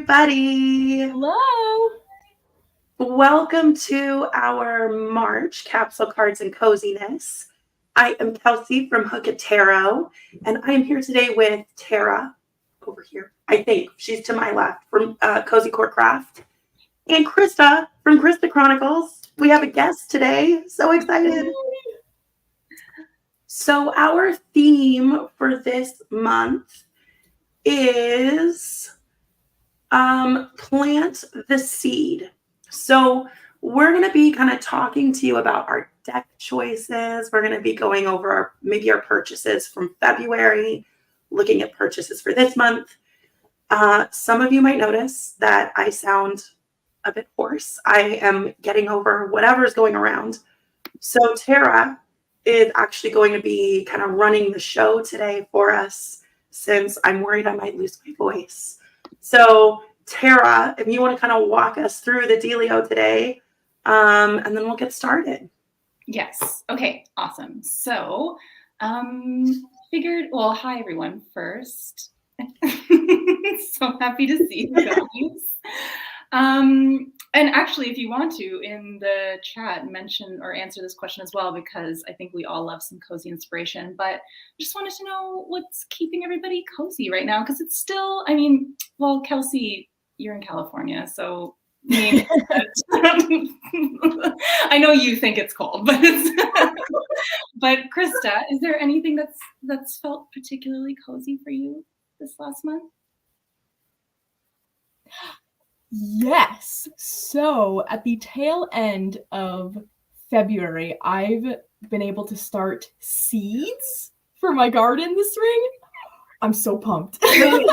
everybody. Hello. Welcome to our March Capsule Cards and Coziness. I am Kelsey from Hook It Tarot, and I am here today with Tara over here. I think she's to my left from Cozy Court Craft, and Christa from Christa Chronicles. We have a guest today. So excited. So our theme for this month is plant the seed. So we're going to be kind of talking to you about our deck choices. We're going to be going over maybe our purchases from February, looking at purchases for this month. Some of you might notice that I sound a bit hoarse. I am getting over whatever's going around. So Tara is actually going to be kind of running the show today for us, since I'm worried I might lose my voice. So Tara, if you want to kind of walk us through the dealio today, and then we'll get started. Yes. Okay. Awesome. So, hi everyone first. So happy to see you guys. And actually, if you want to, in the chat, mention or answer this question as well, because I think we all love some cozy inspiration. But I just wanted to know what's keeping everybody cozy right now, because it's still, Kelsey, you're in California, so I know you think it's cold, but but Christa, is there anything that's felt particularly cozy for you this last month? Yes. So at the tail end of February, I've been able to start seeds for my garden this spring. I'm so pumped. You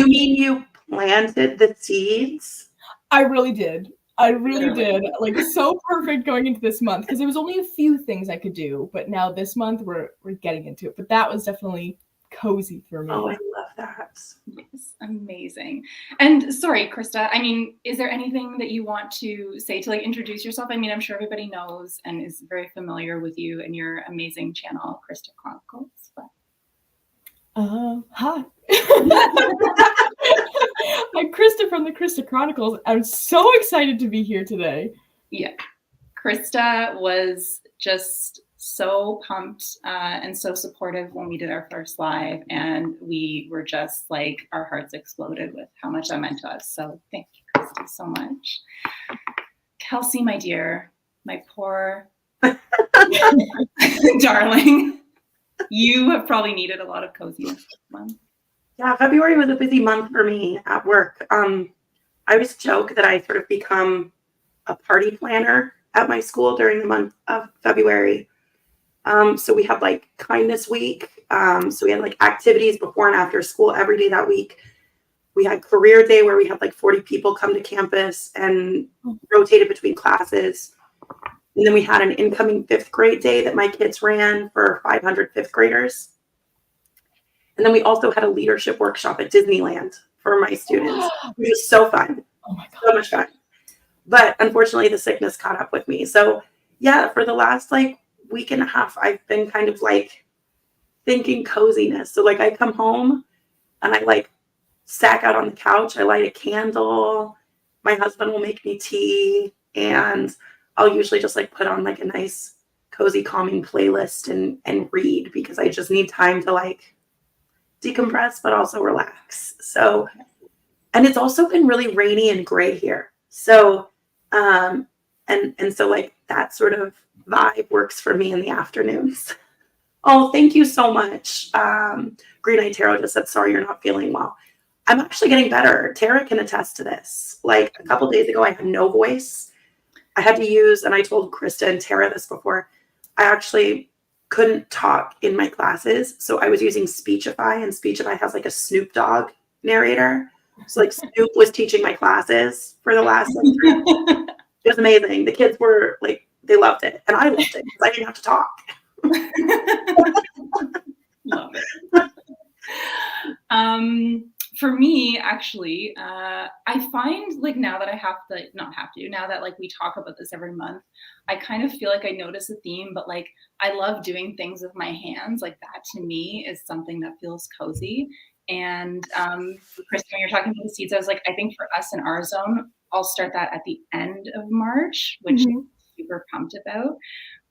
mean you planted the seeds? I really did. I really did. Like, so perfect going into this month, because there was only a few things I could do, but now this month we're getting into it. But that was definitely cozy for me. Oh, I love that. Yes, amazing. And sorry, Christa, is there anything that you want to say to introduce yourself? I'm sure everybody knows and is very familiar with you and your amazing channel, Christa Chronicles. But... Hi. I'm Christa from the Christa Chronicles. I'm so excited to be here today. Yeah, Christa was just so pumped and so supportive when we did our first live, and we were just our hearts exploded with how much that meant to us. So thank you, Christa, so much. Kelsey, my dear, my poor darling, you have probably needed a lot of coziness this month. Yeah, February was a busy month for me at work. I always joke that I sort of become a party planner at my school during the month of February. So we had Kindness Week. So we had activities before and after school every day that week. We had Career Day where we had 40 people come to campus and rotated between classes. And then we had an incoming 5th grade day that my kids ran for 500 5th graders. And then we also had a leadership workshop at Disneyland for my students, which was so fun. Oh my God. So much fun. But unfortunately, the sickness caught up with me. So yeah, for the last week and a half, I've been kind of thinking coziness. So I come home and I sack out on the couch. I light a candle. My husband will make me tea, and I'll usually just put on a nice cozy calming playlist and read, because I just need time to decompress but also relax. So, and it's also been really rainy and gray here. So and so that sort of vibe works for me in the afternoons. Oh, thank you so much. Green Eye Tarot just said, sorry, you're not feeling well. I'm actually getting better. Tara can attest to this. A couple days ago, I had no voice. I had to use, and I told Christa and Tara this before, I actually couldn't talk in my classes. So I was using Speechify, and Speechify has a Snoop Dogg narrator. So Snoop was teaching my classes for the last it was amazing. The kids were they loved it, and I loved it because I didn't have to talk. Love it. For me, actually, I find now that I have to, now that we talk about this every month, I kind of feel I notice a theme, but I love doing things with my hands. That to me is something that feels cozy. And Christa, when you're talking about the seeds, I was like, I think for us in our zone, I'll start that at the end of March, which I'm super pumped about.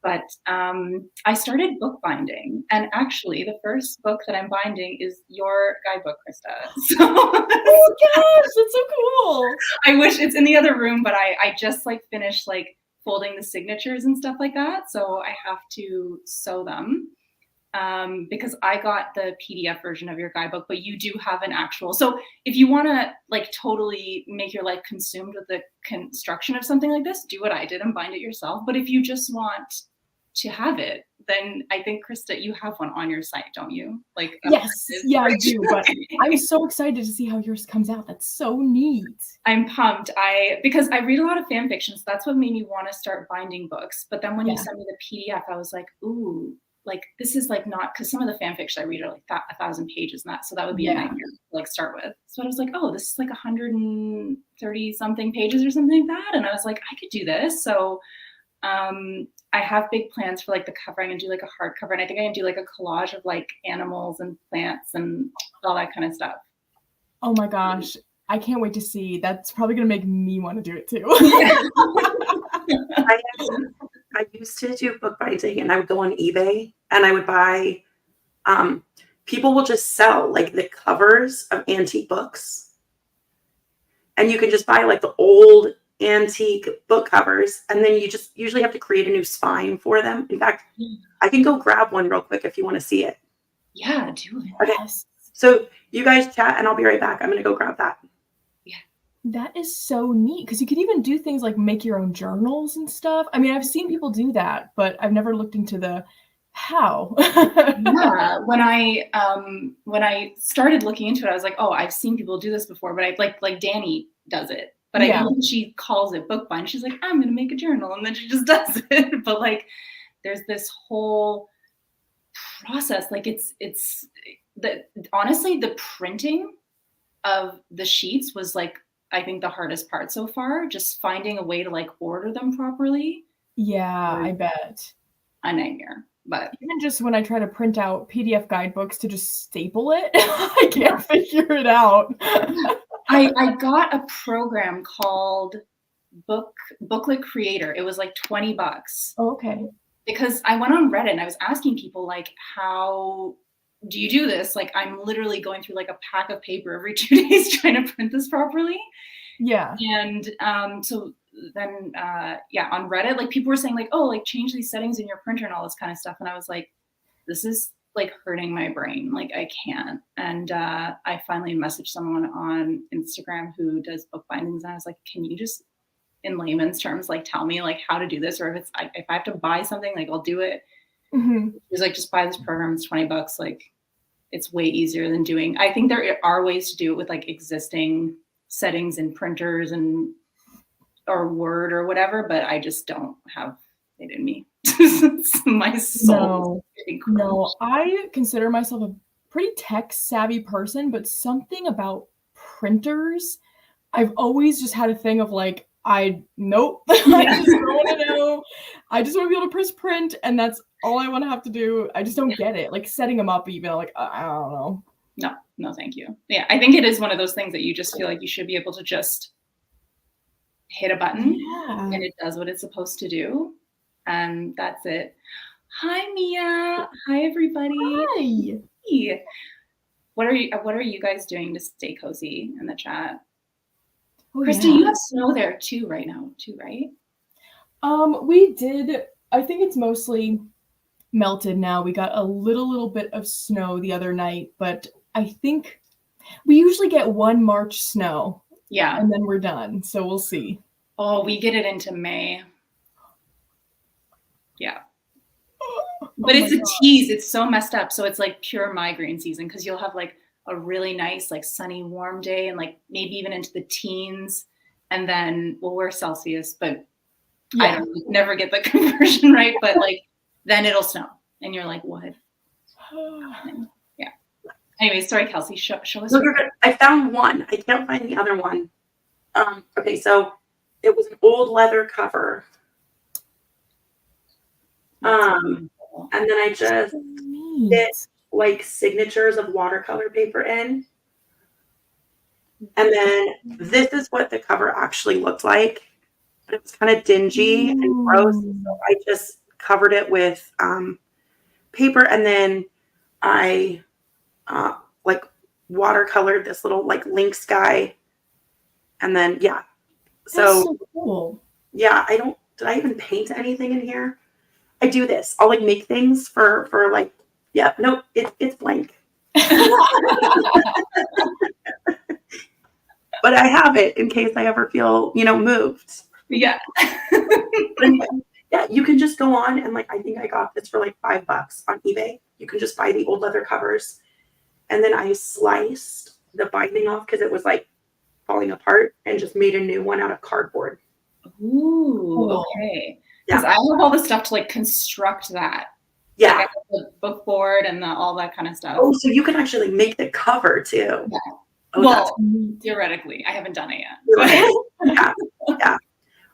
But I started bookbinding, and actually, the first book that I'm binding is your guidebook, Christa. So, oh gosh, that's so cool! I wish it's in the other room, but I just like finished like folding the signatures and stuff like that, so I have to sew them. Because I got the PDF version of your guidebook, but you do have an actual. So if you want to like totally make your life consumed with the construction of something like this, do what I did and bind it yourself. But if you just want to have it, then I think, Christa, you have one on your site, don't you? Like yes, yeah, I do. But I'm so excited to see how yours comes out. That's so neat. I'm pumped. Because I read a lot of fan fiction, so that's what made me want to start binding books. But then when you sent me the PDF, I was like, ooh. Like this is like not, because some of the fan fiction I read are like 1,000 pages and that, so that would be a nightmare to like start with. So I was like, oh, this is like 130 something pages or something like that, and I was like, I could do this. So I have big plans for like the cover. I'm gonna do like a hardcover, and I think I'm gonna do like a collage of like animals and plants and all that kind of stuff. Oh my gosh, I can't wait to see. That's probably gonna make me want to do it too. I used to do bookbinding, and I would go on eBay and I would buy, people will just sell like the covers of antique books. And you can just buy like the old antique book covers, and then you just usually have to create a new spine for them. In fact, I can go grab one real quick if you want to see it. Yeah, do it. Okay. Yes. So you guys chat and I'll be right back. I'm going to go grab that. That is so neat, because you could even do things like make your own journals and stuff. I mean, I've seen people do that, but I've never looked into the how. Yeah, when I started looking into it, I was like, oh, I've seen people do this before, but I like Danny does it. But I think she calls it bookbind. She's like, I'm gonna make a journal, and then she just does it. But like, there's this whole process. Like honestly, the printing of the sheets was like, I think the hardest part so far, just finding a way to like order them properly. Yeah, I bet. A nightmare. But even just when I try to print out PDF guidebooks to just staple it, I can't figure it out. I got a program called Booklet Creator. It was like $20. Oh, okay. Because I went on Reddit and I was asking people like, how do you do this? Like, I'm literally going through like a pack of paper every 2 days trying to print this properly. Yeah. And so then, on Reddit, like people were saying like, oh, like change these settings in your printer and all this kind of stuff. And I was like, this is like hurting my brain. Like I can't. And I finally messaged someone on Instagram who does book bindings. And I was like, can you just in layman's terms, like tell me like how to do this? Or if I have to buy something, like I'll do it. Mm-hmm. He was like, just buy this program. It's $20. Like it's way easier than doing. I think there are ways to do it with like existing settings in printers or Word or whatever, but I just don't have it in me. My soul. No, I consider myself a pretty tech savvy person, but something about printers, I've always just had a thing of like, nope. I just don't want to know. I just want to be able to press print, and that's all I want to have to do. I just don't get it. Like setting them up, even like I don't know. No, thank you. Yeah, I think it is one of those things that you just feel like you should be able to just hit a button and it does what it's supposed to do, and that's it. Hi, Mia. Hi, everybody. Hi. Hey. What are you guys doing to stay cozy in the chat? Oh, Christa, you have snow there too right now, right? We did. I think it's mostly melted now. We got a little bit of snow the other night, but I think we usually get 1 March snow. Yeah. And then we're done. So we'll see. Oh, we get it into May. Yeah. But it's a tease. It's so messed up. So it's like pure migraine season, because you'll have like a really nice, like sunny, warm day and like maybe even into the teens. And then we're Celsius, but I don't never get the conversion right. But like then it'll snow and you're like, what? Yeah. Anyway, sorry, Kelsey, show us. I found one. I can't find the other one. Okay, so it was an old leather cover. And then I just did like signatures of watercolor paper in. And then this is what the cover actually looked like. But it was kind of dingy and gross. So I just covered it with paper, and then I like watercolored this little like lynx guy. And then That's so cool. yeah, did I even paint anything in here? I do this. I'll like make things for like, yeah, nope, it's blank. But I have it in case I ever feel, moved. Yeah. But anyway, yeah, you can just go on and like, I think I got this for like $5 on eBay. You can just buy the old leather covers. And then I sliced the binding off because it was like falling apart, and just made a new one out of cardboard. Ooh, okay. Because I have all the stuff to like construct that. Yeah. Like I have the book board and all that kind of stuff. Oh, so you can actually make the cover too. Yeah. Oh, well, theoretically, I haven't done it yet. Yeah.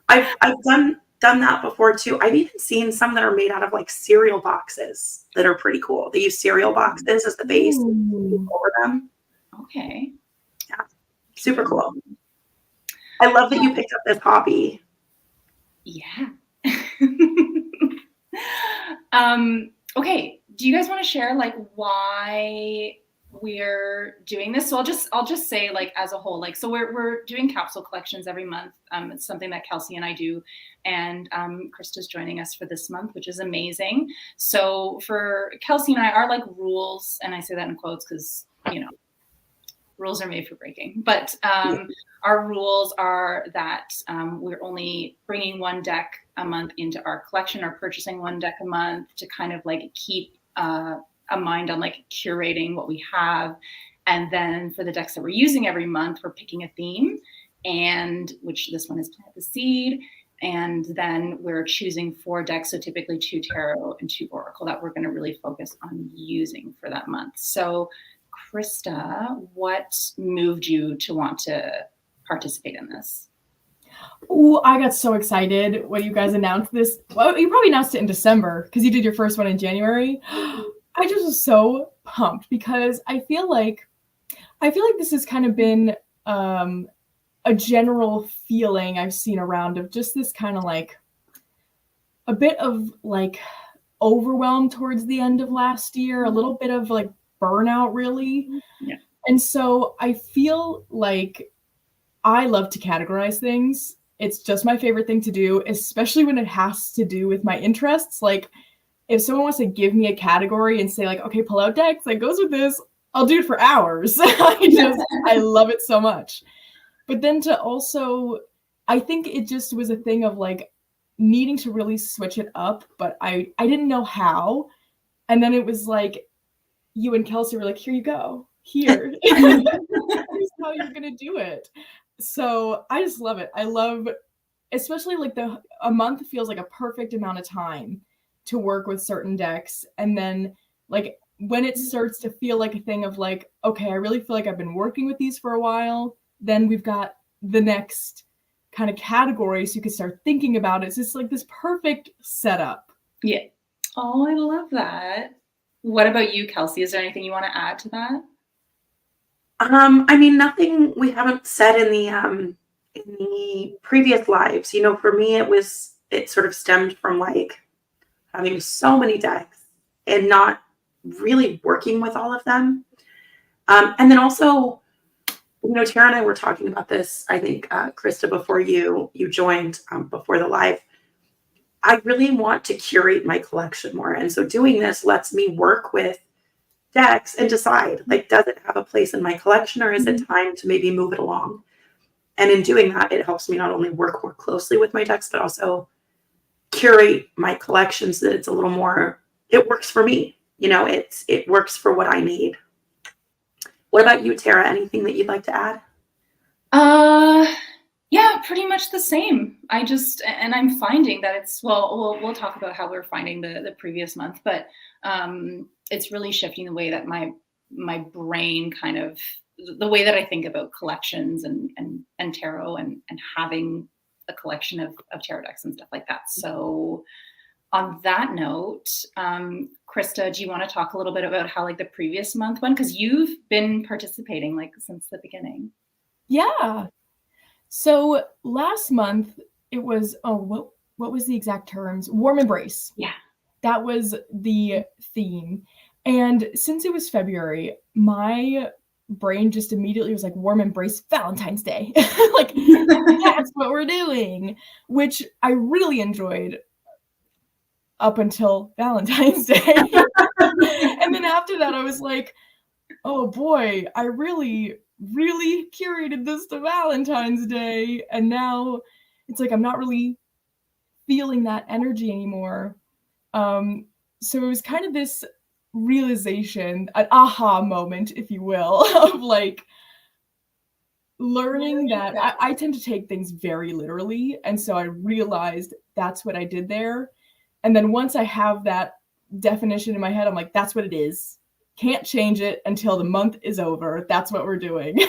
I've done that before too. I've even seen some that are made out of like cereal boxes that are pretty cool. They use cereal boxes as the base over them. Okay. Yeah. Super cool. I love that you picked up this hobby. Yeah. Okay. Do you guys want to share like why we're doing this? So I'll just say like as a whole, like, so we're doing capsule collections every month. It's something that Kelsey and I do, and Christa's joining us for this month, which is amazing. So for Kelsey and I, our like rules, and I say that in quotes because, rules are made for breaking, but our rules are that we're only bringing one deck a month into our collection, or purchasing one deck a month, to kind of like keep a mind on like curating what we have. And then for the decks that we're using every month, we're picking a theme, and which this one is Plant the Seed. And then we're choosing 4 decks, so typically 2 tarot and 2 oracle, that we're going to really focus on using for that month. So Christa, what moved you to want to participate in this? Oh, I got so excited when you guys announced this. Well, you probably announced it in December because you did your first one in January. I just was so pumped because I feel like this has kind of been a general feeling I've seen around of just this kind of like a bit of like overwhelm towards the end of last year, a little bit of like burnout really. Yeah. And so I feel like I love to categorize things. It's just my favorite thing to do, especially when it has to do with my interests. Like if someone wants to give me a category and say like, okay, pull out decks that goes with this, I'll do it for hours. I love it so much. But then to also, I think it just was a thing of like needing to really switch it up, but I didn't know how. And then it was like, you and Kelsey were like, here you go. Here. Here's how you're going to do it. So I just love it. I love, especially like a month feels like a perfect amount of time to work with certain decks. And then like when it starts to feel like a thing of like, okay, I really feel like I've been working with these for a while, then we've got the next kind of category, so you can start thinking about it. It's just like this perfect setup. Yeah. Oh, I love that. What about you, Kelsey? Is there anything you want to add to that? I mean, nothing we haven't said in the previous lives. For me, it sort of stemmed from like having so many decks and not really working with all of them. And then also, Tara and I were talking about this, I think, Christa, before you joined, before the live. I really want to curate my collection more. And so doing this lets me work with decks and decide, like, does it have a place in my collection, or is it time to maybe move it along? And in doing that, it helps me not only work more closely with my decks, but also curate my collection so that it's a little more, it works for me. It works for what I need. What about you, Tara? Anything that you'd like to add? Yeah, pretty much the same. I'm finding that we'll talk about how we're finding the previous month, but it's really shifting the way that my brain kind of, the way that I think about collections and tarot and having a collection of tarot decks and stuff like that. So on that note, Christa, do you want to talk a little bit about how like the previous month went? Because you've been participating like since the beginning. Yeah. So last month it was, what was the exact terms? Warm embrace. Yeah. That was the theme. And since it was February, my brain just immediately was like, warm embrace Valentine's Day. Like, that's what we're doing, which I really enjoyed up until Valentine's Day. And then after that, I was like, oh boy, I really, really curated this to Valentine's Day. And now it's like I'm not really feeling that energy anymore. So it was kind of this realization, an aha moment, if you will, of like learning that I tend to take things very literally. And so I realized that's what I did there. And then once I have that definition in my head, I'm like, that's what it is. Can't change it until the month is over. That's what we're doing.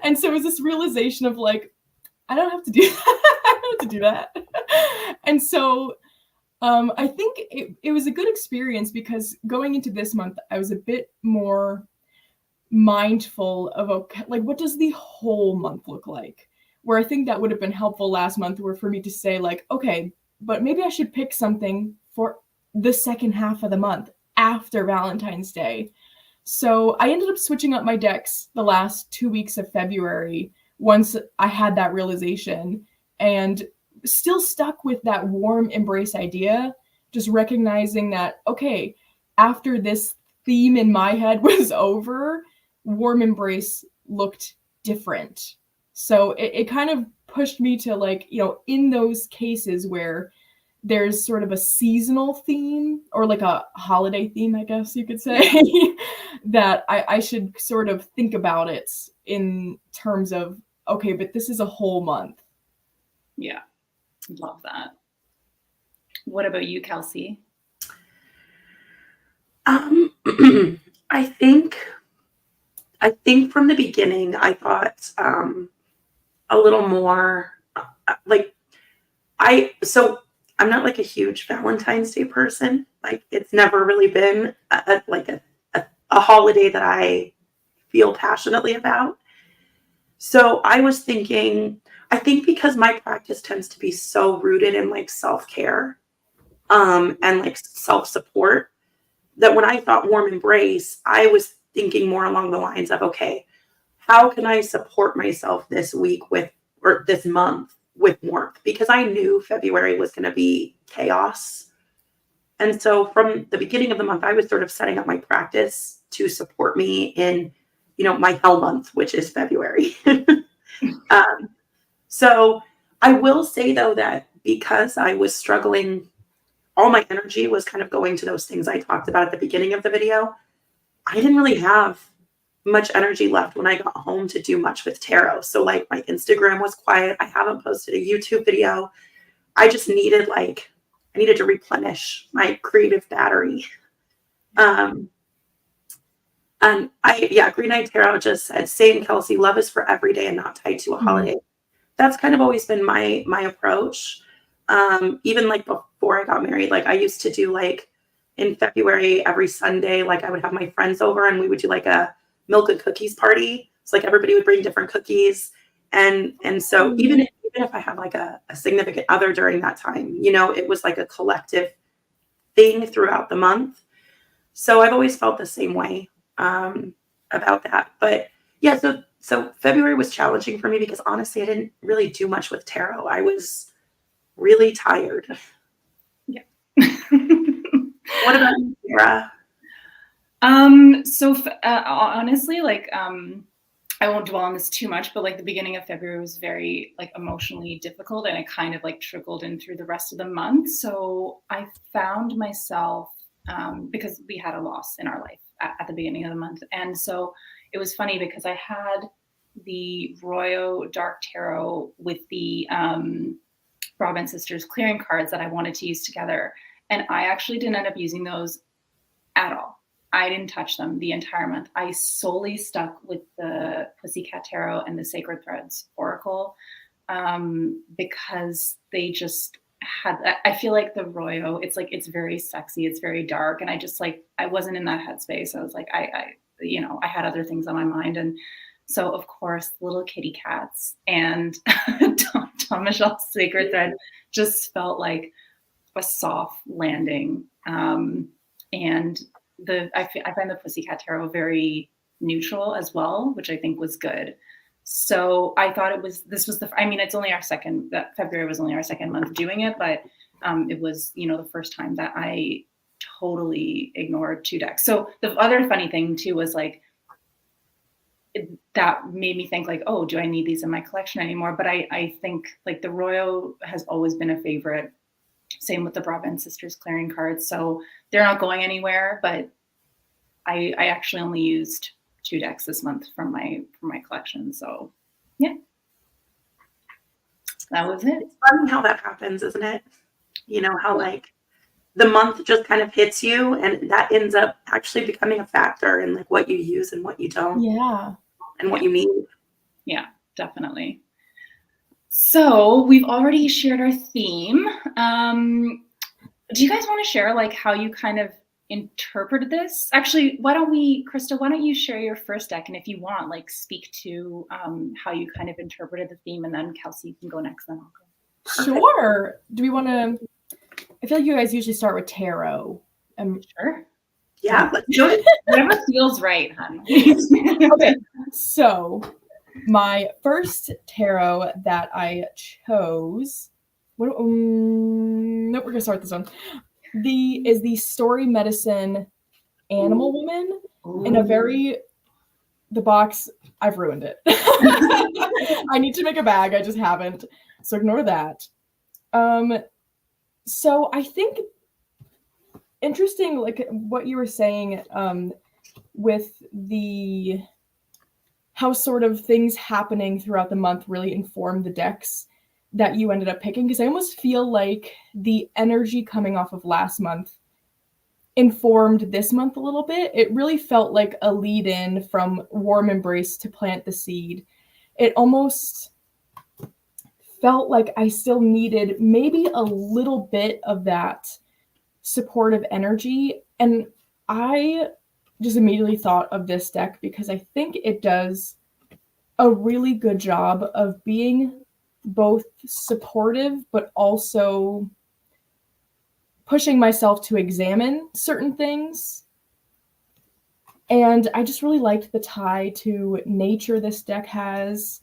And so it was this realization of like, I don't have to do that. I don't have to do that. And so I think it was a good experience because going into this month, I was a bit more mindful of, okay, like what does the whole month look like? Where I think that would have been helpful last month were for me to say like, okay, but maybe I should pick something for the second half of the month after Valentine's Day. So I ended up switching up my decks the last 2 weeks of February once I had that realization, and still stuck with that warm embrace idea, just recognizing that, okay, after this theme in my head was over, warm embrace looked different. So it kind of pushed me to like, in those cases where there's sort of a seasonal theme or like a holiday theme, I guess you could say, that I should sort of think about it in terms of, okay, but this is a whole month. Yeah. Love that. What about you, Kelsey? I think from the beginning, I thought a little more like I'm not like a huge Valentine's Day person. Like it's never really been a holiday that I feel passionately about. So I was thinking, I think because my practice tends to be so rooted in like self-care and like self-support, that when I thought warm embrace, I was thinking more along the lines of, okay, how can I support myself this week or this month with warmth? Because I knew February was going to be chaos. And so from the beginning of the month, I was sort of setting up my practice to support me in, my hell month, which is February. So I will say though, that because I was struggling, all my energy was kind of going to those things I talked about at the beginning of the video. I didn't really have much energy left when I got home to do much with tarot. So like my Instagram was quiet. I haven't posted a YouTube video. I just needed to replenish my creative battery. And Green Eyed Tarot just said, same Kelsey, love is for every day and not tied to a holiday. That's kind of always been my approach. Even like before I got married, like I used to do like in February, every Sunday, like I would have my friends over and we would do like a milk and cookies party. So like everybody would bring different cookies. And so even if I had like a significant other during that time, it was like a collective thing throughout the month. So I've always felt the same way about that. But yeah, so February was challenging for me because honestly, I didn't really do much with tarot. I was really tired. Yeah. What about you, Sarah? Honestly, like, I won't dwell on this too much, but like the beginning of February was very like emotionally difficult and it kind of like trickled in through the rest of the month. So I found myself, because we had a loss in our life at the beginning of the month. And so it was funny because I had the Royal Dark Tarot with the Robin Sisters clearing cards that I wanted to use together. And I actually didn't end up using those at all. I didn't touch them the entire month. I solely stuck with the Pussycat Tarot and the Sacred Threads Oracle because they just I feel like the Royo, it's very sexy, it's very dark, and I just like, I wasn't in that headspace. I was like, I had other things on my mind, and so of course, little kitty cats and Tom Michelle's Sacred Thread just felt like a soft landing, and I find the Pussycat Tarot very neutral as well, which I think was good. So I thought it's only our second, that February was only our second month doing it, but it was, the first time that I totally ignored 2 decks. So the other funny thing too was like, that made me think like, oh, do I need these in my collection anymore? But I think like the Royo has always been a favorite. Same with the Brabant Sisters clearing cards. So they're not going anywhere, but I actually only used 2 decks this month from my collection. So yeah, that was it. It's funny how that happens, isn't it? How like the month just kind of hits you, and that ends up actually becoming a factor in like what you use and what you don't. Yeah. And what you need. Yeah, definitely. So we've already shared our theme. Do you guys want to share like how you kind of interpreted this? Actually, Christa, why don't you share your first deck? And if you want, like speak to how you kind of interpreted the theme, and then Kelsey can go next, then I'll go. Sure. Do we want to, I feel like you guys usually start with tarot. Sure. Yeah, let's do it. Whatever feels right, hon. Okay. So my first tarot that I chose, nope, we're gonna start with this one. Is the Story Medicine Animal Woman. In a the box, I've ruined it. I need to make a bag, I just haven't. So ignore that. So I think interesting, like what you were saying, with how sort of things happening throughout the month really informed the decks that you ended up picking, because I almost feel like the energy coming off of last month informed this month a little bit. It really felt like a lead-in from Warm Embrace to Plant the Seed. It almost felt like I still needed maybe a little bit of that supportive energy, and I just immediately thought of this deck because I think it does a really good job of being both supportive but also pushing myself to examine certain things. And I just really liked the tie to nature this deck has.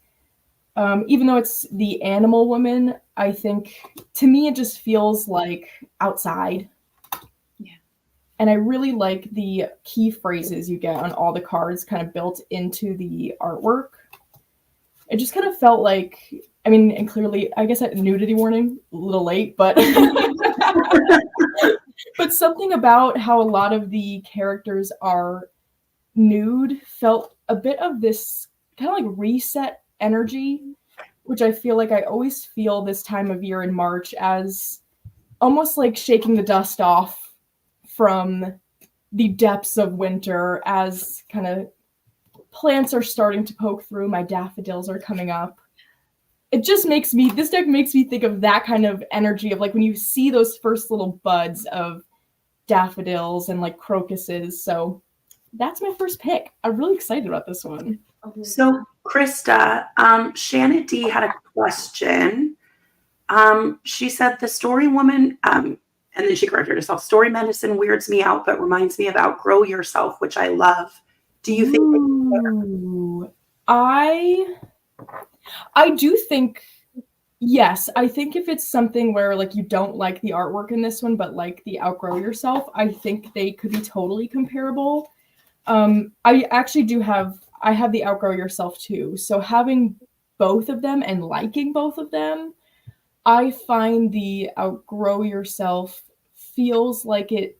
Even though it's the Animal Woman, I think to me it just feels like outside. And I really like the key phrases you get on all the cards kind of built into the artwork. It just kind of felt like, I mean, and clearly, I guess nudity warning, a little late, but but something about how a lot of the characters are nude felt a bit of this kind of like reset energy, which I feel like I always feel this time of year in March as almost like shaking the dust off from the depths of winter as kind of plants are starting to poke through, my daffodils are coming up. This deck makes me think of that kind of energy of like when you see those first little buds of daffodils and like crocuses. So that's my first pick. I'm really excited about this one. So Christa, Shannon D had a question. She said the Story Woman, and then she corrected herself. Story Medicine weirds me out, but reminds me of Outgrow Yourself, which I love. Do you think? Ooh, I do think, yes. I think if it's something where like you don't like the artwork in this one, but like the Outgrow Yourself, I think they could be totally comparable. I actually I have the Outgrow Yourself too. So having both of them and liking both of them, I find the Outgrow Yourself feels like it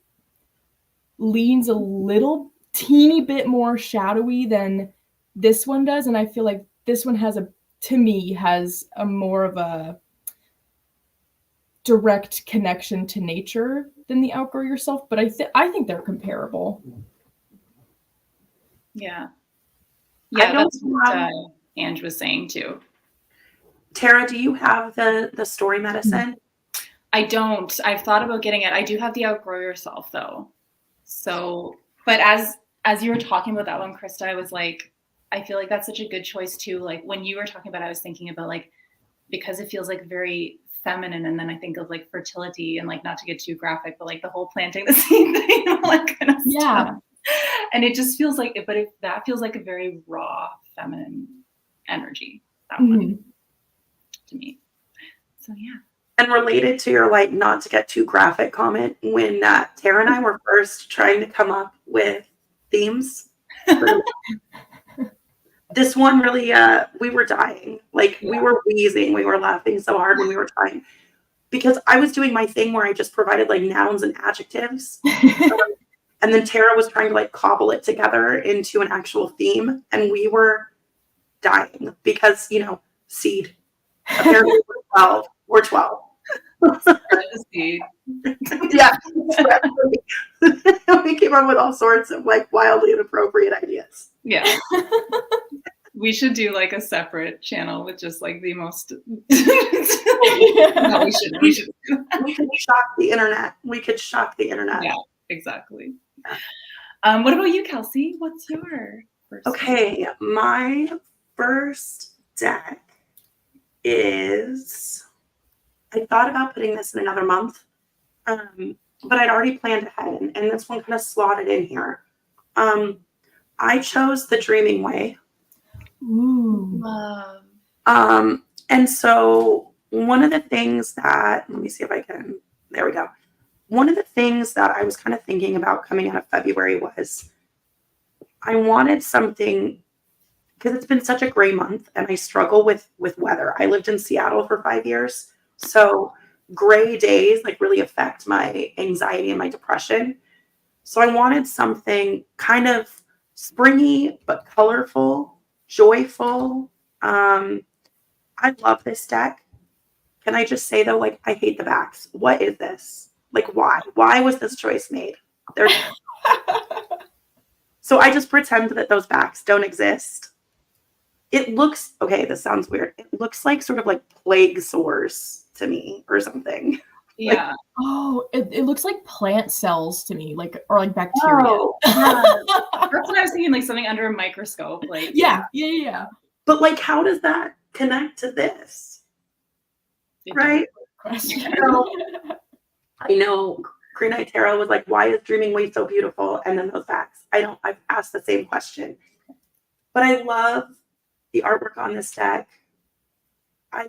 leans a little teeny bit more shadowy than this one does. And I feel like this one has a more of a direct connection to nature than the Outgrow Yourself. But I think they're comparable. Yeah. Yeah, that's what Ange was saying too. Tara, do you have the Story Medicine? I don't. I've thought about getting it. I do have the Outgrow Yourself though. So, but as you were talking about that one, Christa, I was like, I feel like that's such a good choice too. Like when you were talking about it, I was thinking about like, because it feels like very feminine, and then I think of like fertility and like, not to get too graphic, but like the whole planting the seed thing, all that kind of stuff. And it just feels like it, but that feels like a very raw feminine energy, that one to me. So yeah. And related to your like not to get too graphic comment, when Tara and I were first trying to come up with themes, this one really we were dying. Like we were wheezing, we were laughing so hard when we were trying, because I was doing my thing where I just provided like nouns and adjectives. And then Tara was trying to like cobble it together into an actual theme, and we were dying because, you know, seed. Apparently we're 12. Seed. Yeah. We came up with all sorts of like wildly inappropriate ideas. Yeah. We should do like a separate channel with just like the most. No, we should. We could shock the internet. Yeah, exactly. What about you, Kelsey? What's your first? Okay, my first deck is, I thought about putting this in another month, but I'd already planned ahead, and this one kind of slotted in here. I chose The Dreaming Way. Ooh. Love. And so one of the things that, let me see if I can, there we go. One of the things that I was kind of thinking about coming out of February was I wanted something, because it's been such a gray month and I struggle with weather. I lived in Seattle for 5 years. So gray days like really affect my anxiety and my depression. So I wanted something kind of springy, but colorful, joyful. I love this deck. Can I just say though, like, I hate the backs. What is this? Like, why? Why was this choice made? So I just pretend that those backs don't exist. It looks, okay, this sounds weird. It looks like sort of like plague sores to me or something. Yeah. Like, oh, it looks like plant cells to me, like, or like bacteria. Oh, that's what I was thinking, like something under a microscope. Like yeah. But like, how does that connect to this? Right? So, I know Green Eye Tarot was like, why is Dreaming Way so beautiful? And then those backs. I've asked the same question. But I love the artwork on this deck.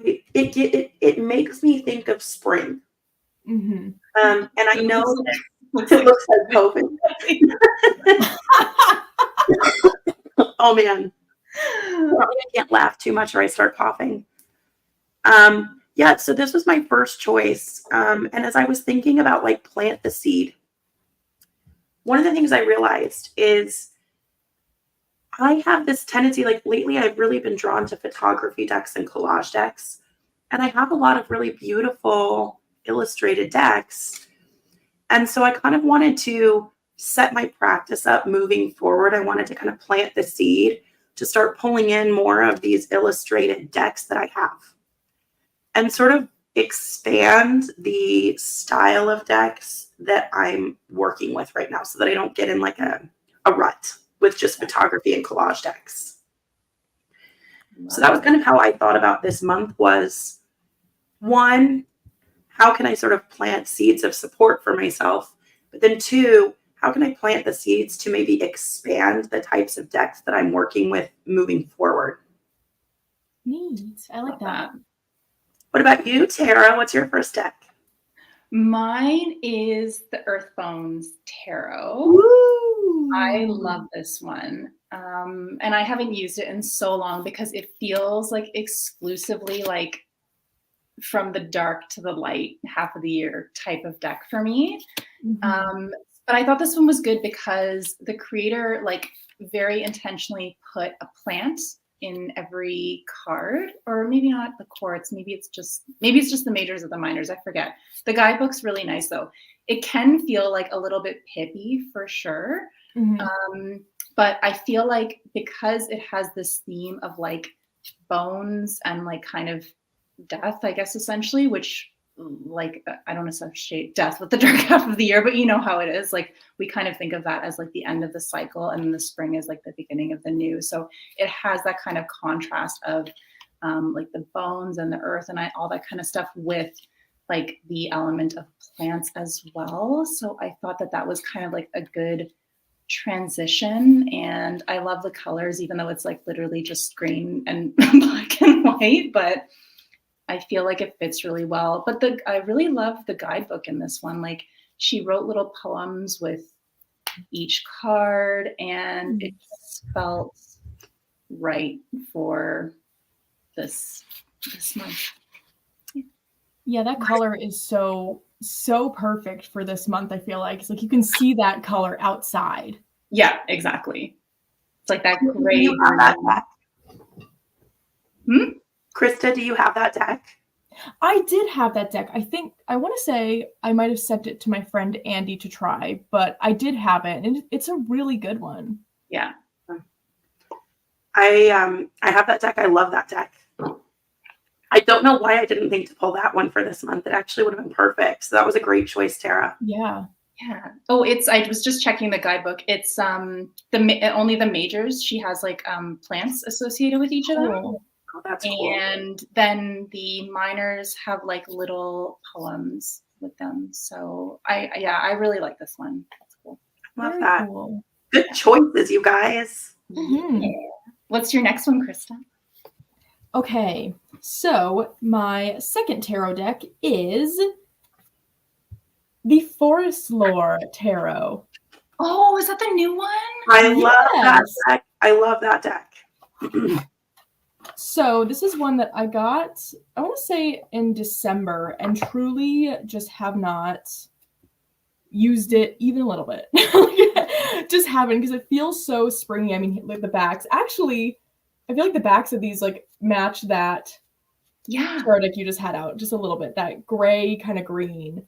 It makes me think of spring. Mm-hmm. And I know it looks like COVID. Oh man. I can't laugh too much or I start coughing. Yeah, so this was my first choice. And as I was thinking about like plant the seed, one of the things I realized is I have this tendency, like lately I've really been drawn to photography decks and collage decks. And I have a lot of really beautiful illustrated decks. And so I kind of wanted to set my practice up moving forward. I wanted to kind of plant the seed to start pulling in more of these illustrated decks that I have and sort of expand the style of decks that I'm working with right now so that I don't get in like a rut with just photography and collage decks. So that was kind of how I thought about this month was, one, how can I sort of plant seeds of support for myself? But then two, how can I plant the seeds to maybe expand the types of decks that I'm working with moving forward? Neat. I like that. What about you, Tara? What's your first deck? Mine is the Earthbones Tarot. Woo! I love this one. And I haven't used it in so long because it feels like exclusively like from the dark to the light half of the year type of deck for me. Mm-hmm. But I thought this one was good because the creator like very intentionally put a plant in every card, or maybe not the quartz, maybe it's just the majors or the minors, I forget. The guidebook's really nice though. It can feel like a little bit pippy for sure. Mm-hmm. But I feel like because it has this theme of like bones and like kind of death, I guess, essentially, which like, I don't associate death with the dark half of the year, but you know how it is. Like, we kind of think of that as like the end of the cycle, and then the spring is like the beginning of the new. So it has that kind of contrast of like the bones and the earth and all that kind of stuff with like the element of plants as well. So I thought that that was kind of like a good transition, and I love the colors, even though it's like literally just green and black and white, but I feel like it fits really well. But I really love the guidebook in this one. Like, she wrote little poems with each card, and it just felt right for this month. Yeah, that color is so perfect for this month. I feel like it's like you can see that color outside. Yeah, exactly. It's like that gray. Do you have that deck? Christa, do you have that deck? I did have that deck. I want to say I might have sent it to my friend Andy to try, but I did have it, and it's a really good one. Yeah. I have that deck. I love that deck. I don't know why I didn't think to pull that one for this month. It actually would have been perfect. So that was a great choice, Tara. Yeah. Yeah. Oh, I was just checking the guidebook. It's only the majors. She has like plants associated with each of them. Cool. Oh, that's cool. And then the minors have like little poems with them. So I really like this one. That's cool. Love Very that. cool. Good choices, you guys. Mm-hmm. Yeah. What's your next one, Christa? Okay, so my second tarot deck is the Forest Lore Tarot. Oh, is that the new one? I love that Yes. deck. I love that deck. So this is one that I got, I want to say in December, and truly just have not used it even a little bit. Just haven't, because it feels so springy. I mean, like the backs. Actually, I feel like the backs of these like match that tarot deck you just had out just a little bit, that gray kind of green.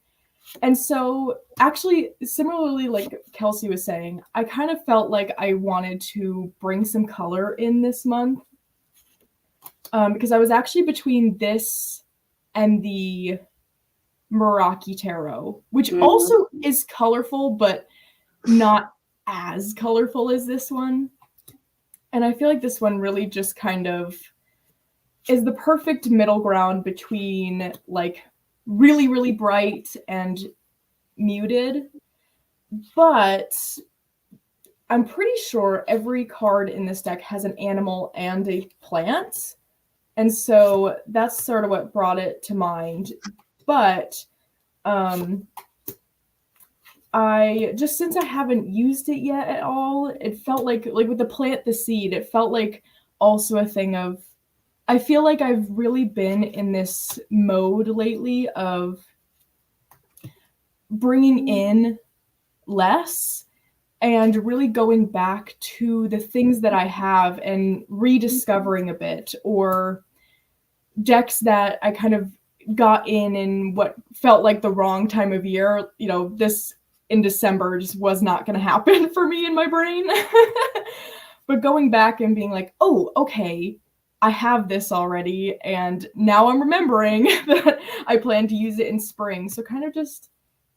And so actually, similarly, like Kelsey was saying, I kind of felt like I wanted to bring some color in this month. Because I was actually between this and the Meraki Tarot, which also is colorful, but not as colorful as this one. And I feel like this one really just kind of is the perfect middle ground between like really, really bright and muted. But I'm pretty sure every card in this deck has an animal and a plant. And so that's sort of what brought it to mind. But I just, since I haven't used it yet at all, it felt like with the plant the seed, it felt like also a thing of, I feel like I've really been in this mode lately of bringing in less and really going back to the things that I have and rediscovering a bit, or decks that I kind of got in what felt like the wrong time of year. You know, this in December just was not going to happen for me in my brain. But going back and being like, oh, okay, I have this already, and now I'm remembering that I plan to use it in spring. So kind of just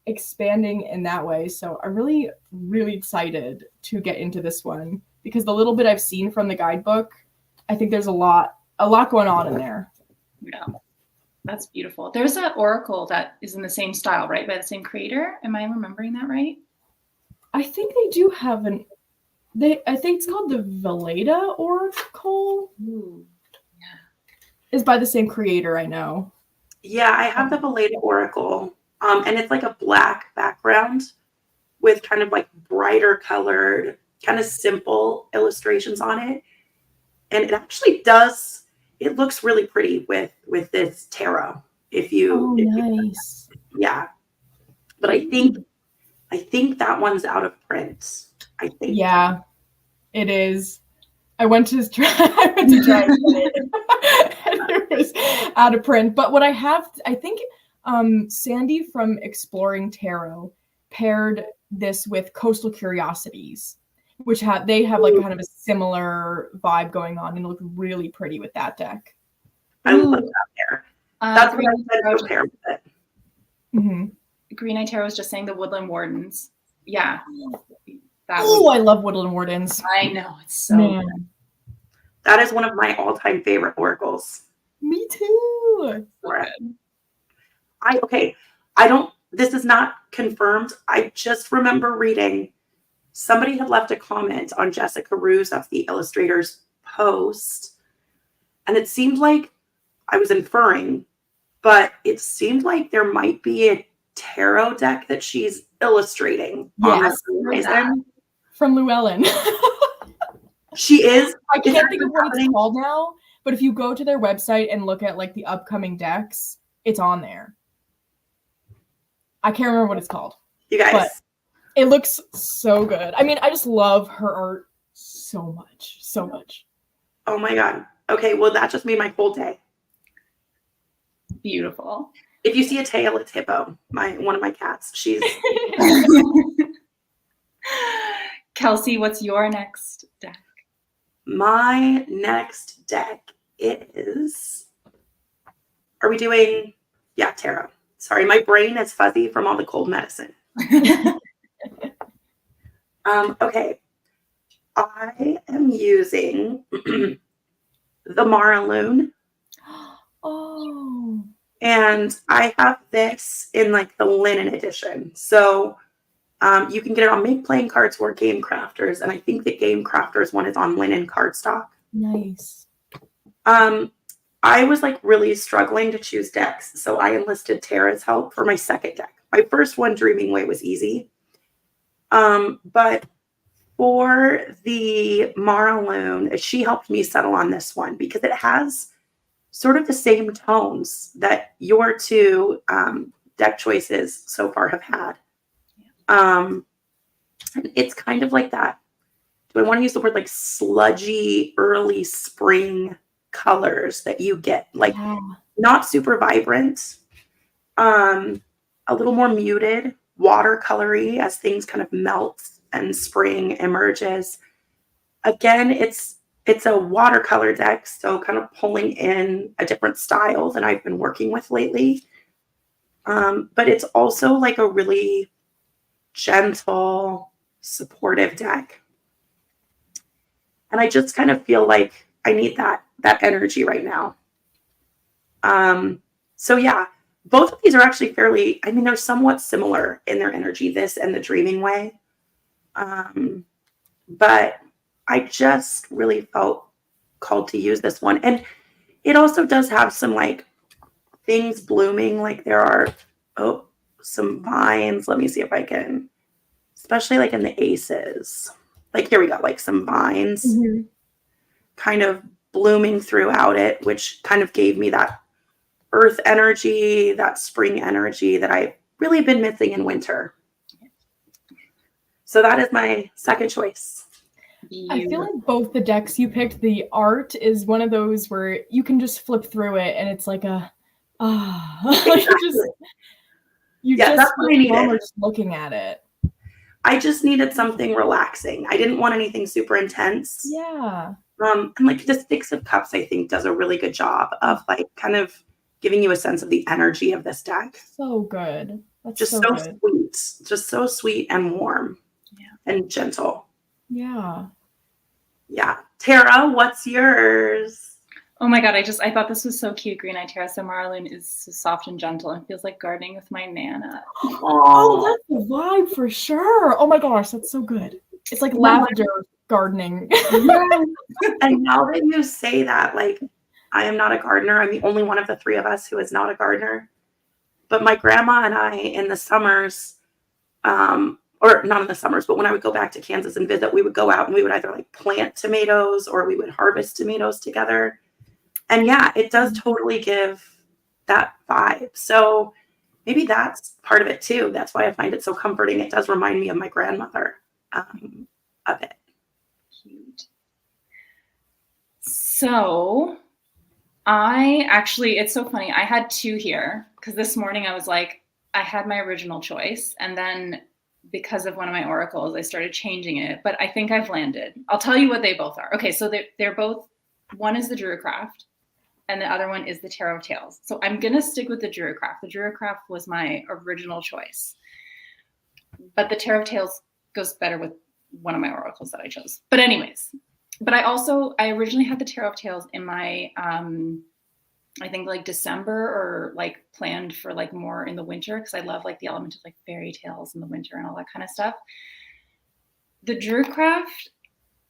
expanding in that way. So I'm really, really excited to get into this one, because the little bit I've seen from the guidebook, I think there's a lot going on in there. Yeah, that's beautiful. There's an oracle that is in the same style, right? By the same creator. Am I remembering that right? I think they do have I think it's called the Veleda Oracle. Ooh. Is by the same creator, I know. Yeah, I have the Veleda Oracle. And it's like a black background with kind of like brighter colored, kind of simple illustrations on it. And it actually it looks really pretty with this tarot. Nice. Yeah. But I think that one's out of print. I think. Yeah, it is. I went to try and get it. And it was out of print. But what I have, I think Sandy from Exploring Tarot paired this with Coastal Curiosities, which they have like kind of a similar vibe going on, and look really pretty with that deck. I love that pair. That's what I said to pair with it. Mm-hmm. Green Eye Tarot was just saying the Woodland Wardens. Yeah. Oh, I love Woodland Wardens. I know. It's so Man. good. That is one of my all-time favorite oracles. Me too. For it. I don't, this is not confirmed. I just remember reading, somebody had left a comment on Jessica Ruse of the Illustrator's post, and it seemed like I was inferring, but it seemed like there might be a tarot deck that she's illustrating on Yes, the horizon. From Llewellyn. She is. I can't think of what it's called now, but if you go to their website and look at like the upcoming decks, it's on there. I can't remember what it's called. You guys. But it looks so good. I mean, I just love her art so much. So much. Oh my God. Okay, well, that just made my whole day. Beautiful. If you see a tail, it's Hippo, one of my cats. She's Kelsey, what's your next deck? My next deck is, are we doing, tarot. Sorry, my brain is fuzzy from all the cold medicine. Okay. I am using the Maraloon. Oh. And I have this in like the linen edition. So you can get it on Make Playing Cards or Game Crafters. And I think the Game Crafters one is on linen cardstock. Nice. I was like really struggling to choose decks. So I enlisted Tara's help for my second deck. My first one, Dreaming Way, was easy. But for the Maraloon, she helped me settle on this one because it has sort of the same tones that your two deck choices so far have had. And it's kind of like that. Do I want to use the word like sludgy early spring colors that you get? Like not super vibrant, a little more muted, watercolory as things kind of melt and spring emerges. Again, it's a watercolor deck, so kind of pulling in a different style than I've been working with lately. But it's also like a really gentle, supportive deck. And I just kind of feel like I need that energy right now. So yeah, both of these are actually fairly, I mean, they're somewhat similar in their energy, this and the Dreaming Way. But I just really felt called to use this one. And it also does have some like things blooming. Like there are, some vines. Let me see if I can, especially like in the aces. Like here we got like some vines kind of blooming throughout it, which kind of gave me that earth energy, that spring energy that I've really been missing in winter. So that is my second choice. I feel like both the decks you picked, the art is one of those where you can just flip through it and it's like you just feel just looking at it. I just needed something relaxing. I didn't want anything super intense. Yeah. And like the Six of Cups, I think, does a really good job of like kind of giving you a sense of the energy of this deck. So good. That's just so good. Sweet. Just so sweet and warm and gentle. Yeah. Yeah. Tara, what's yours? Oh my God, I thought this was so cute. Green Eye Tarot. So Maraloon is so soft and gentle and feels like gardening with my Nana. Oh, that's the vibe for sure. Oh my gosh, that's so good. It's like lavender gardening. And now that you say that, like, I am not a gardener. I'm the only one of the three of us who is not a gardener. But my grandma and I in the summers, or not in the summers, but when I would go back to Kansas and visit, we would go out and we would either like plant tomatoes or we would harvest tomatoes together. And yeah, it does totally give that vibe. So maybe that's part of it too. That's why I find it so comforting. It does remind me of my grandmother a bit. Cute. So it's so funny. I had two here because this morning I was like, I had my original choice. And then because of one of my oracles, I started changing it. But I think I've landed. I'll tell you what they both are. Okay, so they're both, one is the Druidcraft and the other one is the Tarot of Tales. So I'm going to stick with the Druidcraft. The Druidcraft was my original choice. But the Tarot of Tales goes better with one of my oracles that I chose. But anyways, I originally had the Tarot of Tales in my, I think like December, or like planned for like more in the winter, because I love like the element of like fairy tales in the winter and all that kind of stuff. The Druidcraft,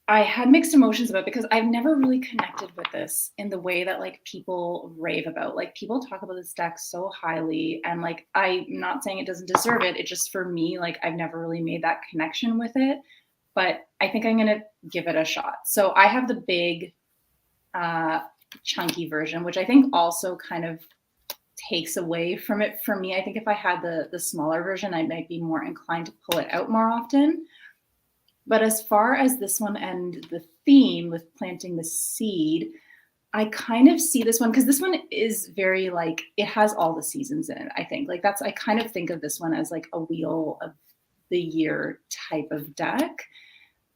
I had mixed emotions about, because I've never really connected with this in the way that like people rave about. Like people talk about this deck so highly, and like I'm not saying it doesn't deserve it. It just, for me, like I've never really made that connection with it. But I think I'm gonna give it a shot. So I have the big chunky version, which I think also kind of takes away from it for me. I think if I had the smaller version, I might be more inclined to pull it out more often. But as far as this one and the theme with planting the seed, I kind of see this one, because this one is very like, it has all the seasons in it, I think. Like I kind of think of this one as like a wheel of the year type of deck.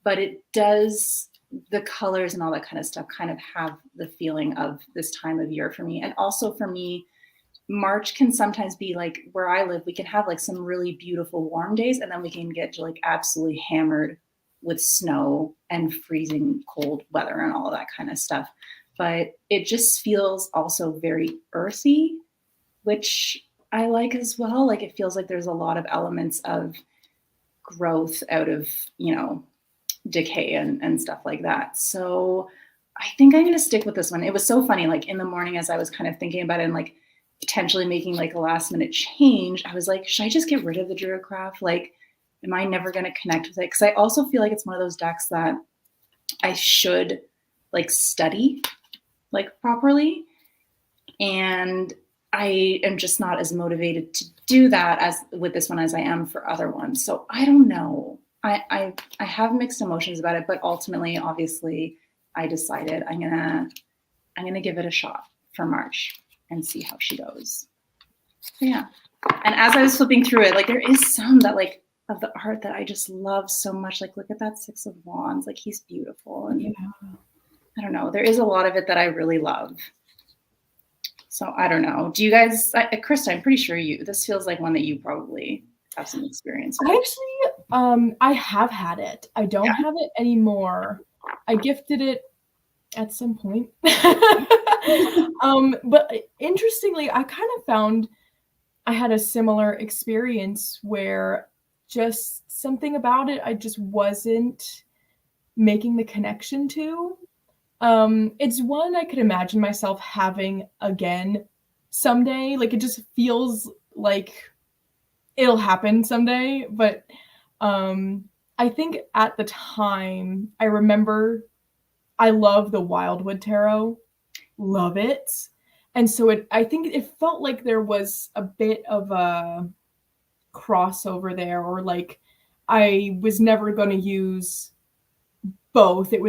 But it does, the colors and all that kind of stuff kind of have the feeling of this time of year for me. And also for me, March can sometimes be like, where I live, we can have like some really beautiful warm days, and then we can get like absolutely hammered with snow and freezing cold weather and all of that kind of stuff. But it just feels also very earthy, which I like as well. Like it feels like there's a lot of elements of growth out of, decay and stuff like that. So I think I'm going to stick with this one. It was so funny. Like in the morning, as I was kind of thinking about it and like potentially making like a last minute change, I was like, should I just get rid of the Druidcraft? Like, am I never going to connect with it? Because I also feel like it's one of those decks that I should like study like properly. And I am just not as motivated to do that as with this one as I am for other ones. So I don't know. I have mixed emotions about it, but ultimately, obviously, I decided I'm gonna give it a shot for March and see how she goes. So yeah. And as I was flipping through it, like there is some that like of the art that I just love so much. Like look at that Six of Wands. Like he's beautiful. And I don't know. There is a lot of it that I really love. So I don't know. Do you guys, Christa, I'm pretty sure this feels like one that you probably have some experience with. I actually, I have had it. I don't have it anymore. I gifted it at some point. But interestingly, I kind of found I had a similar experience where just something about it I just wasn't making the connection to. It's one I could imagine myself having again someday. Like it just feels like it'll happen someday. But I think at the time I remember I love the Wildwood Tarot. Love it. And so I think it felt like there was a bit of a crossover there, or like I was never going to use both. It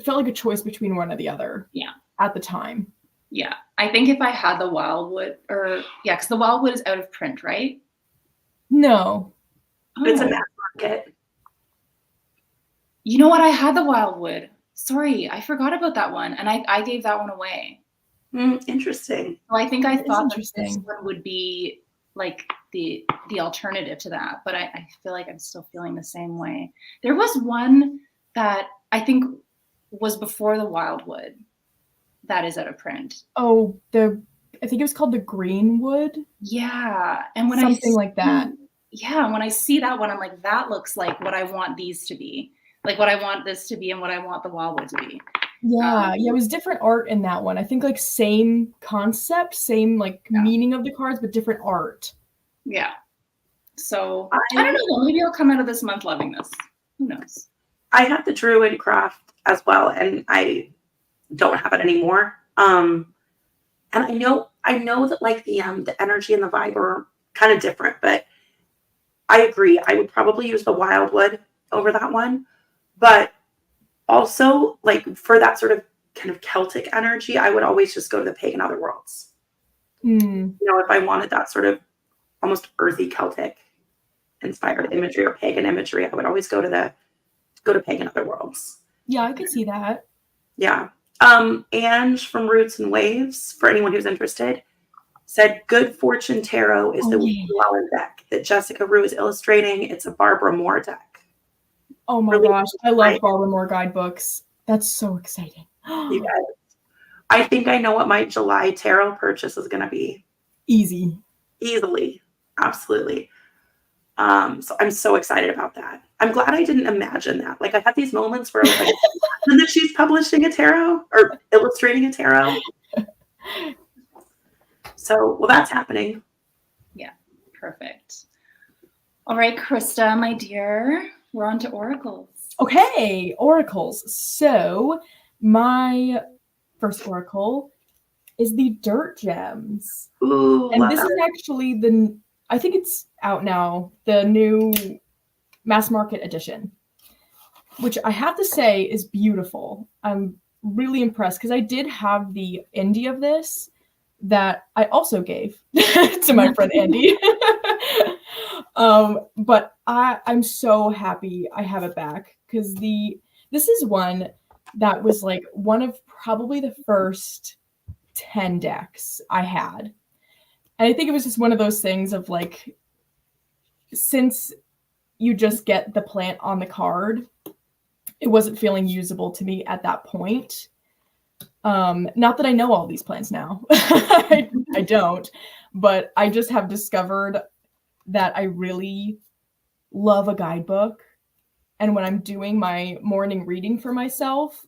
felt like a choice between one or the other. Yeah. At the time. Yeah. I think if I had the Wildwood, because the Wildwood is out of print, right? No. It's a mass market. You know what? I had the Wildwood. Sorry, I forgot about that one. And I gave that one away. Interesting. So I think I thought that this one would be like the alternative to that. But I feel like I'm still feeling the same way. There was one that I think was before the Wildwood that is out of print. Oh, I think it was called the Greenwood. Yeah. And when something like that. Yeah. When I see that one, I'm like, that looks like what I want these to be. Like what I want this to be and what I want the Wildwood to be. Yeah, it was different art in that one. I think like same concept, same like meaning of the cards, but different art. Yeah. So I don't know. Maybe I'll come out of this month loving this. Who knows? I had the Druidcraft as well, and I don't have it anymore. And I know that like the energy and the vibe are kind of different, but I agree. I would probably use the Wildwood over that one. But also, like for that sort of kind of Celtic energy, I would always just go to the Pagan Otherworlds. If I wanted that sort of almost earthy Celtic inspired imagery or pagan imagery, I would always go to Pagan Otherworlds. Yeah, I could see that. Yeah. Ange from Roots and Waves, for anyone who's interested, said Good Fortune Tarot is the $1 deck that Jessica Rue is illustrating. It's a Barbara Moore deck. Oh my gosh, I love Barbara Moore guidebooks. That's so exciting. You guys, I think I know what my July tarot purchase is going to be. Easily. Absolutely. So I'm so excited about that. I'm glad I didn't imagine that. Like I had these moments where I was like, that she's publishing a tarot or illustrating a tarot. So, well, that's happening. Yeah, perfect. All right, Christa, my dear, we're on to oracles. Okay, oracles. So my first oracle is the Dirt Gems. Ooh, and this is actually I think it's out now, the new mass market edition, which I have to say is beautiful. I'm really impressed because I did have the indie of this that I also gave to my friend Andy. But I'm so happy I have it back because this is one that was like one of probably the first 10 decks I had. And I think it was just one of those things of like, since you just get the plant on the card, it wasn't feeling usable to me at that point. Not that I know all these plants now. I don't, but I just have discovered that I really love a guidebook. And when I'm doing my morning reading for myself,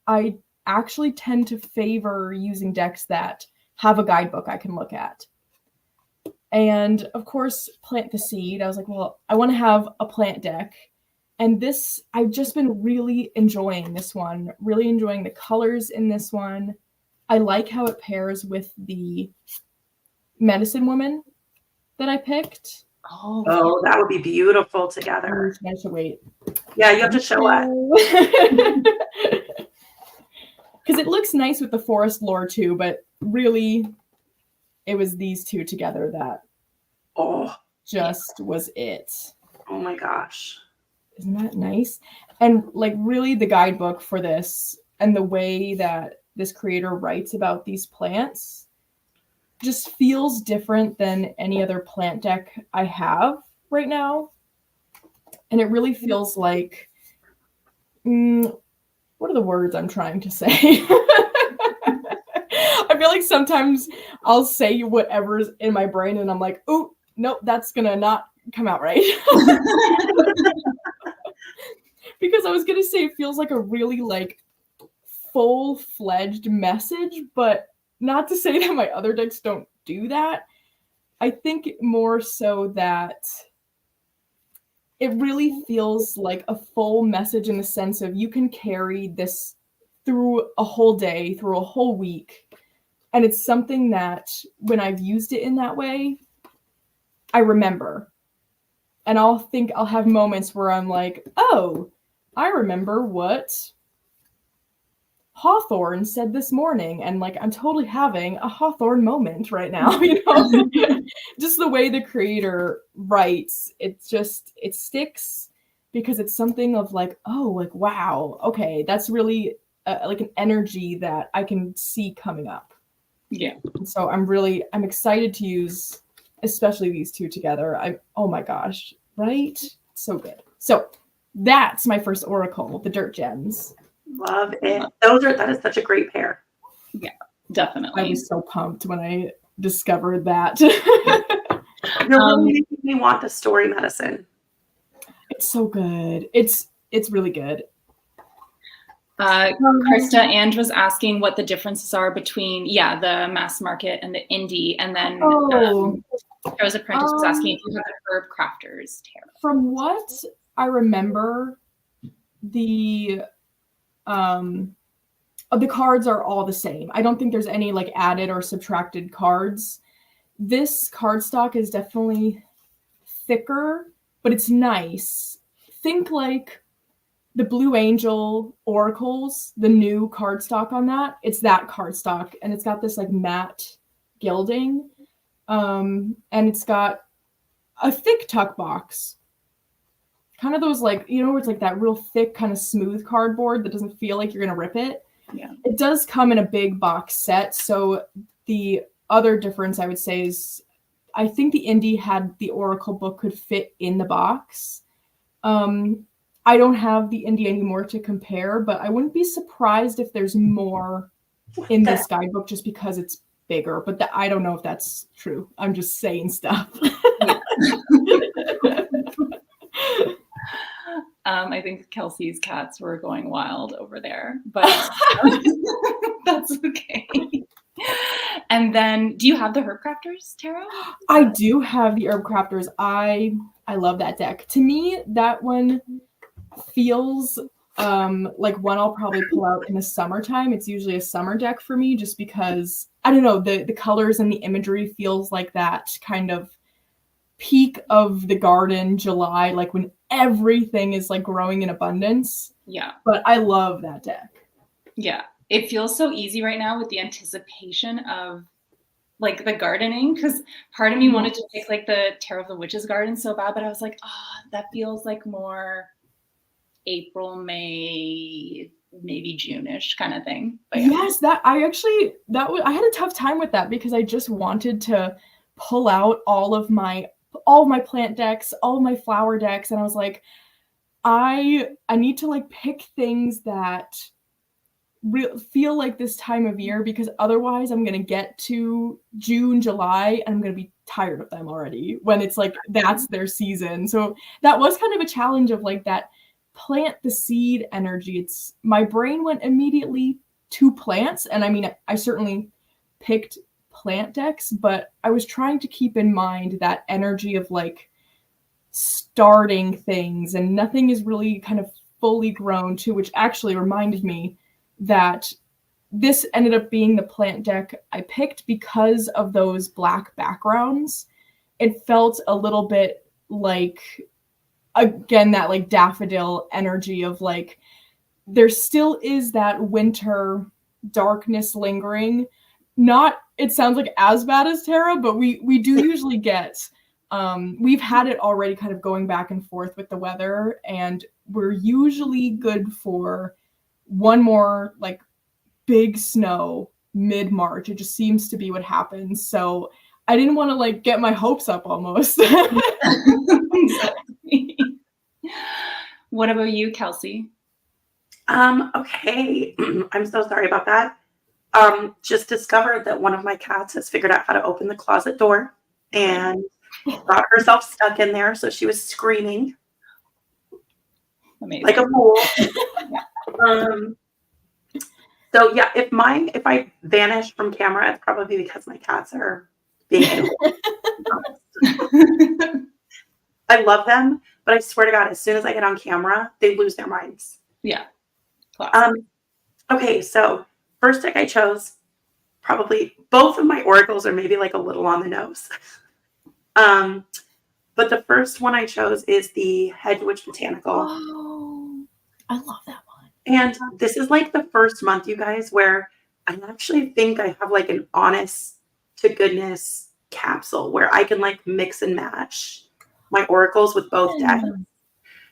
I actually tend to favor using decks that have a guidebook I can look at. And of course, Plant the Seed. I was like, well, I want to have a plant deck. And this, I've just been really enjoying this one, really enjoying the colors in this one. I like how it pairs with the Medicine Woman that I picked. Oh, that would be beautiful together. I should wait. Yeah, you have to show us. Because it looks nice with the forest lore too, but really, it was these two together that was it. Oh my gosh. Isn't that nice? And like really the guidebook for this and the way that this creator writes about these plants just feels different than any other plant deck I have right now. And it really feels like, what are the words I'm trying to say? I feel like sometimes I'll say whatever's in my brain and I'm like, oh, nope, that's gonna not come out right. Because I was gonna say it feels like a really like full-fledged message, but not to say that my other decks don't do that. I think more so that it really feels like a full message in the sense of you can carry this through a whole day, through a whole week. And it's something that when I've used it in that way, I remember. And I'll have moments where I'm like, oh, I remember what Hawthorne said this morning. And like, I'm totally having a Hawthorne moment right now, you know? Just the way the creator writes, it sticks because it's something of like, oh, like, wow, okay, that's really like an energy that I can see coming up. Yeah. And so I'm excited to use, especially these two together. Oh my gosh, right? So good. So that's my first oracle, the Dirt Gems. Love it. That is such a great pair. Yeah, definitely. I was so pumped when I discovered that. You're really making me want the story medicine. It's so good. It's really good. Christa, Ange was asking what the differences are between, the mass market and the indie. And then Rose Apprentice was asking if you have the Herb Crafters tarot. From what I remember, the cards are all the same. I don't think there's any like added or subtracted cards. This cardstock is definitely thicker, but it's nice. Think like the Blue Angel Oracles, the new cardstock on that. It's that cardstock, and it's got this like matte gilding, and it's got a thick tuck box. Kind of those like, you know, where it's like that real thick kind of smooth cardboard that doesn't feel like you're gonna rip it. Yeah. It does come in a big box set. So the other difference I would say is I think the indie had the Oracle book could fit in the box. I don't have the indie anymore to compare, but I wouldn't be surprised if there's more in this guidebook just because it's bigger. But I don't know if that's true. I'm just saying stuff. Yeah. I think Kelsey's cats were going wild over there, but that's okay. And then, do you have the Herb Crafters Tarot? I do have the Herb Crafters. I love that deck. To me, that one feels like one I'll probably pull out in the summertime. It's usually a summer deck for me just because, I don't know, the colors and the imagery feels like that kind of peak of the garden, July, like when everything is like growing in abundance. Yeah. But I love that deck. Yeah. It feels so easy right now with the anticipation of like the gardening, because part of me wanted to pick like the Tarot of the Witch's Garden so bad, but I was like, that feels like more April, May, maybe June-ish kind of thing. But yeah. Yes, I had a tough time with that because I just wanted to pull out all of my plant decks, all of my flower decks, and I was like, I need to like pick things that feel like this time of year, because otherwise I'm gonna get to June, July, and I'm gonna be tired of them already when it's like that's their season. So that was kind of a challenge of like that plant the seed energy. My brain went immediately to plants, and I mean I certainly picked plant decks, but I was trying to keep in mind that energy of like starting things, and nothing is really kind of fully grown too, which actually reminded me that this ended up being the plant deck I picked because of those black backgrounds. It felt a little bit like, again, that like daffodil energy of like, there still is that winter darkness lingering. Not, it sounds like as bad as Tara, but we do usually get, we've had it already kind of going back and forth with the weather, and we're usually good for one more like big snow mid-March. It just seems to be what happens. So I didn't want to like get my hopes up almost. Exactly. What about you, Kelsey? Okay. I'm so sorry about that. Just discovered that one of my cats has figured out how to open the closet door and got herself stuck in there. So she was screaming. Amazing. Like a fool. So yeah, if I vanish from camera, it's probably because my cats are being I love them, but I swear to God, as soon as I get on camera, they lose their minds. Yeah. Okay, so first deck I chose, probably both of my oracles are maybe like a little on the nose. But the first one I chose is the Hedge Witch Botanical. Oh, I love that one. And this is like the first month, you guys, where I actually think I have like an honest to goodness capsule where I can like mix and match my oracles with both decks.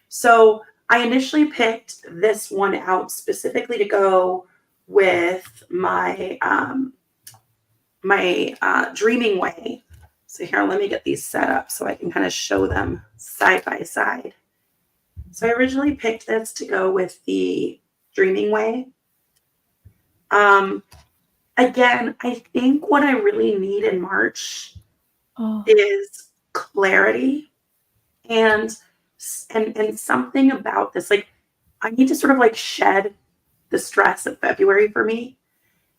So I initially picked this one out specifically to go with my Dreaming Way. So here, let me get these set up so I can kind of show them side by side. So I originally picked this to go with the Dreaming Way. Again, I think what I really need in March is clarity and something about this. Like, I need to sort of like shed the stress of February for me.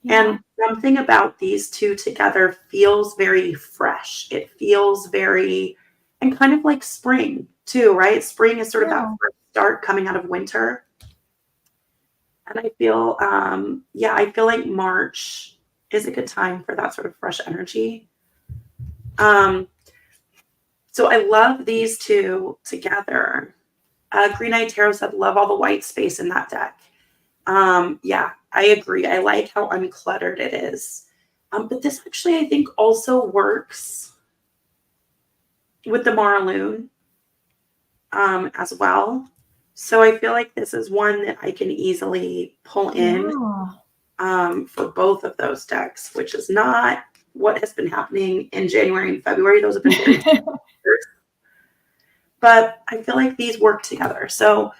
Yeah. And something about these two together feels very fresh. It feels very, and kind of like spring too, right? Spring is sort of that first start coming out of winter. And I feel, I feel like March is a good time for that sort of fresh energy. So I love these two together. Green Eye Tarot said, love all the white space in that deck. Yeah, I agree. I like how uncluttered it is. But this actually, I think, also works with the Maraloon as well. So I feel like this is one that I can easily pull in for both of those decks, which is not what has been happening in January and February. Those have been very but I feel like these work together. So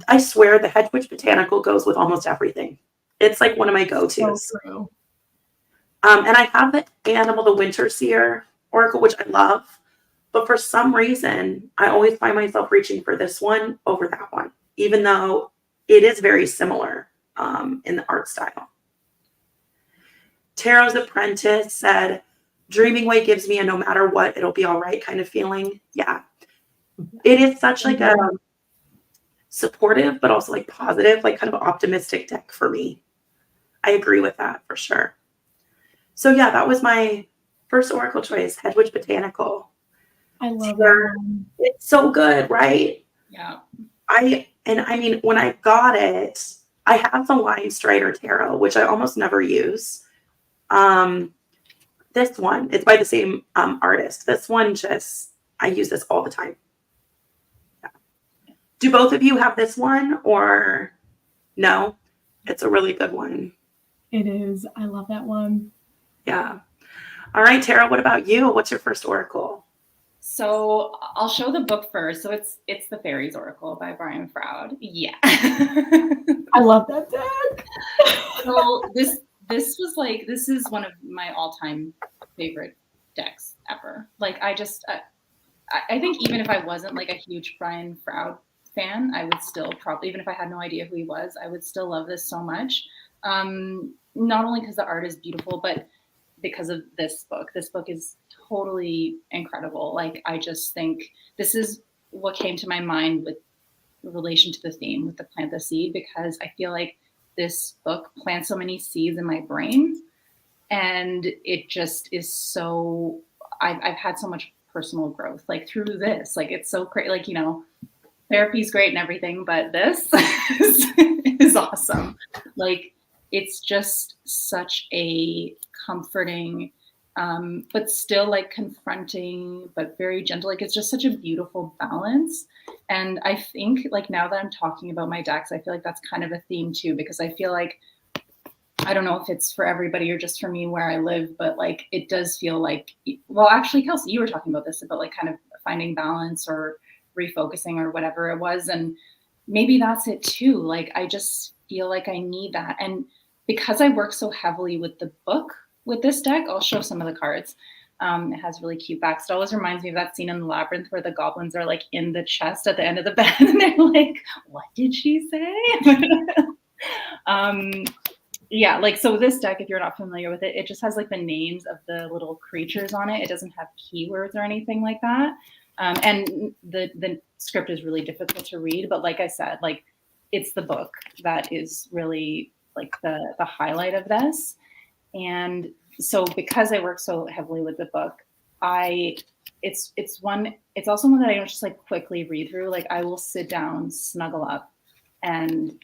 I swear the Hedge Witch Botanical goes with almost everything. It's like one of my go-tos. So true. And I have the Animal the Winter Seer Oracle, which I love. But for some reason, I always find myself reaching for this one over that one, even though it is very similar in the art style. Tarot's Apprentice said, Dreaming Way gives me a no matter what, it'll be all right kind of feeling. Yeah. It is such like a supportive, but also like positive, like kind of optimistic deck for me. I agree with that for sure. So yeah, that was my first Oracle choice, Hedge Witch Botanical. I love that one. It's so good, right? Yeah. I mean, when I got it, I have the Lion Strider Tarot, which I almost never use. This one, it's by the same artist. This one I use this all the time. Yeah. Do both of you have this one or no? It's a really good one. It is. I love that one. Yeah. All right, Tara, what about you? What's your first Oracle? So I'll show the book first. So it's The Fairies Oracle by Brian Froud. Yeah. I love that deck. So this is one of my all-time favorite decks ever. Like I think even if I wasn't like a huge Brian Froud fan, I would still probably, even if I had no idea who he was, I would still love this so much. Not only because the art is beautiful, but because of this book. This book is totally incredible. Like I just think this is what came to my mind with relation to the theme with the Plant the Seed, because I feel like this book plants so many seeds in my brain, and it just is so, I've had so much personal growth like through this. Like it's so great. Like, therapy's great and everything, but this is awesome. Like it's just such a comforting, but still like confronting, but very gentle. Like it's just such a beautiful balance. And I think like now that I'm talking about my decks, I feel like that's kind of a theme too, because I feel like, I don't know if it's for everybody or just for me where I live, but like it does feel like, well, actually, Kelsey, you were talking about this, about like kind of finding balance or refocusing or whatever it was. And maybe that's it too. Like I just feel like I need that. And because I work so heavily with the book, with this deck, I'll show some of the cards. It has really cute backs. It always reminds me of that scene in the Labyrinth where the goblins are like in the chest at the end of the bed and they're like, what did she say? Yeah, like, so this deck, if you're not familiar with it, it just has like the names of the little creatures on it. It doesn't have keywords or anything like that. And the script is really difficult to read, but like I said, like it's the book that is really like the highlight of this. And so because I work so heavily with the book, it's also one that I don't just like quickly read through. Like I will sit down, snuggle up and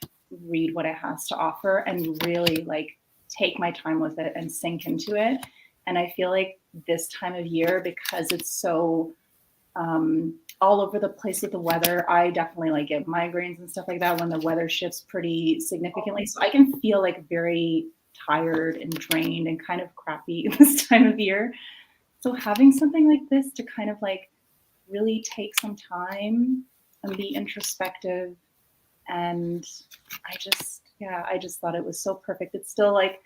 read what it has to offer and really like take my time with it and sink into it. And I feel like this time of year, because it's so all over the place with the weather, I definitely like get migraines and stuff like that when the weather shifts pretty significantly. So I can feel like very tired and drained and kind of crappy this time of year. So having something like this to kind of like really take some time and be introspective, and I just thought it was so perfect. It's still like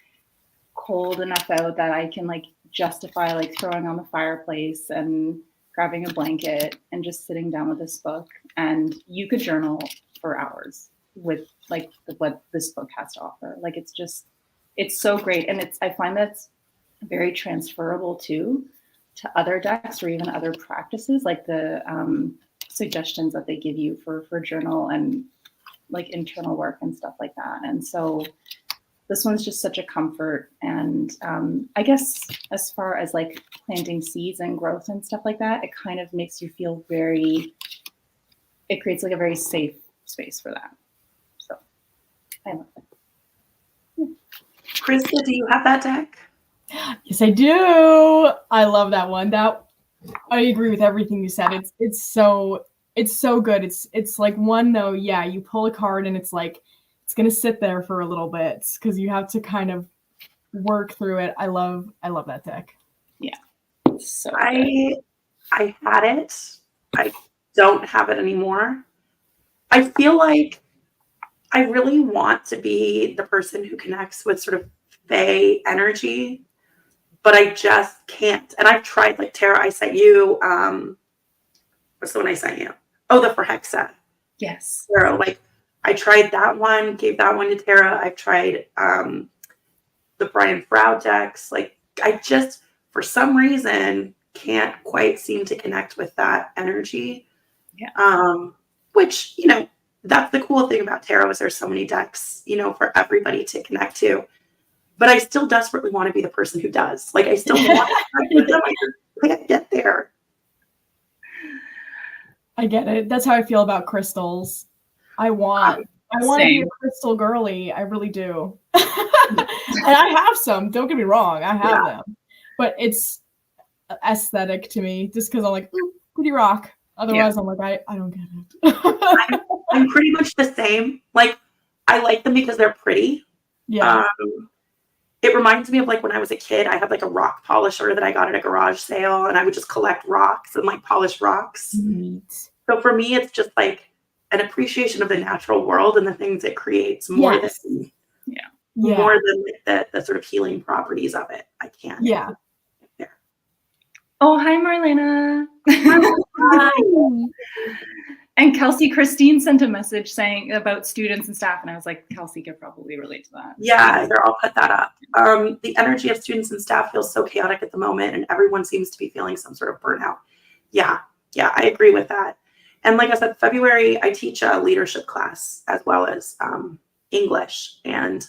cold enough out that I can like justify like throwing on the fireplace and grabbing a blanket and just sitting down with this book. And you could journal for hours with like what this book has to offer. Like it's so great. And I find that's very transferable too to other decks or even other practices, like the suggestions that they give you for journal and like internal work and stuff like that. And so this one's just such a comfort. And I guess as far as like planting seeds and growth and stuff like that, it kind of makes you feel it creates like a very safe space for that. So I love it. Christa, do you have that deck? Yes, I do. I love that one. I agree with everything you said. It's so good. It's like one though, yeah, you pull a card and it's gonna sit there for a little bit because you have to kind of work through it. I love that deck. Yeah. So good. I had it. I don't have it anymore. I feel like I really want to be the person who connects with sort of Fae energy, but I just can't. And I've tried, like Tara, I sent you, what's the one I sent you? Oh, the For Hexa. Yes. Tarot. Like I tried that one, gave that one to Tara. I've tried the Brian Froud decks. Like I just, for some reason, can't quite seem to connect with that energy. Yeah. Which, that's the cool thing about tarot is there's so many decks, for everybody to connect to. But I still desperately want to be the person who does. Like I still want to connect with them. I just can't get there. I get it. That's how I feel about crystals. I want to be a crystal girly. I really do. And I have some. Don't get me wrong. I have them. But it's aesthetic to me just because I'm like, ooh, pretty rock. Otherwise, I'm like, I don't get it. I'm pretty much the same. Like, I like them because they're pretty. Yeah. It reminds me of like when I was a kid, I had like a rock polisher that I got at a garage sale, and I would just collect rocks and like polish rocks. Neat. So for me, it's just like an appreciation of the natural world and the things it creates more than more than the sort of healing properties of it. I can't. Yeah. Oh, hi, Marlena. Hi. And Kelsey Christine sent a message saying about students and staff, and I was like, Kelsey could probably relate to that. Yeah, here, I'll put that up. The energy of students and staff feels so chaotic at the moment, and everyone seems to be feeling some sort of burnout. Yeah, I agree with that. And like I said, February, I teach a leadership class as well as English, and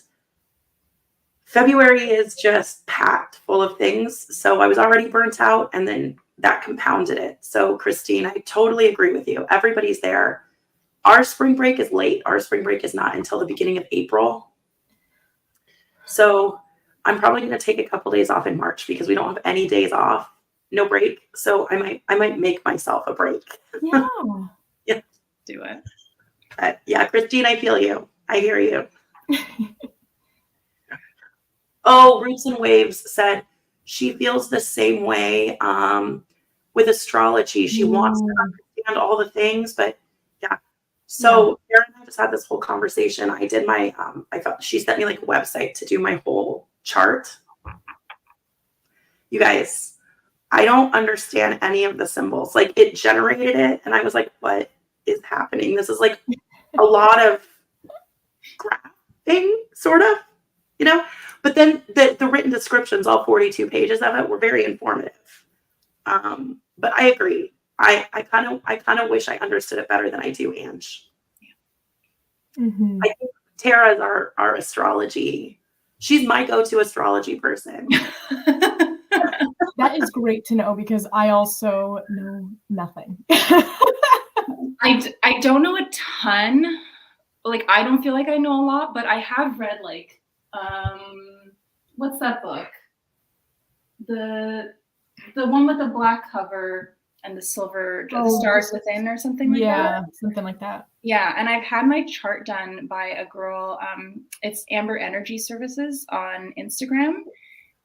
February is just packed full of things. So I was already burnt out, and then that compounded it. So Christine, I totally agree with you. Everybody's there. Our spring break is late. Our spring break is not until the beginning of April. So I'm probably going to take a couple days off in March because we don't have any days off, no break. So I might make myself a break. Yeah. Yeah. Do it. Yeah, Christine, I feel you. I hear you. Oh, Roots and Waves said she feels the same way with astrology. She wants to understand all the things, but yeah. So Erin and I just had this whole conversation. I did my, she sent me like a website to do my whole chart. You guys, I don't understand any of the symbols. Like it generated it, and I was like, what is happening? This is like a lot of graphing, sort of, But then the written descriptions, all 42 pages of it, were very informative. But I agree. I kind of wish I understood it better than I do, Ange. Mm-hmm. I think Tara's our astrology. She's my go-to astrology person. That is great to know because I also know nothing. I don't know a ton. Like I don't feel like I know a lot, but I have read like what's that book? The one with the black cover and the silver stars within or something like that. Yeah, something like that. Yeah, and I've had my chart done by a girl. It's Amber Energy Services on Instagram.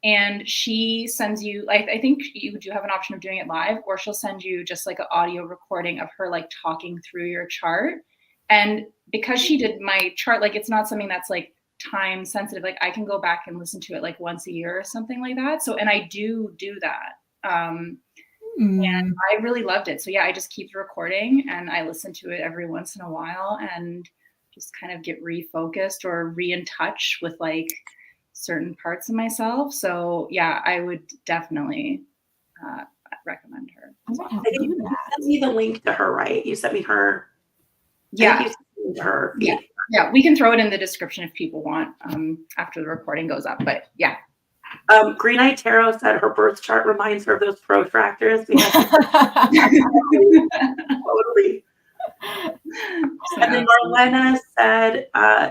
And she sends you, like, I think you do have an option of doing it live, or she'll send you just like an audio recording of her like talking through your chart. And because she did my chart, like it's not something that's like time sensitive. Like I can go back and listen to it like once a year or something like that. So, and I do that. And I really loved it. So yeah, I just keep the recording and I listen to it every once in a while and just kind of get refocused or re in touch with like certain parts of myself. So yeah, I would definitely recommend her. You sent me the link to her, right? You sent me her. Yeah. You sent me to her. Yeah, we can throw it in the description if people want after the recording goes up. But yeah. Green Eye Tarot said her birth chart reminds her of those protractors. Totally. And then Marlena said,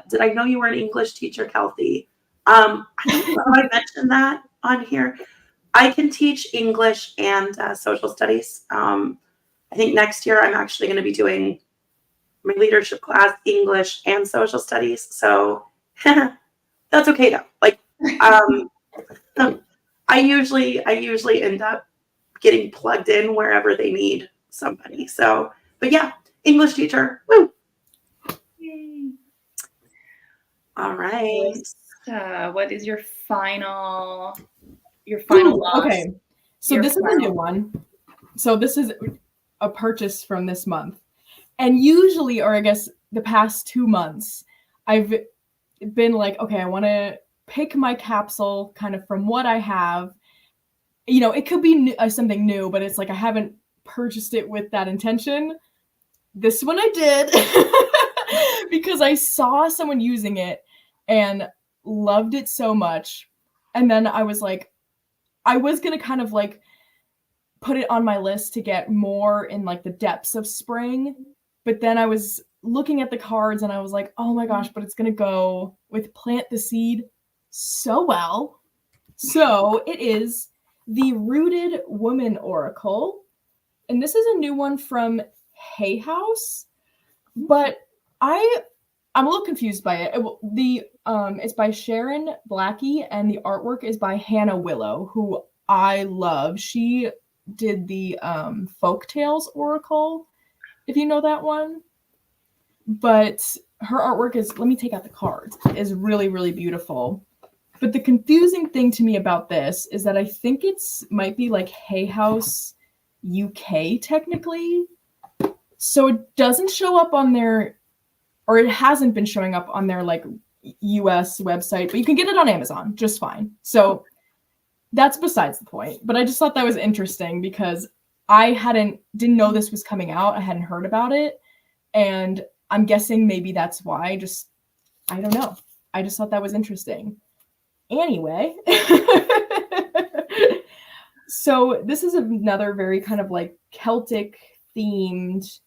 did I know you were an English teacher, Kelsey? I don't know if I mentioned that on here. I can teach English and social studies. I think next year I'm actually going to be doing my leadership class, English, and social studies. So that's okay though. Like, I usually end up getting plugged in wherever they need somebody. So, but yeah, English teacher. Woo. Yay. All right. What is your final Ooh, loss? okay. So Your this is a new one. So this is a purchase from this month. And usually, or I guess the past 2 months, I've been like, okay, I want to pick my capsule kind of from what I have. You know, it could be something new, but it's like I haven't purchased it with that intention. This one I did because I saw someone using it and loved it so much. And then I was like, I was going to kind of like put it on my list to get more in like the depths of spring. But then I was looking at the cards and I was like, oh my gosh, but it's going to go with Plant the Seed so well. So it is the Rooted Woman Oracle. And this is a new one from Hay House. But I'm a little confused by it. It's by Sharon Blackie and the artwork is by Hannah Willow, who I love. She did the Folktales Oracle, if you know that one. But her artwork is, let me take out the cards, is really, really beautiful. But the confusing thing to me about this is that I think it's might be like Hay House UK technically. So it doesn't show up on their, or it hasn't been showing up on their like US website, but you can get it on Amazon just fine. So that's besides the point. But I just thought that was interesting because I didn't know this was coming out. I hadn't heard about it. And I'm guessing maybe that's why. I don't know. I just thought that was interesting. Anyway. So this is another very kind of like Celtic themed,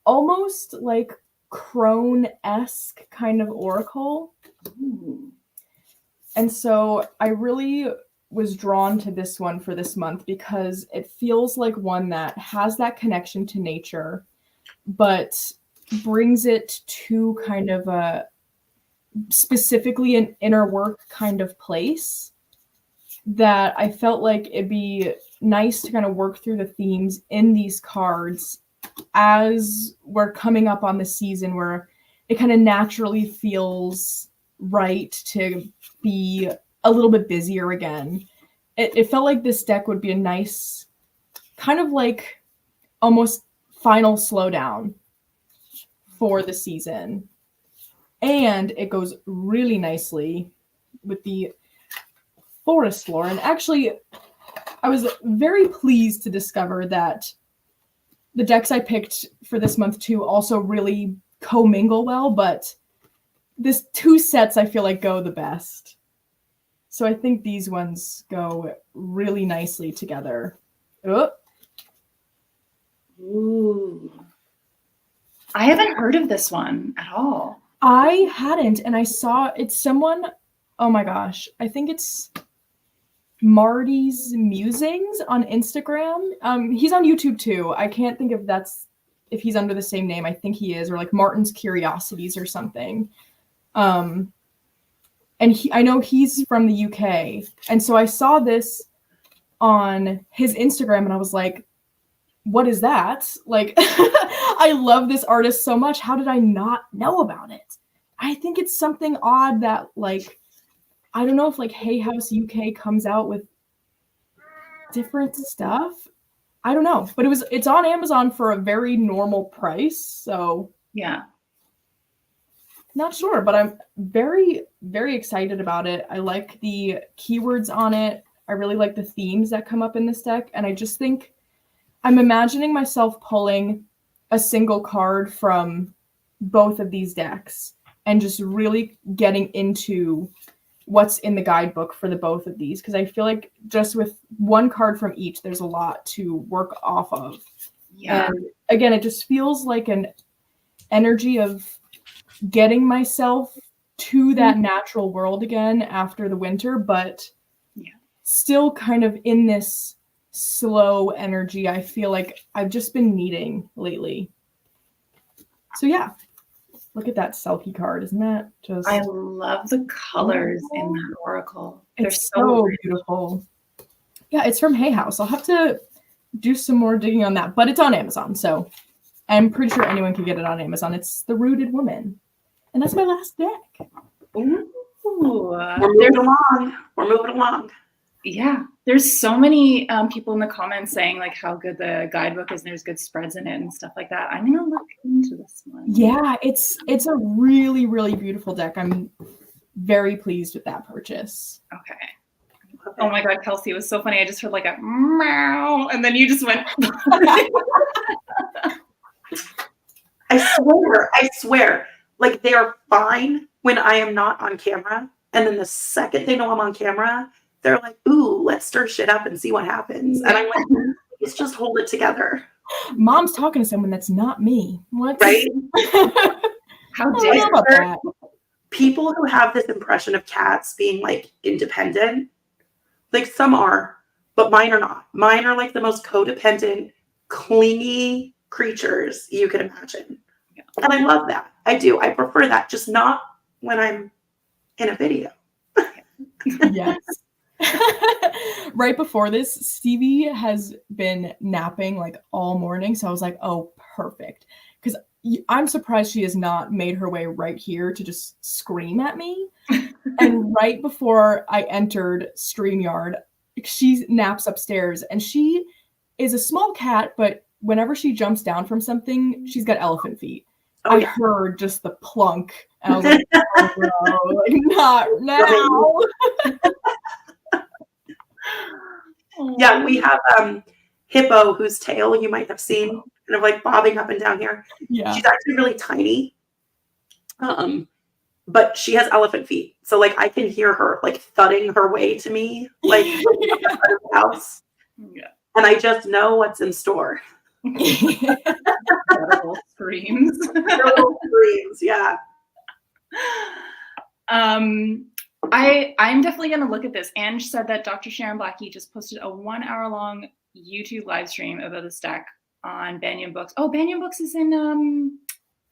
almost like crone-esque kind of oracle. Ooh. And so I really was drawn to this one for this month because it feels like one that has that connection to nature, but brings it to kind of a specifically an inner work kind of place that I felt like it'd be nice to kind of work through the themes in these cards as we're coming up on the season where it kind of naturally feels right to be a little bit busier again. It felt like this deck would be a nice kind of like almost final slowdown for the season. And it goes really nicely with the forest lore. And actually, I was very pleased to discover that the decks I picked for this month too also really commingle well, but this 2 sets I feel like go the best. So I think these ones go really nicely together. Oh. Ooh. I haven't heard of this one at all. I hadn't, and I saw it's someone, oh my gosh, I think it's Marty's Musings on Instagram. He's on YouTube too. I can't think if he's under the same name. I think he is, or like Martin's Curiosities or something. And I know he's from the UK. And so I saw this on his Instagram and I was like, what is that? Like, I love this artist so much. How did I not know about it? I think it's something odd that like, I don't know if like Hay House UK comes out with different stuff. I don't know, but it's on Amazon for a very normal price. So yeah, not sure, but I'm very, very excited about it. I like the keywords on it. I really like the themes that come up in this deck. And I just think I'm imagining myself pulling a single card from both of these decks and just really getting into what's in the guidebook for the both of these. Because I feel like just with one card from each, there's a lot to work off of. Yeah. And again, it just feels like an energy of getting myself to that natural world again after the winter, but still kind of in this slow energy I feel like I've just been needing lately. So yeah, look at that Selkie card. Isn't that just... I love the colors in that oracle. They're It's so beautiful. Yeah, it's from Hay House. I'll have to do some more digging on that, but it's on Amazon, so I'm pretty sure anyone can get it on Amazon. It's The Rooted Woman. And that's my last deck. Ooh. We're moving along. Yeah, there's so many people in the comments saying like how good the guidebook is and there's good spreads in it and stuff like that. I'm gonna look into this one. Yeah, it's a really, really beautiful deck. I'm very pleased with that purchase. Okay. Oh my God, Kelsey, it was so funny. I just heard like a meow, and then you just went. I swear, like they are fine when I am not on camera. And then the second they know I'm on camera, they're like, ooh, let's stir shit up and see what happens. And I'm like, let's just hold it together. Mom's talking to someone that's not me. What? Right? How dare you? About that? People who have this impression of cats being like independent, like some are, but mine are not. Mine are like the most codependent, clingy creatures you could imagine. Yeah. And I love that. I do. I prefer that, just not when I'm in a video. Yes. Right before this, Stevie has been napping like all morning. So I was like, oh, perfect. Because I'm surprised she has not made her way right here to just scream at me. And right before I entered StreamYard, she naps upstairs. And she is a small cat, but whenever she jumps down from something, she's got elephant feet. Oh, I yeah. heard just the plunk. And I was like, oh, bro, like, not now. Yeah, we have Hippo, whose tail you might have seen kind of like bobbing up and down here. Yeah. She's actually really tiny. But she has elephant feet. So like I can hear her like thudding her way to me, like Yeah. the house. Yeah. And I just know what's in store. Guttural screams. Guttural screams, yeah. I'm definitely gonna look at this. Ange said that Dr. Sharon Blackie just posted a 1 hour long YouTube live stream about this deck on Banyan Books. Oh, Banyan Books is in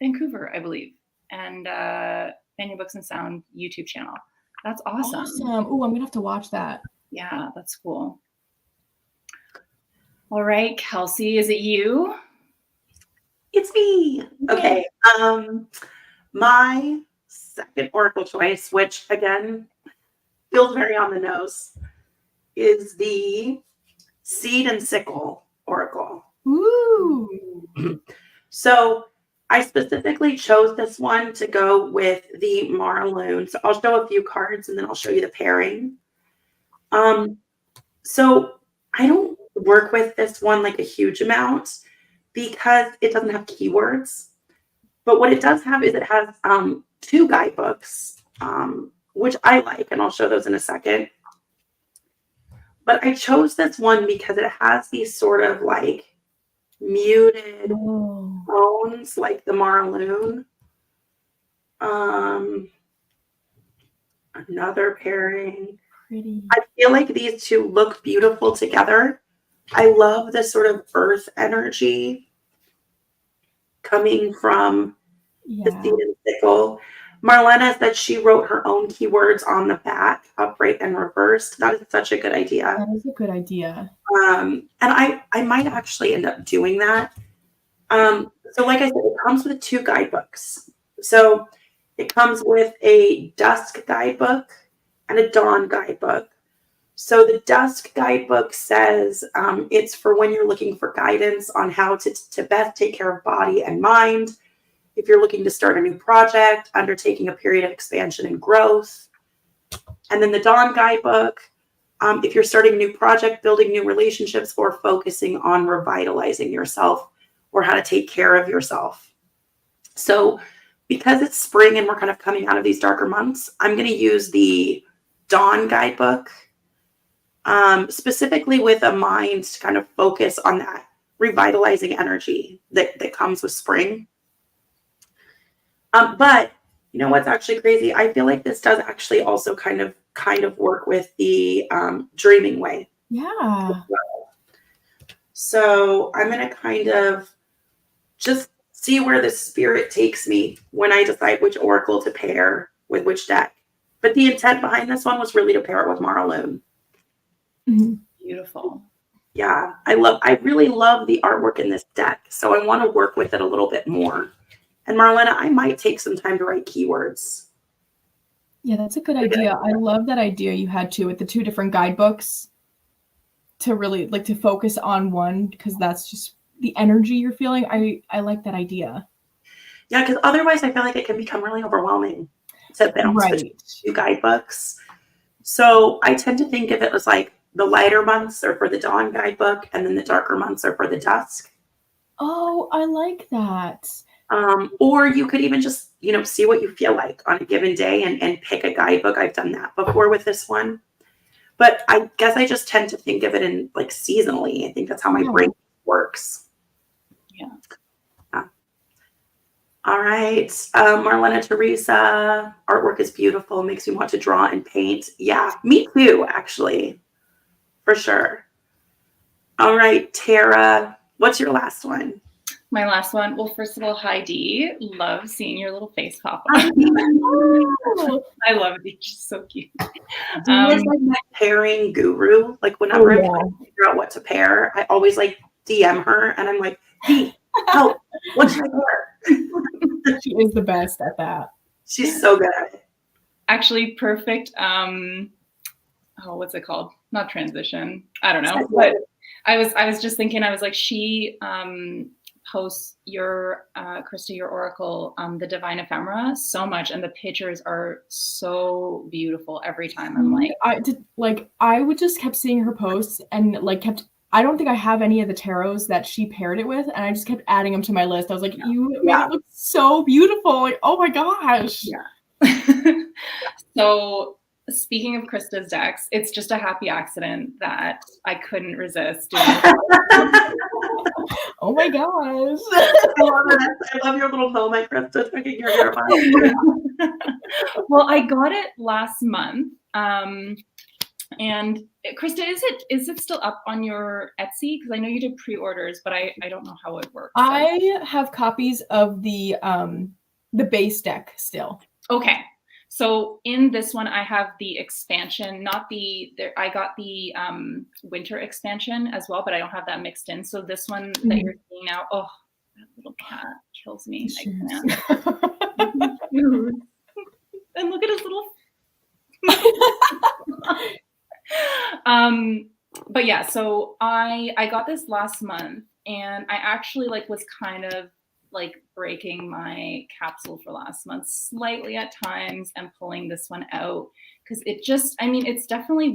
Vancouver, I believe, and Banyan Books and Sound YouTube channel. That's awesome. Oh, I'm gonna have to watch that. Yeah, that's cool. All right, Kelsey, is it you? It's me. Okay. My second oracle choice, which again feels very on the nose, is the Seed and Sickle oracle. Ooh. So I specifically chose this one to go with the Marloon. So I'll show a few cards and then I'll show you the pairing. So I don't work with this one like a huge amount because it doesn't have keywords. But what it does have is it has 2 guidebooks, which I like, and I'll show those in a second. But I chose this one because it has these sort of like muted tones like the Marloon. Another pairing. Pretty. I feel like these two look beautiful together. I love this sort of earth energy coming from the Seed and Sickle. Marlena said she wrote her own keywords on the back, upright and reversed. That is such a good idea. That is a good idea. And I might actually end up doing that. So like I said, it comes with 2 guidebooks. So it comes with a dusk guidebook and a dawn guidebook. So the dusk guidebook says it's for when you're looking for guidance on how to best take care of body and mind. If you're looking to start a new project, undertaking a period of expansion and growth. And then the dawn guidebook, if you're starting a new project, building new relationships, or focusing on revitalizing yourself or how to take care of yourself. So because it's spring and we're kind of coming out of these darker months, I'm going to use the dawn guidebook, specifically with a mind to kind of focus on that revitalizing energy that comes with spring. But you know what's actually crazy? I feel like this does actually also kind of work with the dreaming way. Yeah. So I'm going to kind of just see where the spirit takes me when I decide which oracle to pair with which deck. But the intent behind this one was really to pair it with Marlene. Beautiful. Yeah, I really love the artwork in this deck, so I want to work with it a little bit more. And Marlena, I might take some time to write keywords. Yeah, that's a good idea. I love that idea you had too with the 2 different guidebooks to really like to focus on one, because that's just the energy you're feeling. I like that idea. Yeah, because otherwise I feel like it can become really overwhelming to bounce between 2 guidebooks. So I tend to think of it as like the lighter months are for the dawn guidebook, and then the darker months are for the dusk. Oh, I like that. Or you could even just, see what you feel like on a given day and pick a guidebook. I've done that before with this one. But I guess I just tend to think of it in like seasonally. I think that's how my brain works. Yeah. All right. Marlena Teresa, artwork is beautiful. Makes me want to draw and paint. Yeah, me too, actually. For sure. All right, Tara, what's your last one? My last one. Well, first of all, hi Dee. Love seeing your little face pop up. I love it. She's so cute. Dee is like my pairing guru. Like whenever I'm trying to figure out what to pair, I always like DM her and I'm like, Dee, help. What should I pair? She is the best at that. She's so good at it. Actually, perfect. What's it called? Not transition. I don't know. But I was just thinking. I was like, she posts your Christa, your oracle, the Divine Ephemera so much, and the pictures are so beautiful every time. I'm like, I would just kept seeing her posts and like kept. I don't think I have any of the tarots that she paired it with, and I just kept adding them to my list. I was like, you made it look so beautiful. Like, oh my gosh. Yeah. So speaking of Christa's decks, it's just a happy accident that I couldn't resist doing it. Oh my gosh. I love your little moment, Christa, taking your hair back. Well, I got it last month. And Christa, is it still up on your Etsy? Because I know you did pre-orders, but I don't know how it works. I have copies of the base deck still. Okay. So in this one, I have the expansion, I got the winter expansion as well, but I don't have that mixed in. So this one that you're seeing now, oh, that little cat kills me. I can't. And look at his little. But yeah, so I got this last month, and I actually was kind of breaking my capsule for last month slightly at times and pulling this one out because it's definitely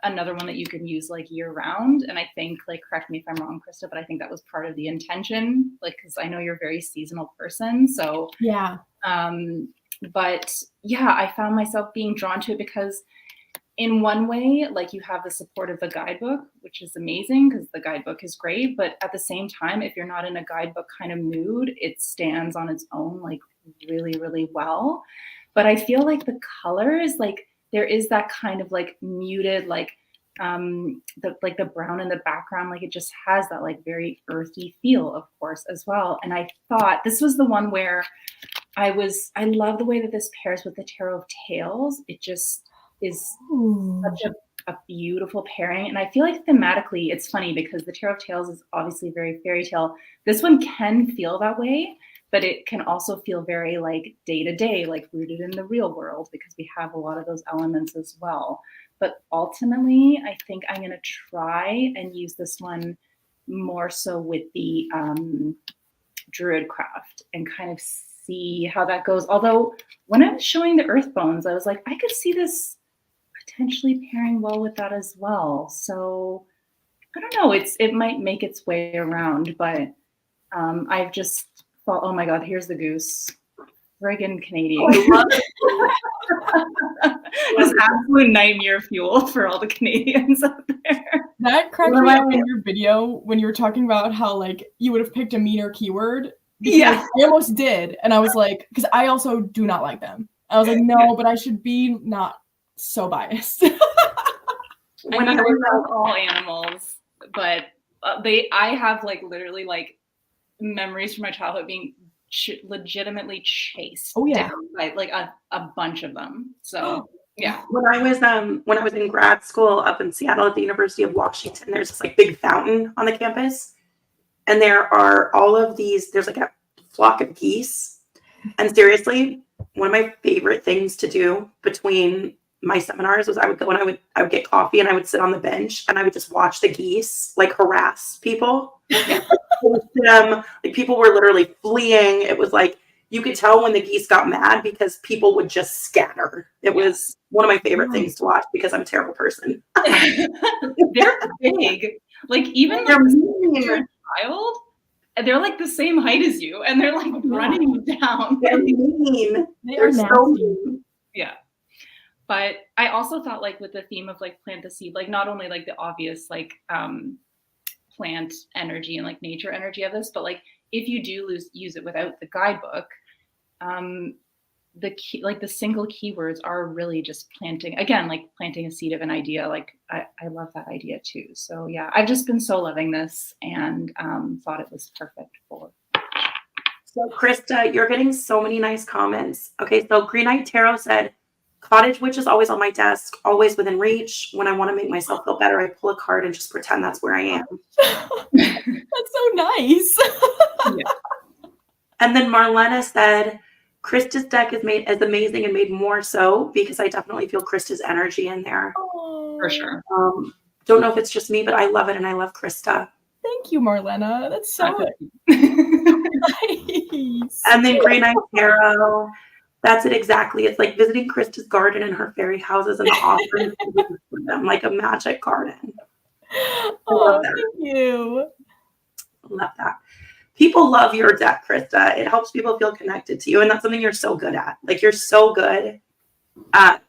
another one that you can use year round. And I think correct me if I'm wrong, Christa, but I think that was part of the intention, because I know you're a very seasonal person. So yeah. But yeah, I found myself being drawn to it because in one way, you have the support of the guidebook, which is amazing because the guidebook is great. But at the same time, if you're not in a guidebook kind of mood, it stands on its own really, really well. But I feel the colors, there is that kind of muted, the brown in the background, it just has that very earthy feel, of course, as well. And I thought this was the one where I love the way that this pairs with the Tarot of Tales. It just is such a beautiful pairing. And I feel thematically, it's funny because the Tarot of Tales is obviously very fairy tale. This one can feel that way, but it can also feel very day to day, rooted in the real world, because we have a lot of those elements as well. But ultimately, I think I'm going to try and use this one more so with the Druid craft and kind of see how that goes. Although when I was showing the Earth Bones, I was like, I could see this potentially pairing well with that as well. So I don't know, it might make its way around, but I've just thought, oh my God, here's the goose. Friggin' Canadian. Just absolute nightmare fuel for all the Canadians out there. That cracked me up in your video when you were talking about how you would have picked a meaner keyword. Yeah. I almost did. And I was like, because I also do not like them. I was like, no, but I should be not so biased. I love all animals, but I have literally memories from my childhood being legitimately chased yeah. down by like a bunch of them. So yeah. When I was in grad school up in Seattle at the University of Washington, there's this like big fountain on the campus, and there are all of these. There's like a flock of geese, and seriously, one of my favorite things to do between my seminars was I would go and I would get coffee and I would sit on the bench and I would just watch the geese like harass people. Like people were literally fleeing. It was like you could tell when the geese got mad because people would just scatter. It was one of my favorite things to watch because I'm a terrible person. They're big. Like even They're like mean. you're a child, and they're like the same height as you, and they're like running you down. They're mean. They're so mean. Yeah. But I also thought like with the theme of like plant the seed, like not only like the obvious like plant energy and like nature energy of this, but like if you do use it without the guidebook, the key, like the single keywords are really just planting a seed of an idea. Like I love that idea too. So yeah, I've just been so loving this and thought it was perfect for. So Christa, you're getting so many nice comments. Okay, so Green Eyed Tarot said, Cottage Witch is always on my desk, always within reach. When I want to make myself feel better, I pull a card and just pretend that's where I am. That's so nice. Yeah. And then Marlena said, Krista's deck is amazing and made more so because I definitely feel Krista's energy in there. For sure. Don't know if it's just me, but I love it and I love Christa. Thank you, Marlena. That's so nice. And then Green Eyed Tarot. That's it exactly. It's like visiting Krista's garden and her fairy houses and the offerings for them, like a magic garden. Oh, thank you. Love that. People love your deck, Christa. It helps people feel connected to you, and that's something you're so good at. Like you're so good at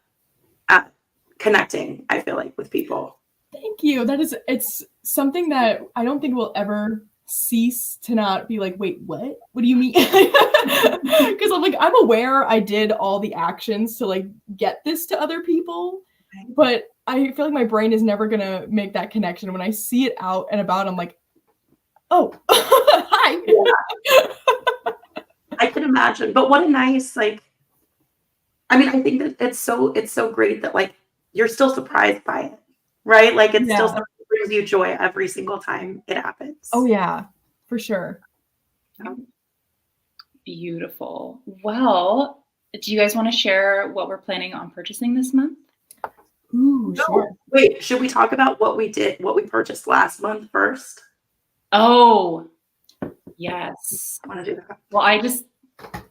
connecting, I feel like, with people. Thank you. It's something that I don't think will ever cease to not be like, wait, what? What do you mean? Because I'm aware I did all the actions to like get this to other people, but I feel like my brain is never gonna make that connection. When I see it out and about, I'm like, oh, hi. Yeah. I can imagine, but what a nice I think that it's so great that like you're still surprised by it, right? Like it's still something that brings you joy every single time it happens. Oh yeah, for sure. Beautiful. Well, do you guys want to share what we're planning on purchasing this month? Ooh, sure. Wait, should we talk about what we purchased last month first? Oh, yes. I want to do that.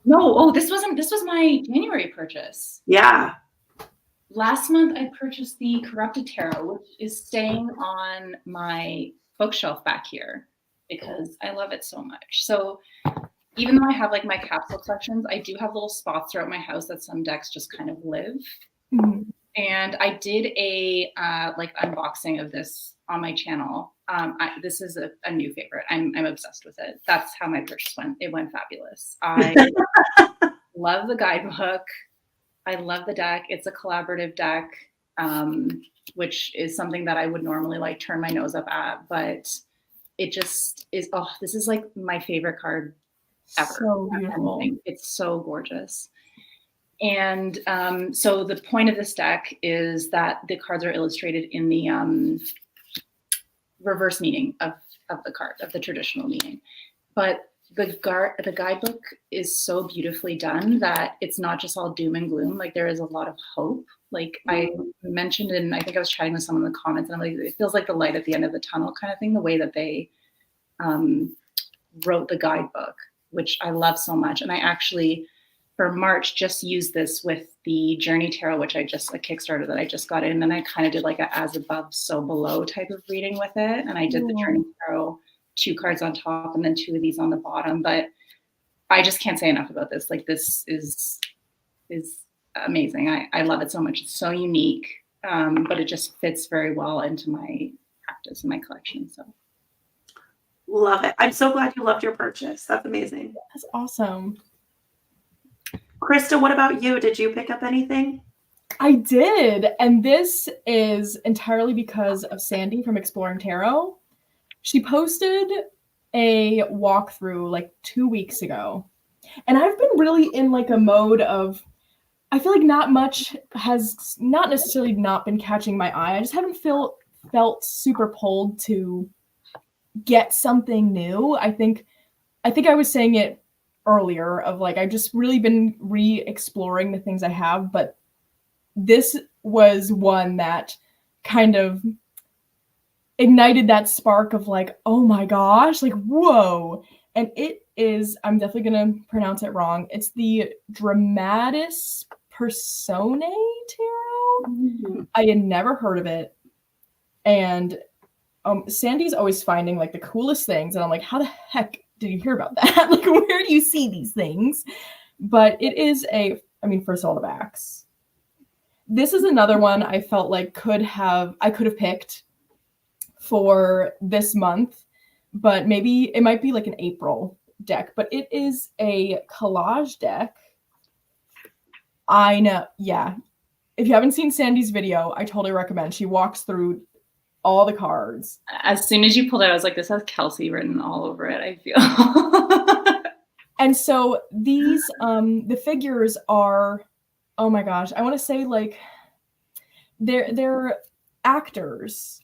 Well, this was my January purchase. Yeah. Last month I purchased the Corrupted Tarot, which is staying on my bookshelf back here because I love it so much. So even though I have like my capsule collections, I do have little spots throughout my house that some decks just kind of live. Mm-hmm. And I did a like unboxing of this on my channel. This is a new favorite. I'm obsessed with it. That's how my purchase went. It went fabulous. I love the guidebook. I love the deck. It's a collaborative deck, which is something that I would normally like turn my nose up at, but it just is. Oh, this is like my favorite card ever. So beautiful. It's so gorgeous. And so the point of this deck is that the cards are illustrated in the reverse meaning of the card, of the traditional meaning. But the guidebook is so beautifully done that it's not just all doom and gloom. Like there is a lot of hope. Like I mentioned, and I think I was chatting with someone in the comments, and I'm like, it feels like the light at the end of the tunnel kind of thing, the way that they wrote the guidebook, which I love so much. And I actually, for March, just used this with the Journey Tarot, which I just, a Kickstarter that I just got in. And I kind of did like a as above, so below type of reading with it. And I did the Journey Tarot, 2 cards on top and then 2 of these on the bottom. But I just can't say enough about this. Like this is amazing. I love it so much. It's so unique, but it just fits very well into my practice and my collection. So love it. I'm so glad you loved your purchase. That's amazing. That's awesome. Christa, what about you? Did you pick up anything? I did. And this is entirely because of Sandy from Exploring Tarot. She posted a walkthrough like 2 weeks ago. And I've been really in like a mode of, I feel like not much has not necessarily not been catching my eye. I just haven't felt super pulled to get something new. I think I was saying it earlier of like, I've just really been re-exploring the things I have, but this was one that kind of ignited that spark of like, oh my gosh, like, whoa. And it is, I'm definitely going to pronounce it wrong. It's the Dramatis Personae Tarot. Mm-hmm. I had never heard of it. And Sandy's always finding like the coolest things. And I'm like, how the heck did you hear about that? Like, where do you see these things? But it is first of all, the backs. This is another one I felt like I could have picked for this month, but maybe it might be like an April deck, but it is a collage deck. I know, yeah. If you haven't seen Sandy's video, I totally recommend. She walks through all the cards. As soon as you pulled it, I was like, this has Kelsey written all over it, I feel. And so these, the figures are, oh my gosh, I want to say like, they're actors.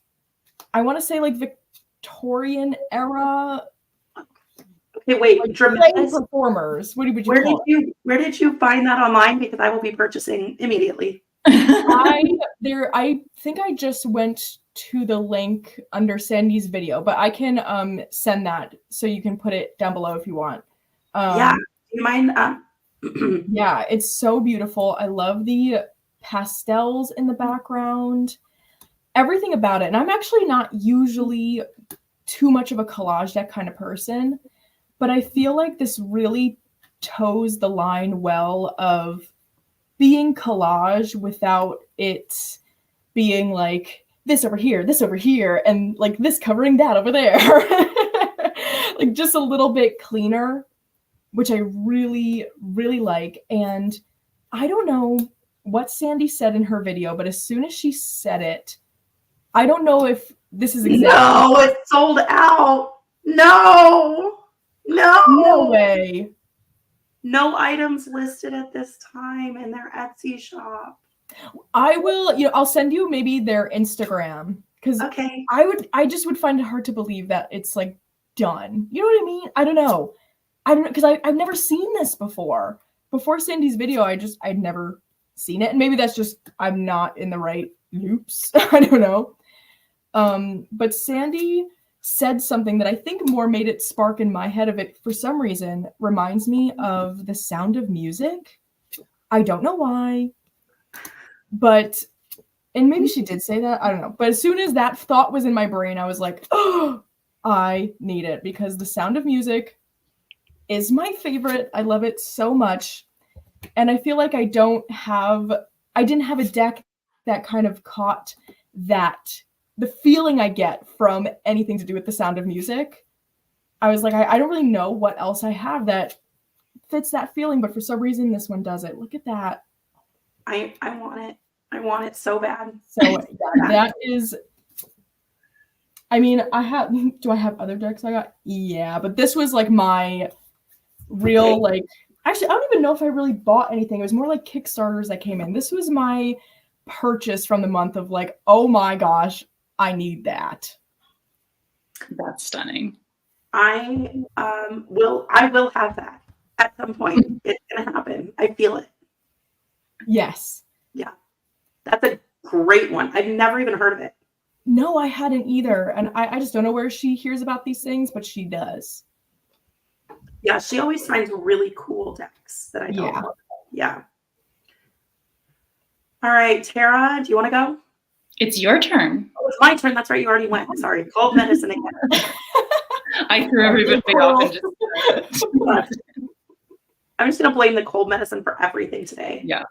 I want to say like Victorian era. Okay, wait, like Dramatis performers. What would you call it? Where did you find that online? Because I will be purchasing immediately. I think I just went to the link under Sandy's video, but I can send that so you can put it down below if you want. Yeah, do you mind? Yeah, it's so beautiful. I love the pastels in the background, everything about it. And I'm actually not usually too much of a collage deck kind of person, but I feel like this really toes the line well of being collage without it being like this over here, and like this covering that over there. Like just a little bit cleaner, which I really, really like. And I don't know what Sandy said in her video, but as soon as she said it, I don't know if this is exactly. No, it's sold out. No. No way. No items listed at this time in their Etsy shop. I will, I'll send you maybe their Instagram, because Okay. I just would find it hard to believe that it's like done. You know what I mean? I don't know, because I've never seen this before. Before Sandy's video, I'd never seen it, and maybe that's just I'm not in the right loops. I don't know. But Sandy said something that I think more made it spark in my head of it for some reason reminds me of The Sound of Music. I don't know why, and maybe she did say that, I don't know. But as soon as that thought was in my brain, I was like, oh, I need it, because The Sound of Music is my favorite. I love it so much. And I feel like I didn't have a deck that kind of caught the feeling I get from anything to do with The Sound of Music. I was like, I don't really know what else I have that fits that feeling, but for some reason this one does it. Look at that. I want it. I want it so bad. So yeah, that is, I mean, do I have other decks I got? Yeah, but this was like my real, like, actually, I don't even know if I really bought anything. It was more like Kickstarters that came in. This was my purchase from the month of like, oh my gosh, I need that. That's stunning. I will have that at some point. It's gonna happen. I feel it. Yes. Yeah. That's a great one. I've never even heard of it. No, I hadn't either. And I just don't know where she hears about these things, but she does. Yeah, she always finds really cool decks that I don't know. Yeah. All right, Tara, do you want to go? It's your turn. Oh, it's my turn. That's right. You already went. Sorry. Cold medicine again. I threw everybody off and just. I'm just gonna blame the cold medicine for everything today. Yeah.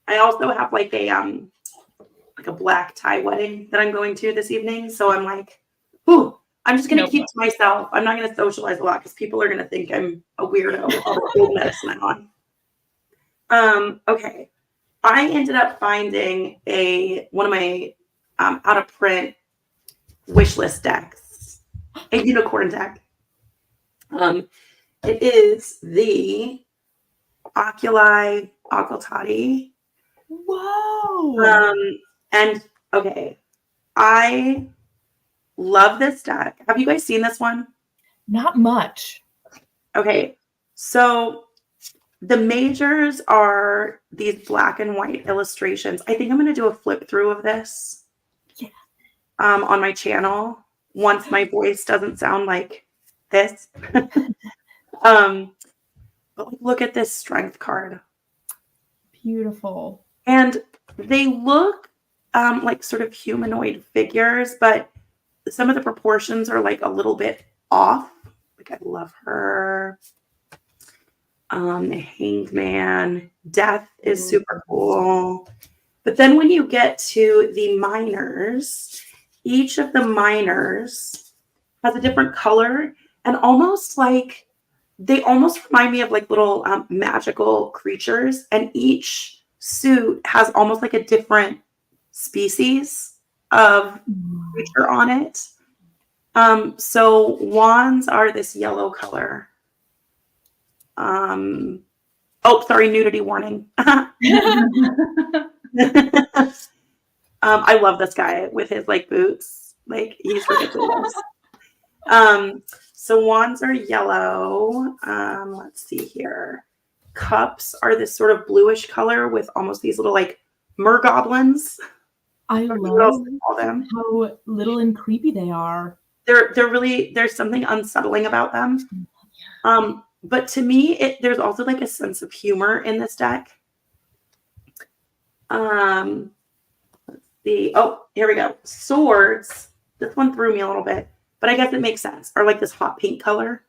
I also have like a black tie wedding that I'm going to this evening. So I'm like, ooh, I'm just gonna keep to myself. I'm not gonna socialize a lot because people are gonna think I'm a weirdo with all the cold medicine I'm on. Okay. I ended up finding one of my out of print wish list decks, a unicorn deck. It is the Oculi Occultati. Whoa. And okay, I love this deck. Have you guys seen this one? Not much. Okay, so the majors are these black and white illustrations. I think I'm going to do a flip through of this on my channel once my voice doesn't sound like this. But look at this strength card. Beautiful. And they look like sort of humanoid figures, but some of the proportions are like a little bit off. Like I love her. The Hanged Man. Death is super cool. But then when you get to the minors, each of the minors has a different color and almost like they almost remind me of like little magical creatures, and each suit has almost like a different species of creature on it. So wands are this yellow color. Oh, sorry, nudity warning. I love this guy with his like boots. Like he's ridiculous. So wands are yellow. Let's see here. Cups are this sort of bluish color with almost these little like mergoblins. I love how little and creepy they are. They're really, there's something unsettling about them. But to me, there's also like a sense of humor in this deck. Let's see. Oh, here we go. Swords. This one threw me a little bit, but I guess it makes sense. Are like this hot pink color.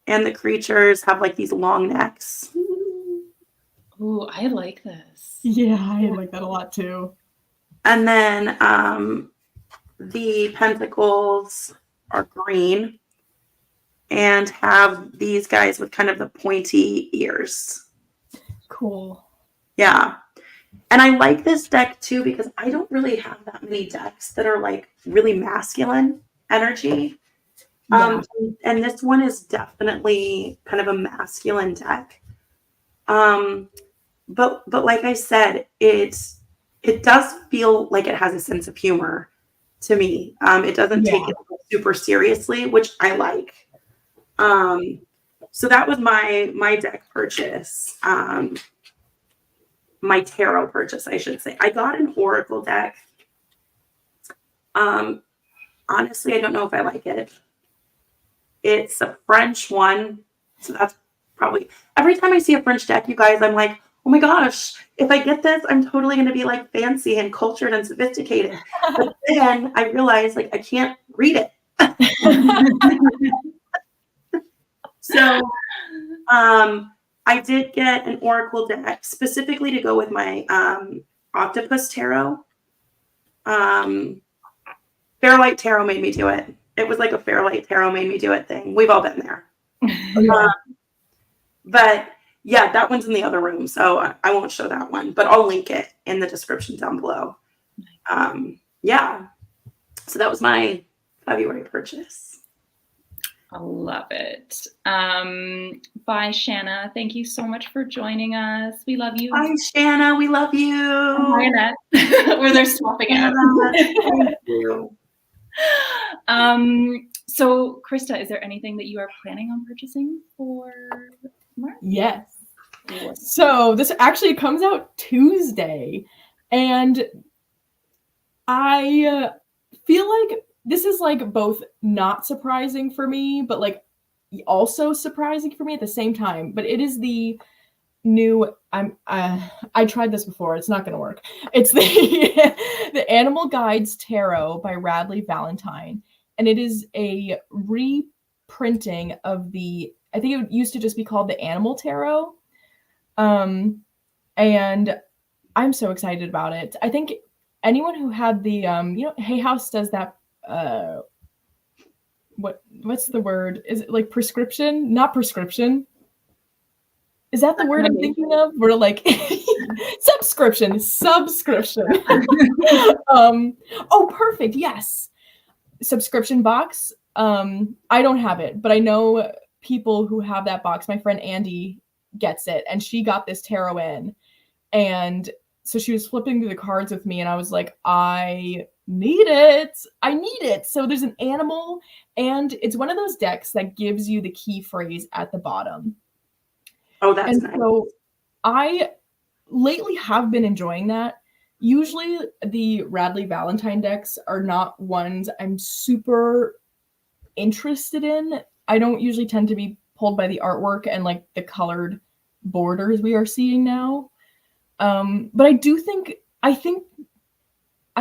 And the creatures have like these long necks. Ooh, I like this. Yeah, I like that a lot too. And then the pentacles are green and have these guys with kind of the pointy ears. Cool. Yeah. And I like this deck too because I don't really have that many decks that are like really masculine energy. Yeah. And this one is definitely kind of a masculine deck. But like I said, it does feel like it has a sense of humor to me. It doesn't take it super seriously, which I like. So that was my deck purchase. My tarot purchase, I should say. I got an Oracle deck. Honestly, I don't know if I like it. It's a French one. So that's probably, every time I see a French deck, you guys, I'm like, oh my gosh, if I get this, I'm totally going to be like fancy and cultured and sophisticated. But then I realized like I can't read it. So I did get an Oracle deck specifically to go with my Octopus Tarot. Fairlight Tarot made me do it. It was like a Fairlight Tarot made me do it thing. We've all been there. But yeah, that one's in the other room, so I won't show that one, but I'll link it in the description down below. Yeah, so that was my February purchase. I love it. Bye, Shanna. Thank you so much for joining us. We love you. Bye, Shanna. We love you. Bye, Annette. Where they're swapping out. Thank you. So, Christa, is there anything that you are planning on purchasing for March? Yes. So this actually comes out Tuesday, and I feel like this is like both not surprising for me, but like also surprising for me at the same time. But it is the new. I tried this before. It's not going to work. It's the Animal Guides Tarot by Radley Valentine, and it is a reprinting of the. I think it used to just be called the Animal Tarot. And I'm so excited about it. I think anyone who had the Hay House does that what's the word? Is it like prescription? Not prescription. Is that the word I'm thinking of? We're like subscription. Oh, perfect. Yes. Subscription box I don't have it, but I know people who have that box. My friend Andy gets it, and she got this tarot in, and so she was flipping through the cards with me, and I was like, I need it. So there's an animal, and it's one of those decks that gives you the key phrase at the bottom. Oh, that's And nice. so I lately have been enjoying that. Usually the Radley Valentine decks are not ones I'm super interested in. I don't usually tend to be pulled by the artwork and like the colored borders we are seeing now. But I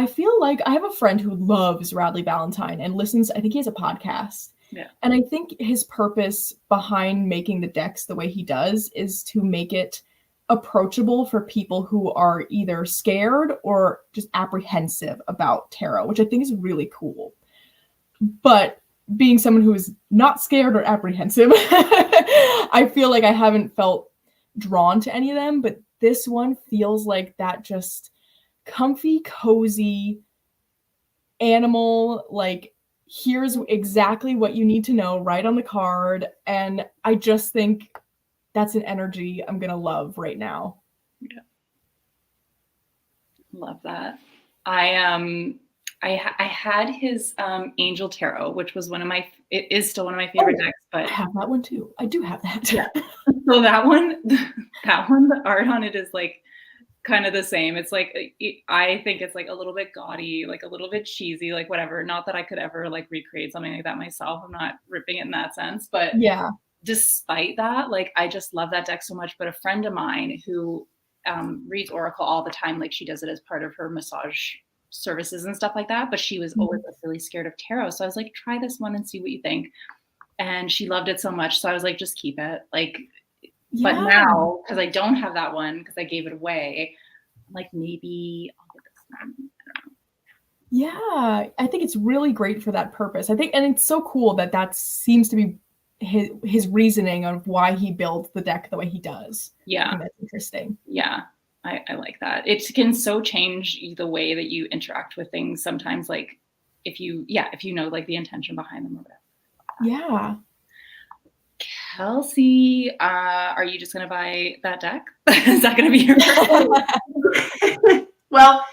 feel like I have a friend who loves Radley Valentine and listens. I think he has a podcast. Yeah. And I think his purpose behind making the decks the way he does is to make it approachable for people who are either scared or just apprehensive about tarot, which I think is really cool. But being someone who is not scared or apprehensive, I feel like I haven't felt drawn to any of them, but this one feels like that just comfy, cozy animal, like here's exactly what you need to know right on the card. And I just think that's an energy I'm gonna love right now. Yeah. Love that. I had his Angel Tarot, which was it is still one of my favorite decks, I but have that one too. I do have that. Yeah. So that one, the art on it is like kind of the same. It's like, I think it's like a little bit gaudy, like a little bit cheesy, like whatever. Not that I could ever like recreate something like that myself. I'm not ripping it in that sense, but Yeah. Despite that, like I just love that deck so much. But a friend of mine who reads Oracle all the time, like she does it as part of her massage services and stuff like that. But she was always really scared of tarot. So I was like, try this one and see what you think. And she loved it so much. So I was like, just keep it. Like, Yeah. but now, because I don't have that one, because I gave it away, I'm like, maybe I'll get this one. I don't know. Yeah, I think it's really great for that purpose. I think, and it's so cool that seems to be his reasoning of why he builds the deck the way he does. Yeah. I think that's interesting. Yeah, I like that. It can so change the way that you interact with things sometimes, like if you know like the intention behind them or whatever. Yeah. Kelsey, are you just going to buy that deck? Is that going to be your Well,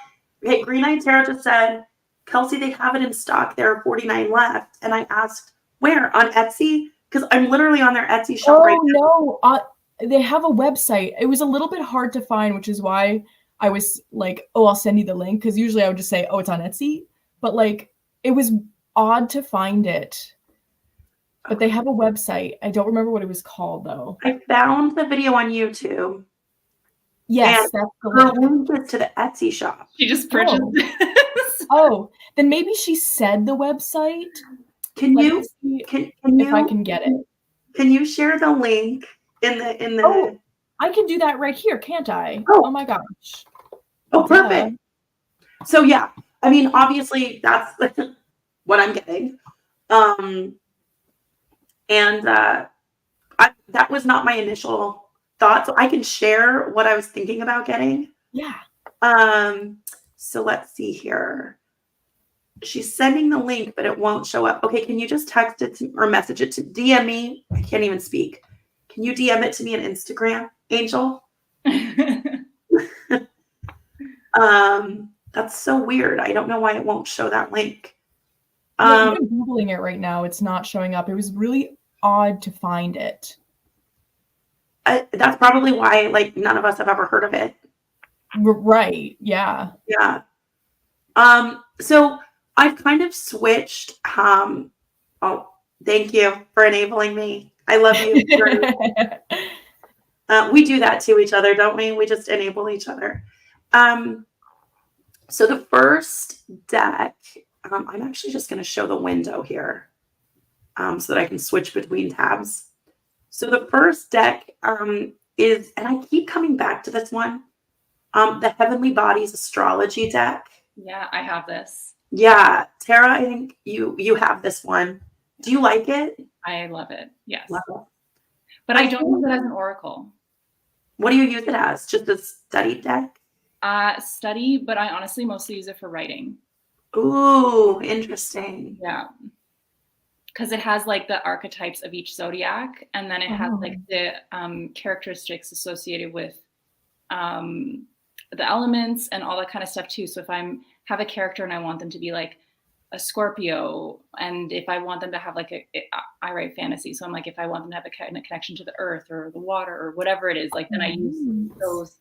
hey, Green Eye Tarot just said, Kelsey, they have it in stock. There are 49 left. And I asked, where? On Etsy? Because I'm literally on their Etsy shop right now. No. They have a website. It was a little bit hard to find, which is why I was like, oh, I'll send you the link. Because usually I would just say, oh, it's on Etsy. But like, it was odd to find it. But they have a website. I don't remember what it was called, though. I found the video on YouTube. Yes, and that's the her link. link is to the Etsy shop. She just purchased this. Oh, then maybe she said the website. Can you if I can get it? Can you share the link in the? Oh, I can do that right here, can't I? Oh my gosh. Oh, perfect. So yeah, I mean, obviously that's what I'm getting. And that was not my initial thought. So I can share what I was thinking about getting. Yeah. So let's see here. She's sending the link, but it won't show up. Okay, can you just text it or message it to DM me? I can't even speak. Can you DM it to me on Instagram, Angel? That's so weird. I don't know why it won't show that link. I'm Googling it right now. It's not showing up. It was really odd to find it. That's probably why, like, none of us have ever heard of it. Right. Yeah. Yeah. So I've kind of switched. Oh, thank you for enabling me. I love you. We do that to each other, don't we? We just enable each other. So the first deck, I'm actually just going to show the window here so that I can switch between tabs. So the first deck is, and I keep coming back to this one, the Heavenly Bodies Astrology deck. Yeah, I have this. Yeah, Tara, I think you have this one. Do you like it? I love it. Yes. Love it. But I don't use it as an oracle. What do you use it as? Just a study deck? Study, but I honestly mostly use it for writing. Ooh, interesting. Yeah. because it has like the archetypes of each zodiac, and then it has like the characteristics associated with the elements and all that kind of stuff too. So if have a character and I want them to be like a Scorpio, and if I want them to have like I write fantasy, so I'm like, if I want them to have a connection to the earth or the water or whatever it is, like then I use those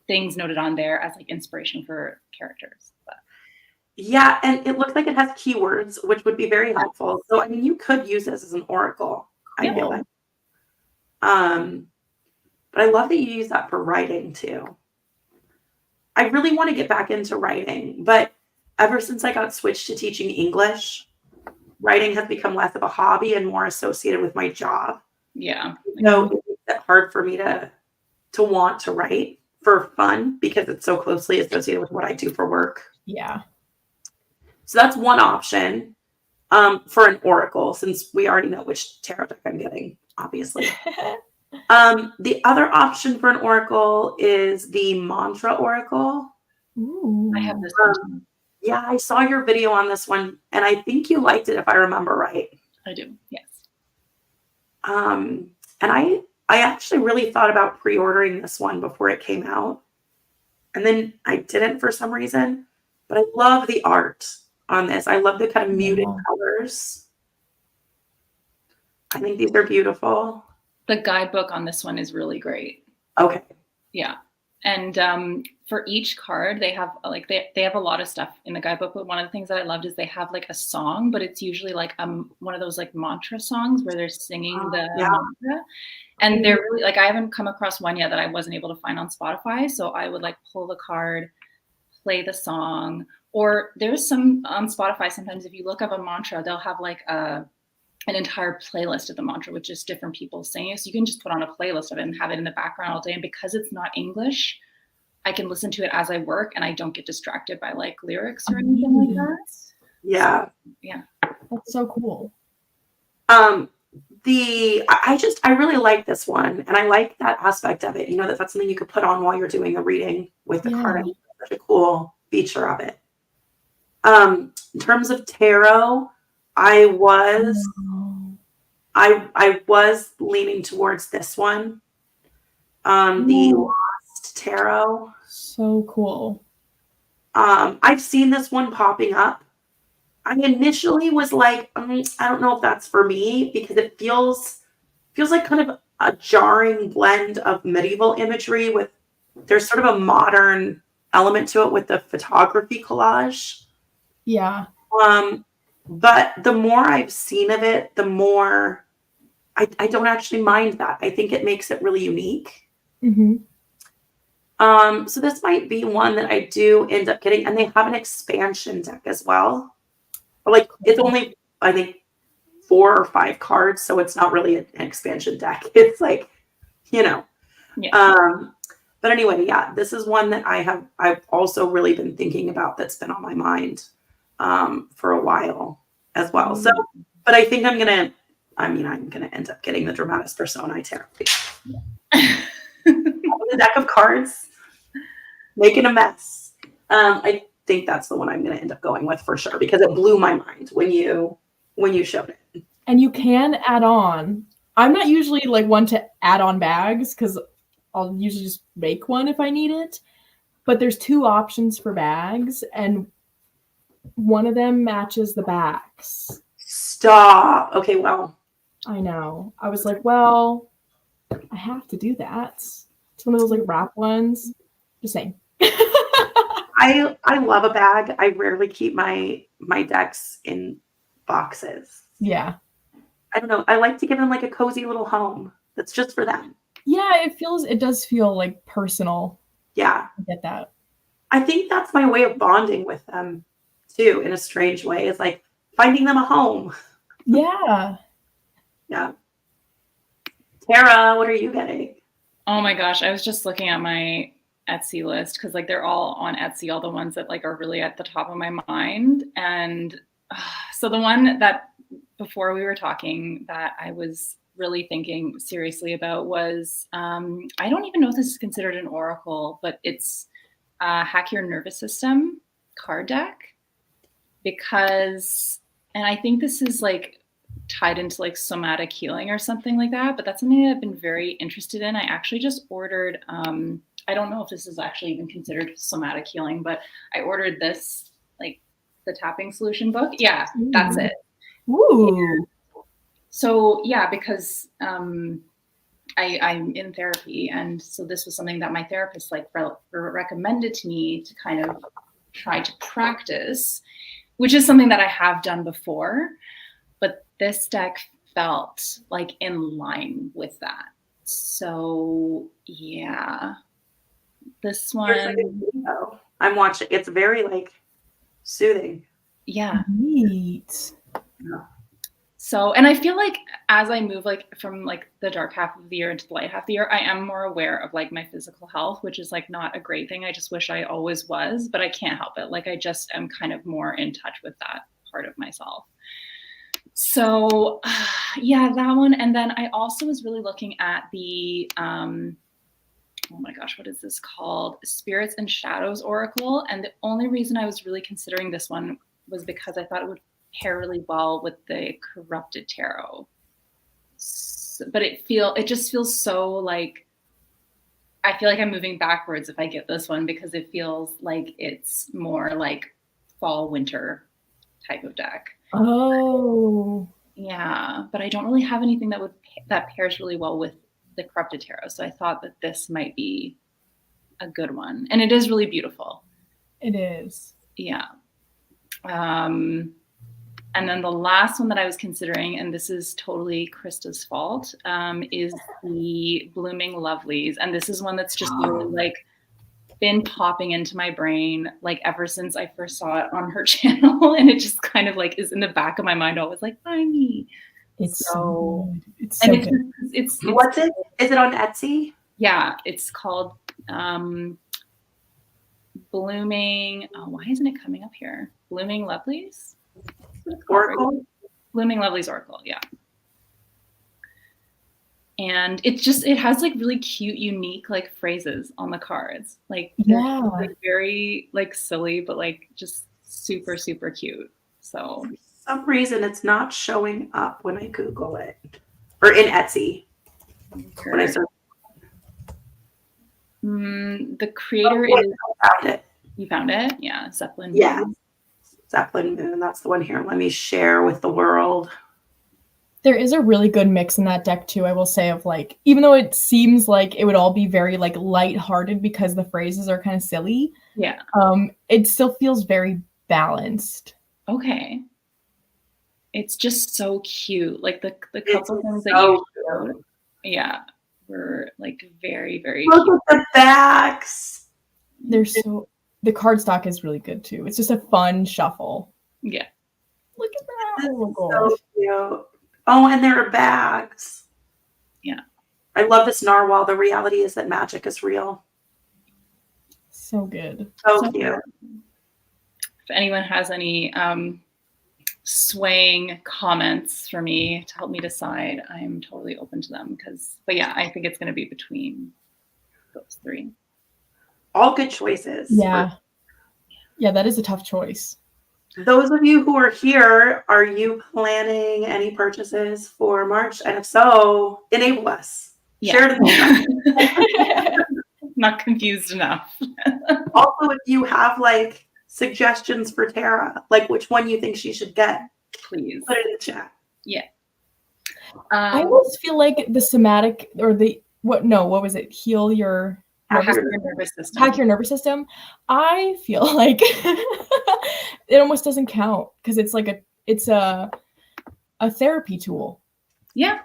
things noted on there as like inspiration for characters. But. Yeah, and it looks like it has keywords, which would be very helpful. So I mean, you could use this as an oracle. I feel like. But I love that you use that for writing too. I really want to get back into writing, but ever since I got switched to teaching English, writing has become less of a hobby and more associated with my job. Yeah. So it makes it hard for me to want to write for fun because it's so closely associated with what I do for work. Yeah. So that's one option for an oracle, since we already know which tarot deck I'm getting, obviously. The other option for an oracle is the mantra oracle. Ooh. I have this one. Yeah, I saw your video on this one, and I think you liked it, if I remember right. I do, yes. And I actually really thought about pre-ordering this one before it came out, and then I didn't for some reason. But I love the art on this. I love the kind of muted colors. I think these are beautiful. The guidebook on this one is really great. Okay. Yeah. And for each card, they have like they have a lot of stuff in the guidebook. But one of the things that I loved is they have like a song, but it's usually like one of those like mantra songs where they're singing the mantra. And they're really like, I haven't come across one yet that I wasn't able to find on Spotify. So I would like pull the card, play the song, or there's some on Spotify. Sometimes if you look up a mantra, they'll have like an entire playlist of the mantra with just different people singing. So you can just put on a playlist of it and have it in the background all day. And because it's not English, I can listen to it as I work and I don't get distracted by like lyrics or anything like that. Yeah. Yeah. That's so cool. I really like this one, and I like that aspect of it. You know, that's something you could put on while you're doing the reading with the card. I think that's such a cool feature of it. In terms of tarot, I was leaning towards this one. The Lost Tarot. So cool. I've seen this one popping up. I initially was like, I don't know if that's for me, because it feels like kind of a jarring blend of medieval imagery with, there's sort of a modern element to it with the photography collage. Yeah. But the more I've seen of it, the more I don't actually mind that. I think it makes it really unique. Mm-hmm. So this might be one that I do end up getting, and they have an expansion deck as well. Like, it's only, I think, 4 or 5 cards, so it's not really an expansion deck. It's like, you know. Yeah. But anyway, yeah, this is one that I've also really been thinking about, that's been on my mind for a while as well. So, but I think I'm gonna end up getting the Dramatis Personae Tarot. The deck of cards, making a mess. I think that's the one I'm going to end up going with for sure, because it blew my mind when you showed it. And you can add on. I'm not usually like one to add on bags because I'll usually just make one if I need it. But there's 2 options for bags, and one of them matches the backs. Stop. Okay, well. I know. I was like, well, I have to do that. It's one of those like wrap ones. Just saying. I love a bag. I rarely keep my decks in boxes. Yeah. I don't know. I like to give them like a cozy little home that's just for them. Yeah, it does feel like personal. Yeah. I get that. I think that's my way of bonding with them too, in a strange way. It's like finding them a home. Yeah. Yeah. Tara, what are you getting? Oh my gosh, I was just looking at my Etsy list because like they're all on Etsy, all the ones that like are really at the top of my mind. And so the one that before we were talking that I was really thinking seriously about was I don't even know if this is considered an oracle, but it's Hack Your Nervous System card deck, because, and I think this is like tied into like somatic healing or something like that, but that's something that I've been very interested in. I actually just ordered, I don't know if this is actually even considered somatic healing, but I ordered this, like the tapping solution book. Yeah, that's it. Ooh. So yeah, because I'm in therapy, and so this was something that my therapist like recommended to me to kind of try to practice, which is something that I have done before, but this deck felt like in line with that. So yeah, this one, I'm watching. It's very like soothing. yeah. Neat. So, and I feel like as I move like from like the dark half of the year into the light half of the year, I am more aware of like my physical health, which is like not a great thing. I just wish I always was, but I can't help it. Like I just am kind of more in touch with that part of myself. So yeah, that one. And then I also was really looking at the, oh my gosh, what is this called? Spirits and Shadows Oracle. And the only reason I was really considering this one was because I thought it would pair really well with the Corrupted Tarot. So, but it just feels so like, I feel like I'm moving backwards if I get this one, because it feels like it's more like fall winter type of deck. Oh. Yeah, but I don't really have anything that pairs really well with the Corrupted Tarot. So I thought that this might be a good one. And it is really beautiful. It is. Yeah. And then the last one that I was considering, and this is totally Christa's fault, is the Blooming Lovelies. And this is one that's just really like been popping into my brain like ever since I first saw it on her channel. And it just kind of like is in the back of my mind always like, buy me. It's so good. It's and so good. It's what's it? Is it on Etsy? Yeah, it's called Blooming. Oh, why isn't it coming up here? Blooming Lovelies? Oracle? Blooming Lovelies Oracle, yeah. And it has like really cute, unique like phrases on the cards. Like Yeah, like very like silly, but like just super, super cute. So for some reason it's not showing up when I Google it. Or in Etsy. When I search. The creator I is found it. You found it? Yeah, Zeppelin. Yeah. Zeppelin Moon. That's the one here. Let me share with the world. there is a really good mix in that deck too, I will say, of like, even though it seems like it would all be very like lighthearted because the phrases are kind of silly, Yeah. It still feels very balanced. Okay. It's just so cute. Like the couple things that so you showed, yeah, were like very, very Look cute. at the backs. The cardstock is really good too. It's just a fun shuffle. Yeah. Look at that. Oh my So gosh. cute. Oh, and there are bags. Yeah. I love this narwhal. The reality is that magic is real. So good. So So cute. If anyone has any swaying comments for me to help me decide, I'm totally open to them. But yeah, I think it's going to be between those three. All good choices. Yeah. Yeah, that is a tough choice. Those of you who are here, are you planning any purchases for March? And if so, enable us. Yeah. Share it in the Not confused enough. Also, if you have like suggestions for Tara, like which one you think she should get, Please. put it in the chat. Yeah. I always feel like the somatic or what was it? Heal your Hack your nervous system. Hack your nervous system. I feel like it almost doesn't count because it's like it's a therapy tool. Yeah.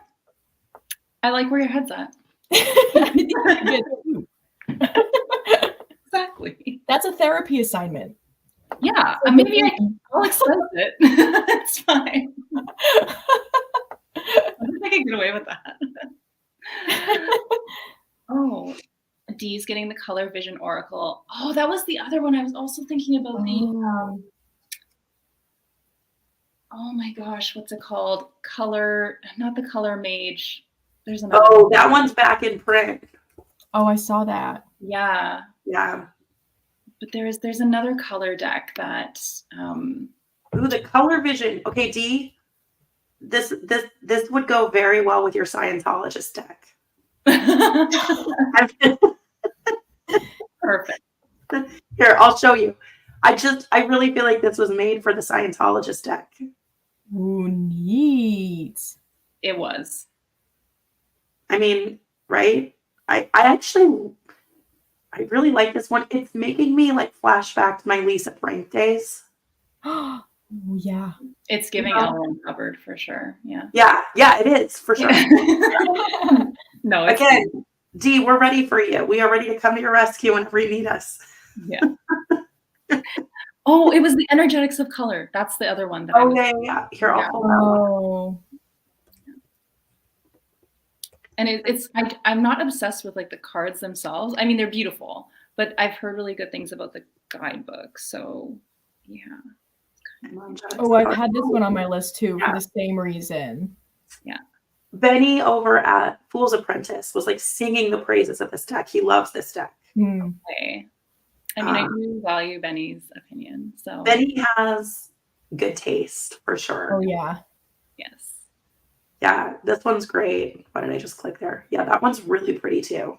I like where your head's at. I think that's good too. Exactly. That's a therapy assignment. Yeah. Maybe I'll accept it. It's fine. I think I can get away with that. Oh, Dee's getting the Color Vision Oracle. Oh, that was the other one. I was also thinking about the oh my gosh, what's it called? Not the Color Mage. There's another one. That one's back in print. Oh, I saw that. Yeah. Yeah. But there's another color deck that Ooh, the Color Vision. Okay, Dee, this would go very well with your Scientologist deck. Perfect. Here, I'll show you. I really feel like this was made for the Scientologist deck. Ooh, neat. It was. I mean, right? I really like this one. It's making me like flashback to my Lisa Frank days. Oh, yeah. It's giving Ellen Hubbard for sure. Yeah. Yeah, it is for sure. No, it's Again, Dee, we're ready for you. We are ready to come to your rescue whenever you need us. yeah. Oh, it was the energetics of color. That's the other one that I Oh was. yeah. Here, I'll Yeah. pull that one. Oh. And I'm not obsessed with like the cards themselves. I mean, they're beautiful, but I've heard really good things about the guidebook. So yeah. Oh, I've had this one on my list too for the same reason. Yeah. Benny over at Fool's Apprentice was like singing the praises of this deck. He loves this deck. Okay. I mean, I do value Benny's opinion. So Benny has good taste for sure. Oh yeah. Yes. Yeah, this one's great. Why did I just click there? Yeah, that one's really pretty too.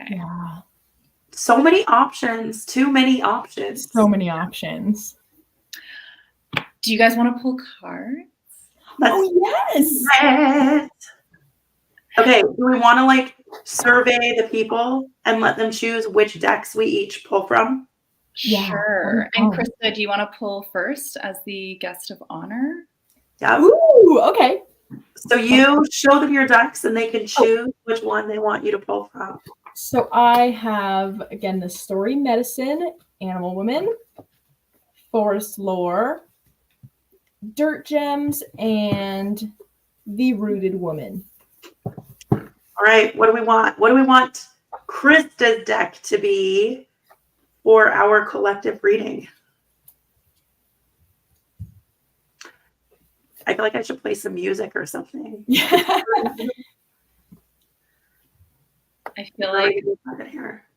Okay. Yeah. So many options. Too many options. So many options. Do you guys want to pull cards? Yes. Yes. Okay, do we want to like survey the people and let them choose which decks we each pull from? Yeah. Sure. And Christa, do you want to pull first as the guest of honor? Yeah. Ooh, okay. So you show them your decks and they can choose which one they want you to pull from. So I have, again, the Story Medicine, Animal Woman, Forest Lore, Dirt Gems, and The Rooted Woman. All right, what do we want? What do we want Krista's deck to be for our collective reading? I feel like I should play some music or something. Yeah. I feel like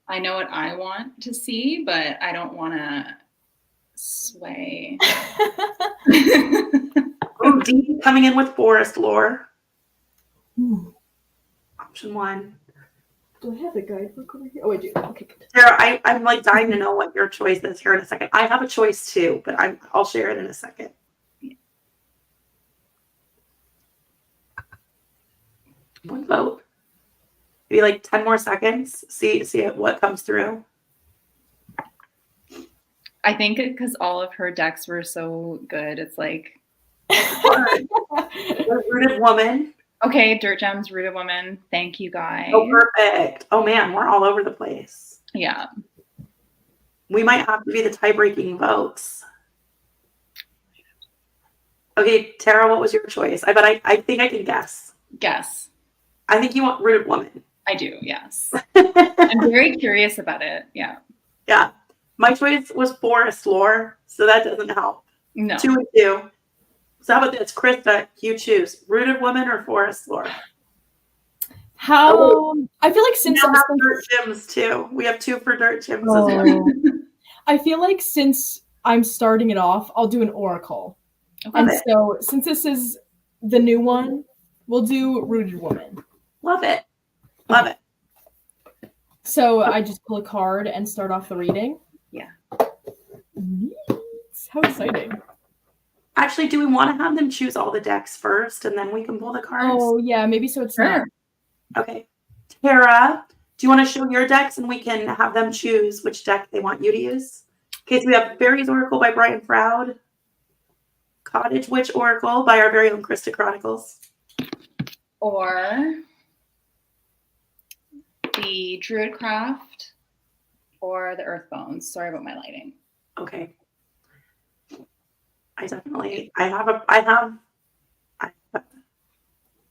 I know what I want to see, but I don't want to sway. Oh, Dee coming in with Forest Lore. Ooh. Option 1. Do I have a guidebook over here? Oh, I do. Okay, good. Sarah, I'm like dying to know what your choice is here in a second. I have a choice too, but I'll share it in a second. One vote. Maybe like 10 more seconds. See what comes through. I think because all of her decks were so good, it's like Rooted Woman. Okay, Dirt Gems, Rooted Woman. Thank you, guys. Oh, perfect. Oh man, we're all over the place. Yeah. We might have to be the tie-breaking votes. Okay, Tara, what was your choice? I think I can guess. Guess. I think you want Rooted Woman. I do, yes. I'm very curious about it. Yeah. Yeah. My choice was Forest Lore, so that doesn't help. No. 2 and 2. So how about this? Christa, you choose Rooted Woman or Forest Lore? I feel like since we have Dirt Gems too. We have 2 for Dirt Gems as well. I feel like since I'm starting it off, I'll do an Oracle. Okay. And so since this is the new one, we'll do Rooted Woman. Love it. Love it. So I just pull a card and start off the reading? Yeah. How exciting. Actually, do we want to have them choose all the decks first and then we can pull the cards? Oh, yeah, maybe so it's not. Okay. Tara, do you want to show your decks and we can have them choose which deck they want you to use? Okay, so we have Fairies Oracle by Brian Froud, Cottage Witch Oracle by our very own Christa Chronicles. Or the Druidcraft or the Earthbones. Sorry about my lighting. Okay. I have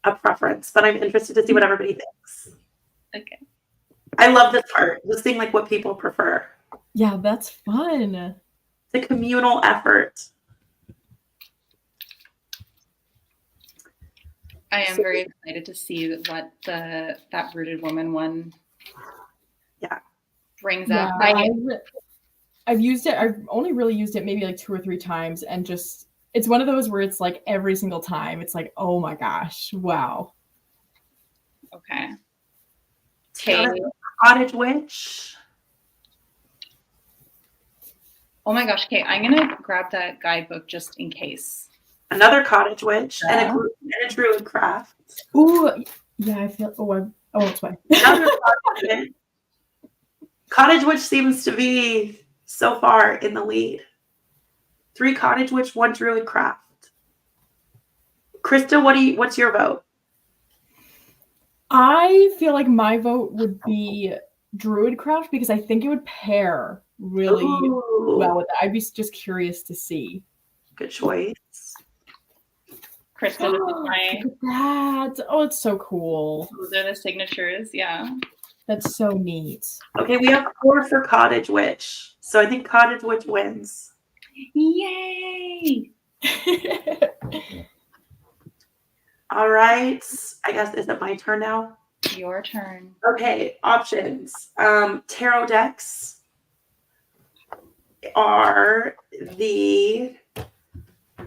a preference, but I'm interested to see what everybody thinks. Okay. I love this part, just seeing like what people prefer. Yeah, that's fun. It's a communal effort. I am very excited to see what that Rooted Woman one brings up. I've used it. I've only really used it maybe like 2 or 3 times and just It's one of those where it's like every single time it's like, oh my gosh, wow. Okay. Got Kay. it. Cottage Witch. Oh my gosh, Kay, I'm gonna grab that guidebook just in case. Another Cottage Witch Yeah. and a Druid Craft. Ooh, yeah, I feel. It's fine. Another Cottage Witch. Cottage Witch seems to be so far in the lead. 3 Cottage Witch, 1 Druid Craft. Christa, what's your vote? I feel like my vote would be Druidcraft because I think it would pair really Ooh, well with that. I'd be just curious to see. good choice. Krista, this is my, Look at that. Oh, it's so cool. those are the signatures. Yeah. That's so neat. Okay, we have 4 for Cottage Witch. So I think Cottage Witch wins. Yay! All right. I guess, is it my turn now? Your turn. Okay, options. Tarot decks are the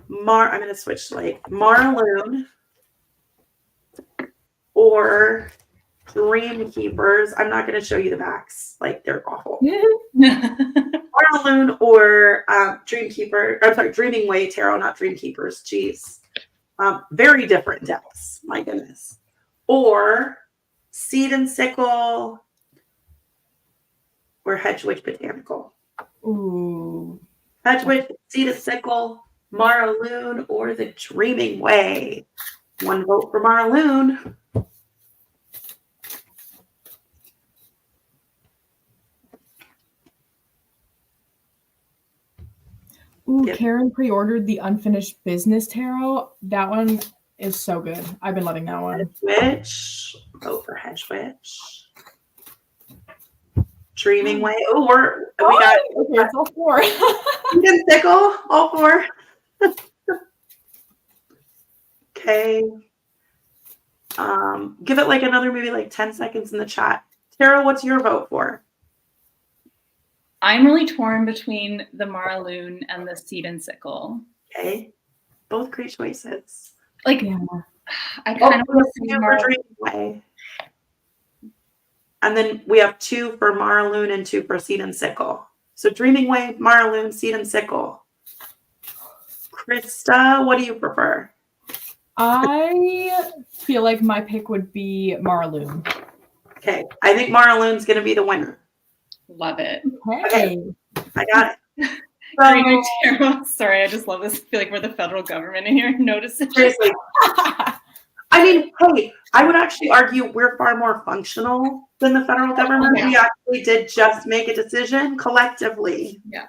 I'm going to switch to like Marloon or Dream Keepers. I'm not going to show you the backs. Like, they're awful. Marloon or Dream Keeper. I'm sorry, Dreaming Way Tarot, not Dream Keepers. Jeez. Very different decks. My goodness. Or Seed and Sickle or Hedge Witch Botanical. Ooh. Hedge Witch, Seed and Sickle, Marloon, or the Dreaming Way. 1 vote for Marloon. Ooh, Yep. Karen pre-ordered the Unfinished Business Tarot. That one is so good. I've been loving that one. Hedge Witch. Vote for Hedge Witch. Dreaming Way. Oh, we got okay, it's all 4. Seed and Sickle, all 4. Okay. Give it like another maybe like 10 seconds in the chat. Tara, what's your vote for? I'm really torn between the Marloon and the Seed and Sickle. Okay. Both great choices. Like, Yeah. I kind of want to see 2 for Marloon. Dreaming Way. And then we have 2 for Marloon and 2 for Seed and Sickle. So Dreaming Way, Marloon, Seed and Sickle. Christa, what do you prefer? I feel like my pick would be Marloon. Okay. I think Marloon's going to be the winner. Love it. Hey. I got it. Green So, Tarot. Sorry, I just love this. I feel like we're the federal government in here. Notices. seriously. I mean, hey, I would actually argue we're far more functional than the federal government. Yeah. We actually did just make a decision collectively. Yeah.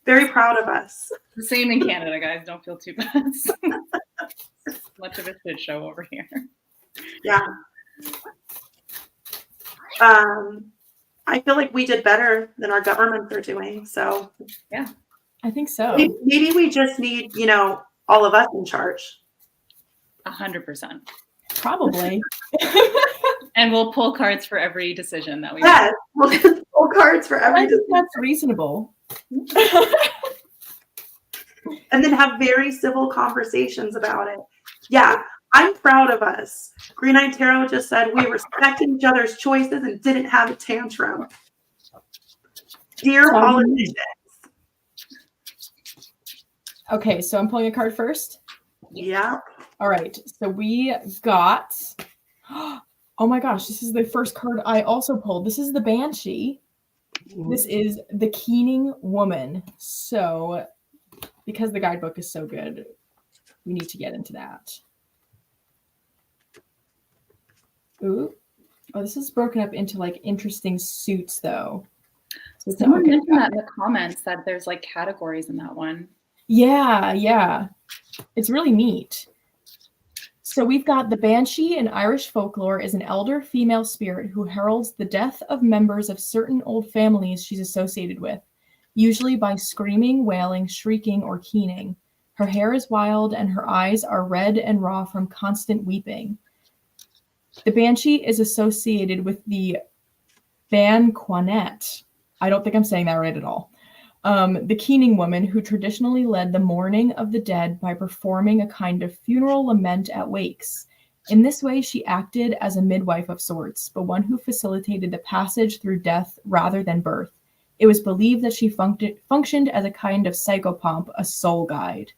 Very proud of us. The same in Canada, guys. Don't feel too bad. Much of a shit show over here. Yeah. I feel like we did better than our governments are doing. So Yeah. I think so. maybe we just need, all of us in charge. 100%. Probably. And we'll pull cards for every decision that we Yes, we'll just pull cards for I every think that's reasonable. and then have very civil conversations about it. Yeah, I'm proud of us. Green Eye Tarot just said we respected each other's choices and didn't have a tantrum. Dear politicians. Okay, so I'm pulling a card first. Yeah. All right, so we got. Oh my gosh, this is the first card I also pulled. This is the Banshee. This is the Keening Woman. So, because the guidebook is so good, we need to get into that. Ooh. Oh, this is broken up into like interesting suits though. So Someone mentioned that in the comments that there's like categories in that one. Yeah. It's really neat. So we've got the Banshee in Irish folklore is an elder female spirit who heralds the death of members of certain old families she's associated with, usually by screaming, wailing, shrieking, or keening. Her hair is wild and her eyes are red and raw from constant weeping. The Banshee is associated with the Banquanet. I don't think I'm saying that right at all. the Keening woman who traditionally led the mourning of the dead by performing a kind of funeral lament at wakes. In this way, she acted as a midwife of sorts, but one who facilitated the passage through death rather than birth. It was believed that she functioned as a kind of psychopomp, a soul guide.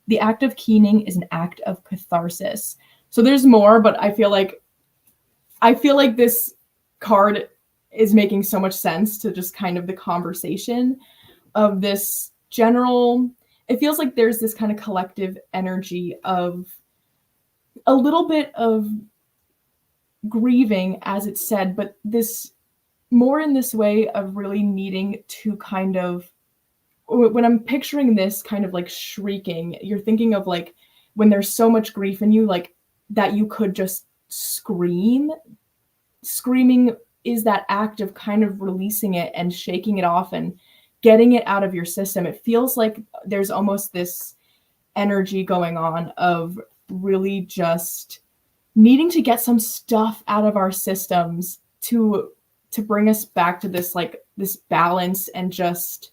The act of keening is an act of catharsis. So there's more, but I feel like this card is making so much sense to just kind of the conversation of this general. It feels like there's this kind of collective energy of a little bit of grieving, as it's said, but this more in this way of really needing to kind of, when I'm picturing this kind of like shrieking, you're thinking of like when there's so much grief in you, like that you could just scream. Screaming is that act of kind of releasing it and shaking it off and getting it out of your system. It feels like there's almost this energy going on of really just needing to get some stuff out of our systems to bring us back to this, like this balance and just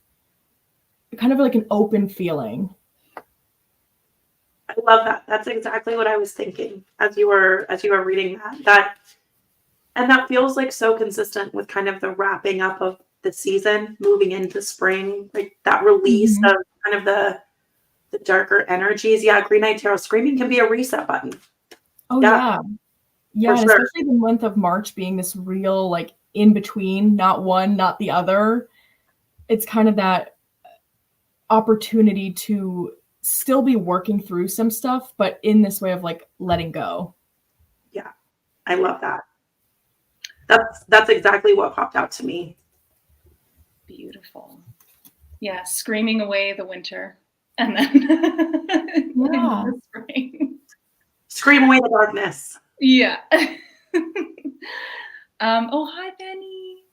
kind of like an open feeling. I love that. That's exactly what I was thinking as you were reading that. And that feels like so consistent with kind of the wrapping up of the season, moving into spring, like that release of kind of the darker energies. Yeah, Green Knight Tarot screaming can be a reset button. Oh yeah. Yeah, and sure. especially the month of March being this real like in between, not one, not the other. It's kind of that opportunity to still be working through some stuff, but in this way of like letting go. Yeah, I love that. That's exactly what popped out to me. Beautiful. Yeah, screaming away the winter and then into the spring. Scream away the darkness. Yeah. Oh, hi, Benny.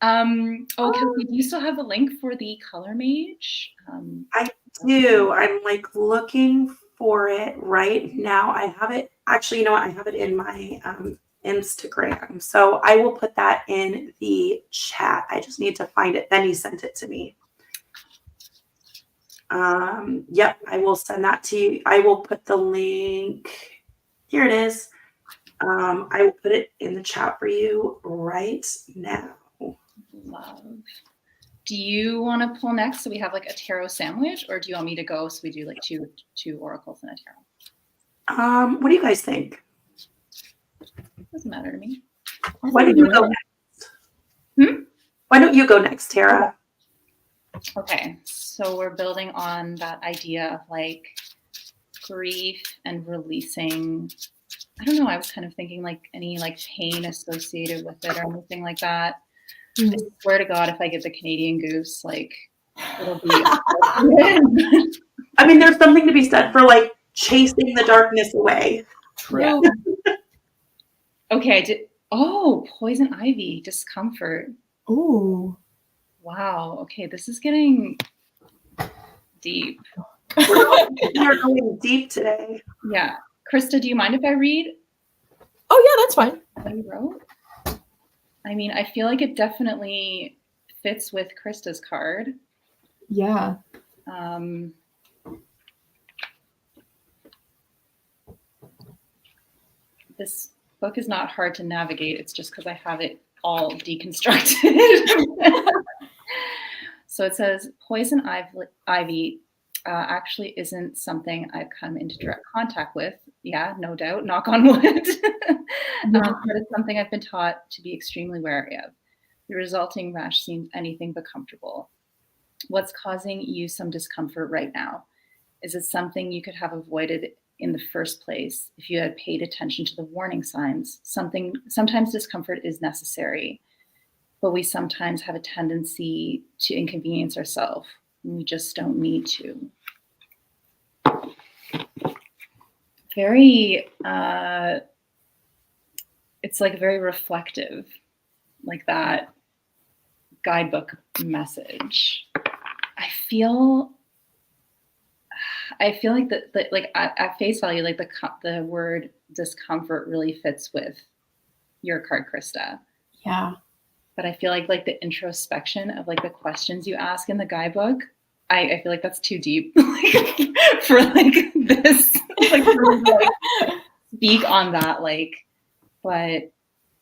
Kelsey, do you still have the link for the color mage? I do. I'm like looking for it right now. I have it. Actually, you know what? I have it in my Instagram. So I will put that in the chat. I just need to find it. Benny sent it to me. Yep, I will send that to you. I will put the link. Here it is. I will put it in the chat for you right now. Love. Do you want to pull next so we have like a tarot sandwich, or do you want me to go so we do like two oracles and a tarot? What do you guys think? Doesn't matter to me. Why don't you go next? Why don't you go next, Tara? Okay, so we're building on that idea of like grief and releasing. I don't know. I was kind of thinking like any like pain associated with it or anything like that. I swear to God, if I get the Canadian goose, like it'll be. I mean, there's something to be said for like chasing the darkness away. True. Okay. Poison ivy, discomfort. Ooh. Wow. Okay, this is getting deep. We're going deep today. Yeah. Christa, do you mind if I read? Oh yeah, that's fine. What you wrote? I mean, I feel like it definitely fits with Christa's card. Yeah. This book is not hard to navigate. It's just because I have it all deconstructed. So it says, poison ivy actually isn't something I've come into direct contact with. Yeah, no doubt. Knock on wood. But it's something I've been taught to be extremely wary of. The resulting rash seems anything but comfortable. What's causing you some discomfort right now? Is it something you could have avoided in the first place if you had paid attention to the warning signs? Sometimes discomfort is necessary, but we sometimes have a tendency to inconvenience ourselves. We just don't need to. Very, it's like very reflective, like that guidebook message. I feel like that like at face value, like the word discomfort really fits with your card, Christa. Yeah. But I feel like the introspection of like the questions you ask in the guidebook, I feel like that's too deep for like this. Like, speak on that, like, but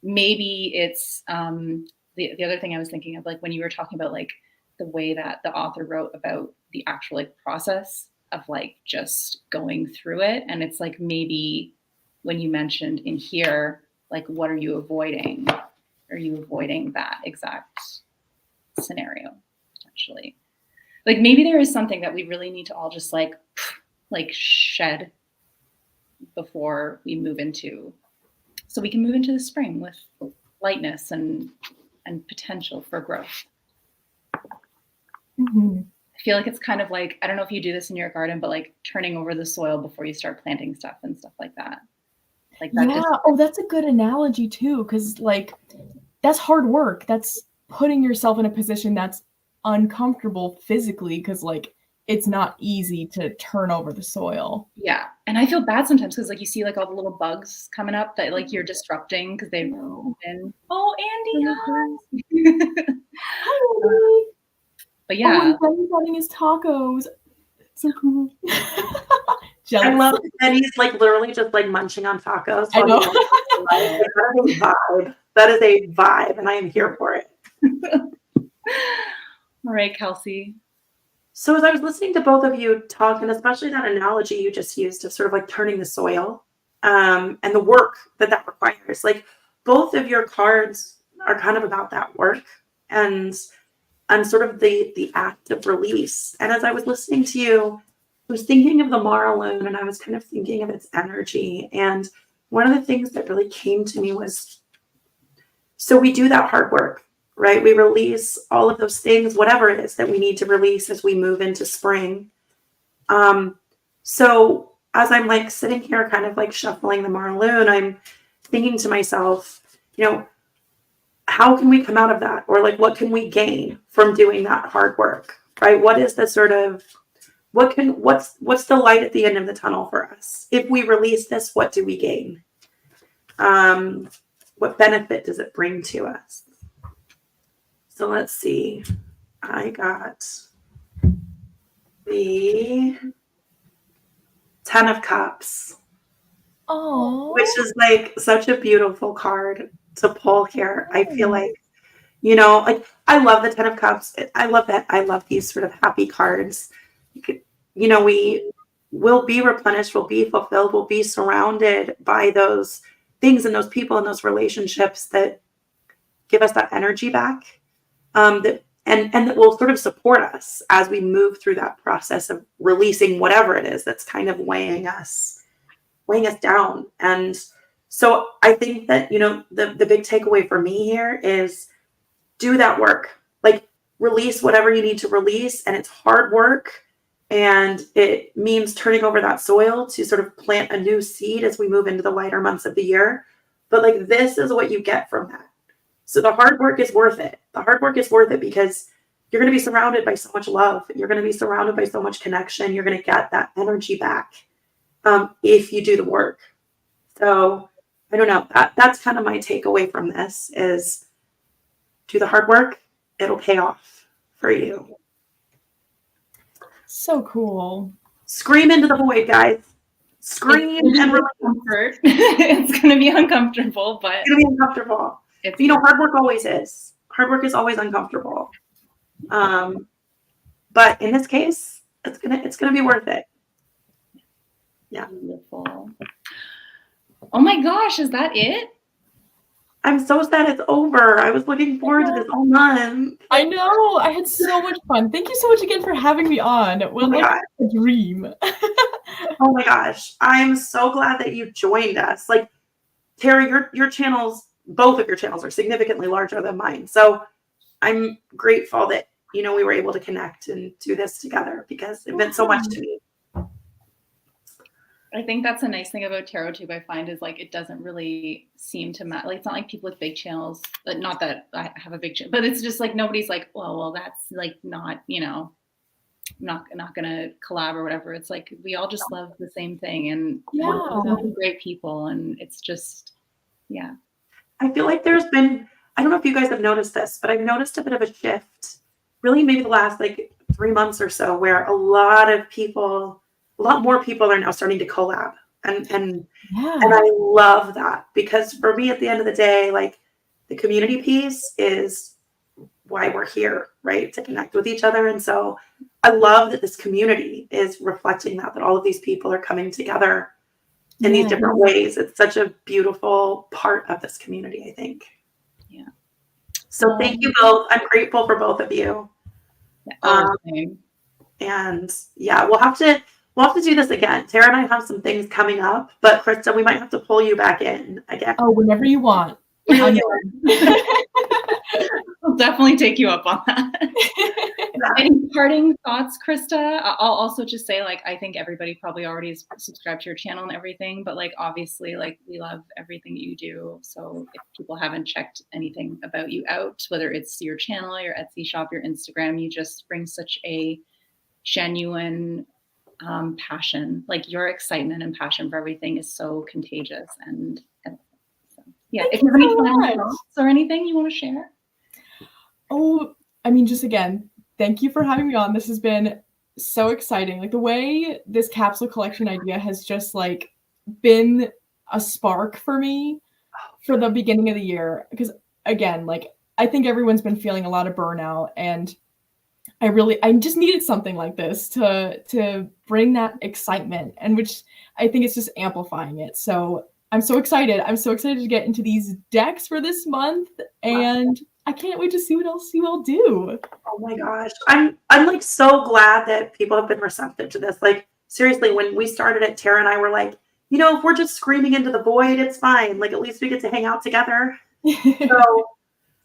maybe it's the other thing I was thinking of, like when you were talking about like the way that the author wrote about the actual like process of like just going through it, and it's like maybe when you mentioned in here, like what are you avoiding? Are you avoiding that exact scenario potentially? Like maybe there is something that we really need to all just like shed before we move into, so we can move into the spring with lightness and potential for growth. Mm-hmm. I feel like it's kind of like, I don't know if you do this in your garden, but like turning over the soil before you start planting stuff and stuff like that. Like that. Yeah. Oh, that's a good analogy too, because like that's hard work. That's putting yourself in a position that's uncomfortable physically, because like it's not easy to turn over the soil. Yeah. And I feel bad sometimes because like you see like all the little bugs coming up that like you're disrupting because they've been, oh, Andy, hi. Hi. But yeah. Oh, and Benny's having his tacos. So cool. Jealous. I love that he's like literally just like munching on tacos. I know. That is a vibe. That is a vibe, and I am here for it. All right, Kelsey. So as I was listening to both of you talk, and especially that analogy you just used of sort of like turning the soil, and the work that requires, like both of your cards are kind of about that work and sort of the act of release. And as I was listening to you, I was thinking of the Maraloon, and I was kind of thinking of its energy. And one of the things that really came to me was, so we do that hard work, right? We release all of those things, whatever it is that we need to release as we move into spring. So as I'm like sitting here kind of like shuffling the Maraloon, I'm thinking to myself, how can we come out of that? Or like, what can we gain from doing that hard work, right? What is the sort of, what's the light at the end of the tunnel for us? If we release this, what do we gain? What benefit does it bring to us? So let's see. I got the 10 of Cups. Oh, Which is like such a beautiful card to pull here. I feel like, like I love the 10 of Cups. I love that. I love these sort of happy cards. We will be replenished, we'll be fulfilled, we'll be surrounded by those things and those people and those relationships that give us that energy back. That will sort of support us as we move through that process of releasing whatever it is that's kind of weighing us down. And so I think that, the big takeaway for me here is do that work, like release whatever you need to release. And it's hard work, and it means turning over that soil to sort of plant a new seed as we move into the lighter months of the year. But like, this is what you get from that. So the hard work is worth it. The hard work is worth it because you're going to be surrounded by so much love. You're going to be surrounded by so much connection. You're going to get that energy back if you do the work. So I don't know. That's kind of my takeaway from this is do the hard work. It'll pay off for you. so cool. Scream into the void, guys. Scream and release. Comfort. It's going to be uncomfortable, but It's going to be uncomfortable. Hard work always is. Hard work is always uncomfortable. But in this case, it's gonna be worth it. Yeah. Beautiful. Oh my gosh, is that it? I'm so sad it's over. I was looking forward to this all month. I know. I had so much fun. Thank you so much again for having me on. It was like a dream. Oh my gosh. I'm so glad that you joined us. Like, Terry, your channels, both of your channels are significantly larger than mine. So I'm grateful that, we were able to connect and do this together because it meant so much to me. I think that's a nice thing about TarotTube, I find, is like it doesn't really seem to matter. Like, it's not like people with big channels, but not that I have a big channel, but it's just like nobody's like, well, that's like not, not gonna collab or whatever. It's like we all just love the same thing, and we're great people, and it's just, yeah. I feel like there's been I don't know if you guys have noticed this, but I've noticed a bit of a shift, really maybe the last like 3 months or so, where a lot more people are now starting to collab. And Yeah. I love that, because for me, at the end of the day, like, the community piece is why we're here, right? To connect with each other. And so I love that this community is reflecting that all of these people are coming together in these different ways. It's such a beautiful part of this community, I think. Yeah. So thank you both. I'm grateful for both of you. And yeah, we'll have to do this again. Tara and I have some things coming up, but Christa, we might have to pull you back in again. Oh, whenever you want. Really? I'll definitely take you up on that. Any parting thoughts, Christa? I'll also just say, like, I think everybody probably already is subscribed to your channel and everything, but like, obviously, like, we love everything that you do. So if people haven't checked anything about you out, whether it's your channel, your Etsy shop, your Instagram, you just bring such a genuine passion. Like, your excitement and passion for everything is so contagious. And so, yeah, if you have any final thoughts or anything you want to share. Oh, I mean, just again, thank you for having me on. This has been so exciting. Like, the way this capsule collection idea has just like been a spark for me for the beginning of the year. Because again, like, I think everyone's been feeling a lot of burnout, and I just needed something like this to bring that excitement, and which I think it's just amplifying it. So I'm so excited. I'm so excited to get into these decks for this month, and I can't wait to see what else you all do. Oh my gosh. I'm like so glad that people have been receptive to this. Like, seriously, when we started it, Tara and I were like, if we're just screaming into the void, it's fine. Like, at least we get to hang out together. So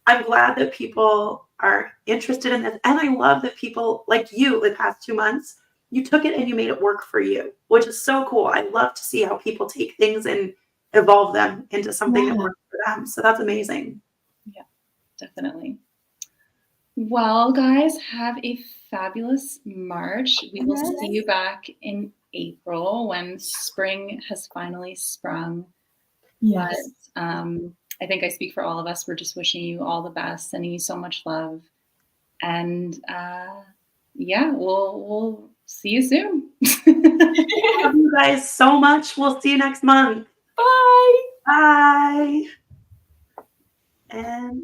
I'm glad that people are interested in this. And I love that people like you, the past 2 months, you took it and you made it work for you, which is so cool. I love to see how people take things and evolve them into something that works for them. So that's amazing. Yeah, definitely. Well, guys, have a fabulous March. We will see you back in April when spring has finally sprung. Yes. But I think I speak for all of us. We're just wishing you all the best, sending you so much love. And yeah, we'll see you soon. Love you guys so much. We'll see you next month. Bye. Bye. And